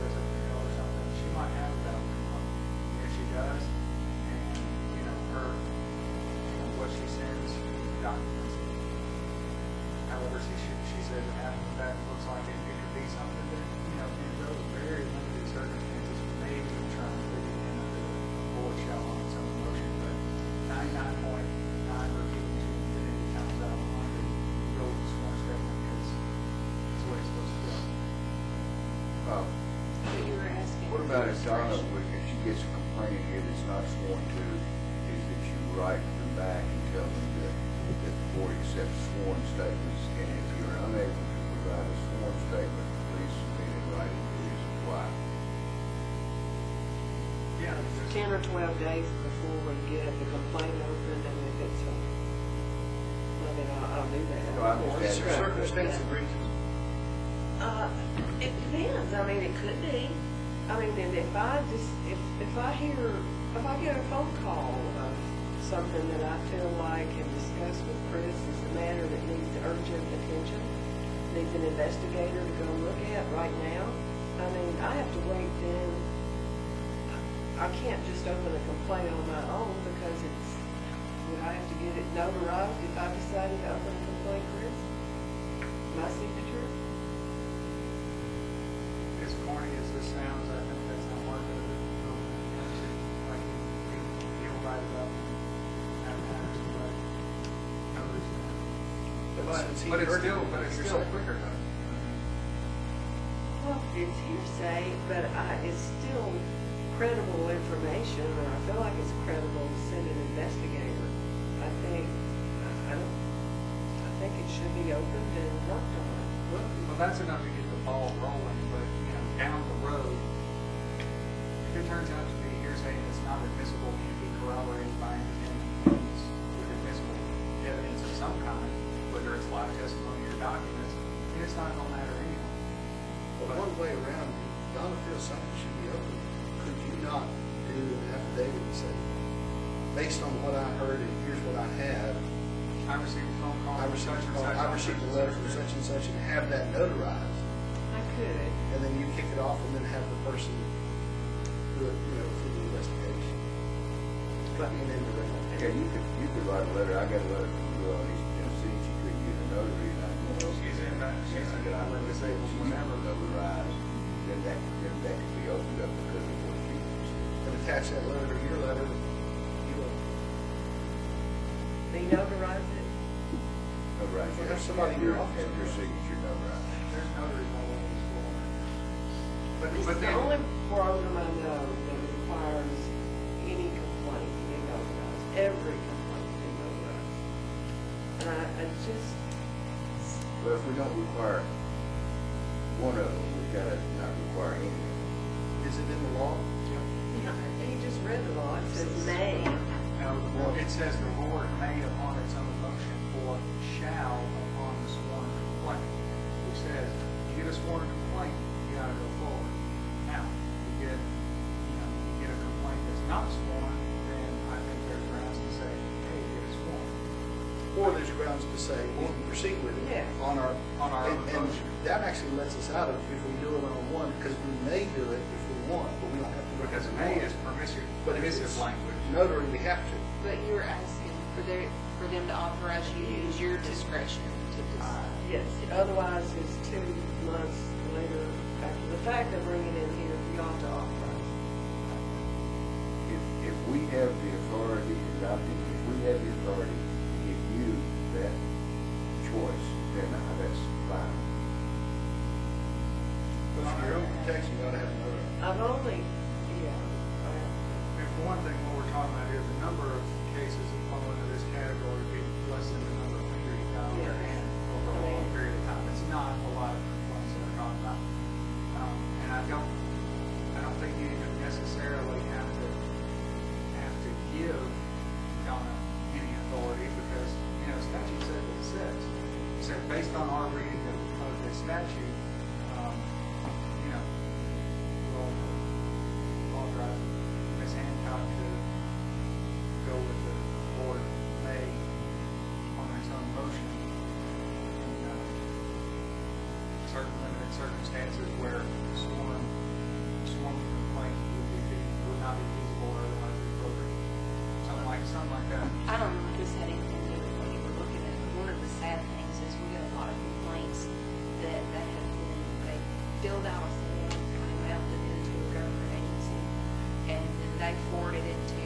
lives up in the hill or something, she might have a valid complaint. If she does, and, her, what she sends, documents. However, she says it happened, that looks like it could be something that, in those very limited circumstances, maybe trying to put it in under the board shall on its own motion, but 99.9 repeating to infinity times out of 100, go with the sworn statement because it's the way it's supposed to go. But you were asking. What about if Donna, if she gets a complaint here that's not sworn to, is that you write them back and tell them that the board accepts sworn statements, and if you're unable to provide a sworn statement, please submit in writing the reason why. Yeah. 10 or 12 days before we get the complaint opened, and if it's, I'll do that. No, I of course. understand. Is there circumstance egregious? It depends. I mean, it could be. I mean, then if I get a phone call of something that I feel like and discuss with Chris is a matter that needs urgent attention, needs an investigator to go look at right now, I mean, I have to wait then. I can't just open a complaint on my own because would I have to get it notarized if I decided to open a complaint, Chris? My signature? As corny as this sounds, I think that's not part of it. Like, you'll write it up and have matters, but nobody's But it's still quicker though. Well, it's hearsay, but it's still credible information, and I feel like it's credible to send an investigator. I think it should be opened and worked on. Well, that's enough to get the ball rolling, but, down the road, if it turns out to be hearsay and it's not admissible, can't be corroborated by independent means with admissible evidence of some kind, whether it's live testimony or documents, it's not going to matter anyway. But one way around, Donna feels something should be open. Could you not do an affidavit and say, based on what I heard and here's what I have, I received a phone call. I received a letter from such and such, and have that notarized, I could. and then you kick it off and then have the person do it, through the investigation. Cut me an end around. Yeah, you could write a letter. I got a letter from New Orleans, Tennessee. She couldn't get a notary, and I know She's in that. She's in I that. disabled whenever notarized. Then that could be opened up because of what she was. And attach that letter to your letter, you will. They notarize it. Notarized. Well, have somebody in your office. Have your signature notarized. There's notaries all over the school. It's But the then, only program I know that requires any complaint to be notarized. Every complaint to be notarized. And I just, Well, if we don't require one of them, we've got to not require any of them. Is it in the law? he just read the law. It says may. no, the board, it says the board may upon its own motion or shall upon the sworn complaint. Which says, you get a sworn complaint, you gotta go forward. Now, you get a complaint that's not sworn, then I think there's grounds to say, hey, get it sworn. Or there's grounds to say, we can proceed with it Yeah. on our own and motion. that actually lets us out of if we do it on one, because we may do it if we want, but we don't have to. Because may is But if permissive it's language. notary, we have to. But you were asking for them to authorize you to use your discretion to decide. Yes, otherwise it's 2 months later after the fact of bringing it in here for y'all to authorize. If we have the authority, and I think if we have the authority to give you based on our reading of the statute, you know, we'll authorize Ms. Hancock to go with the board may on its own motion in certain limited circumstances where sworn complaint would not be feasible or otherwise appropriate. Something like that. I don't know if this had anything to do with what you were looking at, but one of the sad things is we get a lot of complaints that have been, they filled out a form, kind of mailed it into a government agency, and then they forwarded it to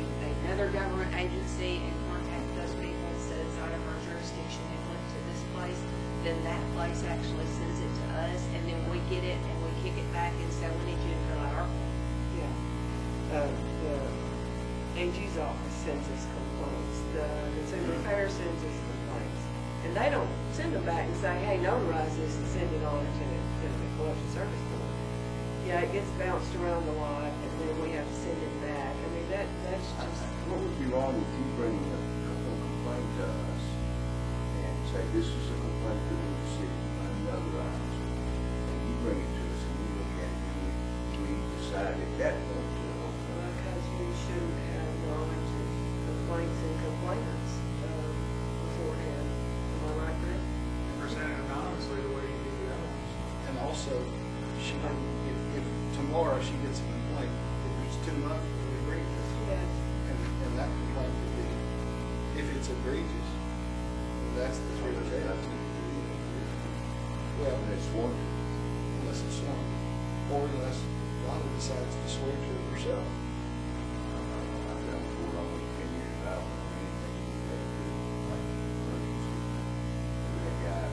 another government agency and contacted those people and said it's out of our jurisdiction, it went to this place, then that place actually sends it to us, and then we get it and we kick it back and say, we need you to fill out our form. Yeah. The AG's office sends us complaints, the Consumer Affairs sends us complaints, and they don't send them back and say, hey, notarize this and send it on to the Collection Service Board. Yeah, it gets bounced around a lot, and then we have to send it back. I mean, that's just... What would be wrong with you bringing a complaint to us and say, this is a complaint that we received, unnotarized, and you bring it to us and we look at it and we decide at that point to open it. Because we shouldn't have knowledge of complaints and complainants beforehand. Am I right, Greg? Present it anonymously the way you do the other ones. And also, if tomorrow she gets a complaint, if it's 2 months, we agree to it. Yes. And that complaint could be, if it's egregious, that's the 3 days. Well, It's one. unless it's sworn, or unless Donna decides to swear to it herself. I've done for almost 10 years now, anything you have to do, like emergency. That guy,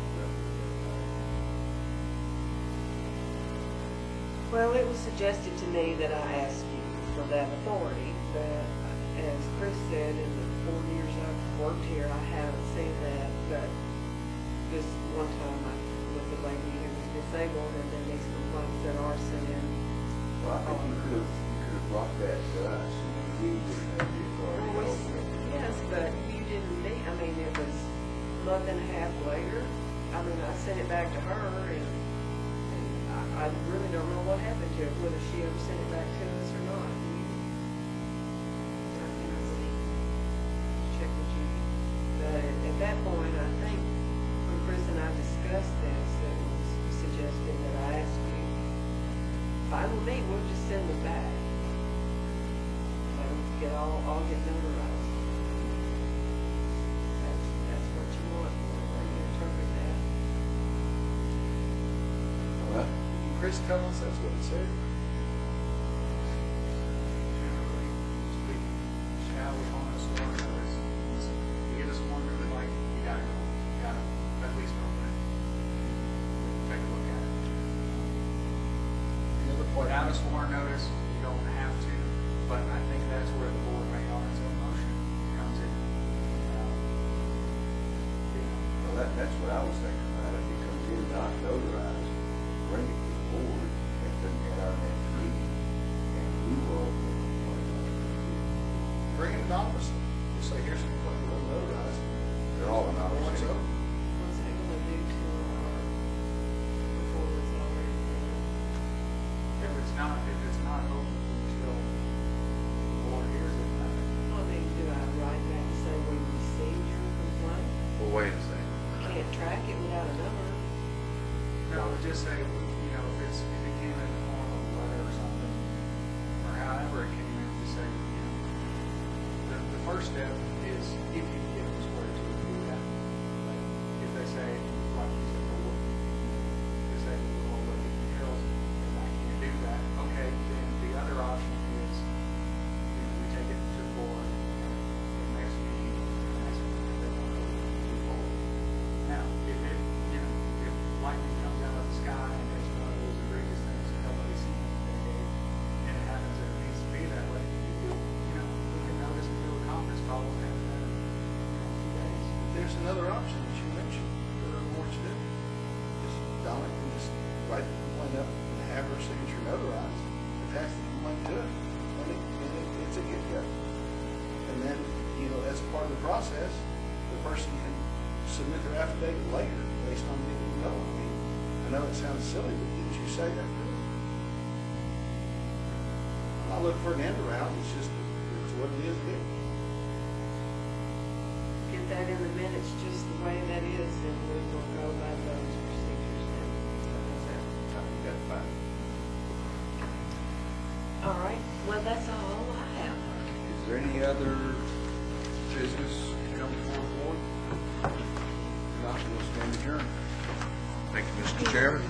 Well, it was suggested to me that I ask you for that authority, but as Chris said, in the 4 years I've worked here, I haven't seen that, but this one time I with the lady who was disabled, and then these complaints that are sent in. well, I think you could have brought that to us, and we didn't have the authority to open it. Yes, but you didn't need, I mean, it was a month and a half later. I mean, I sent it back to her, and I really don't know what happened to it, whether she ever sent it back to us or not. I can't really check with you. But at that point, I think when Chris and I discussed this, it was suggested that I ask you, fine with me, we'll just send them back. I'll get notarized. That's what you want, how you interpret that. Well, Chris tell us that's what it said? Generally speaking, shall we on a sworn notice? You get a sworn notice, like, you gotta at least open it. Take a look at it. The other part. Without a sworn notice, you don't have to, but I think that's where the board may on its own motion comes in. well, that's what I was thinking about. If it comes in not notarized, bring it to the board at our next meeting, and we will open the complaint. Bring it anonymously. Just say, here's a complaint, we'll notarize it. They're all anonymous. What's up? What's that gonna do to our performance already? If it's not open until the board hears it, nothing. I mean, do I write back and say we received your complaint? Well, wait a second. Can't track it without a number. No, just say, if it came in the form of a letter or something, or however it came in, just say, the first step is if you get them swear to do that. But if they say, like you said, they say, well, look, Harold, and I can't do that, okay, then the other option is, we take it to the board, and the next meeting, and ask them if they want to move forward. Now, if lightning comes out of the sky and it's one of those egregious things that nobody's seen in a decade, and it happens that it needs to be that way, we can notice and do a conference call and have that in 2 days. There's another option that you mentioned, that the board should do. Just Donna can just write the complaint up and have her signature notarized, attach the complaint to it, and it's a get go. And then, as part of the process, the person can submit their affidavit later based on getting no. I mean, I know it sounds silly, but didn't you say that? I'm not looking for an end around, it's just, it's what it is, Dick. Get that in the minutes just the way that is, and we will go by those procedures then. I think that's fine. All right, well, that's all I have. Is there any other business to come before the board? If not, we'll stand adjourned. Thank you, Mr. Chairman.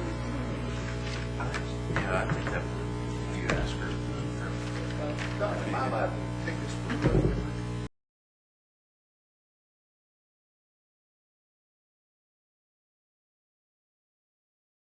Yeah, I think that, if you ask her. My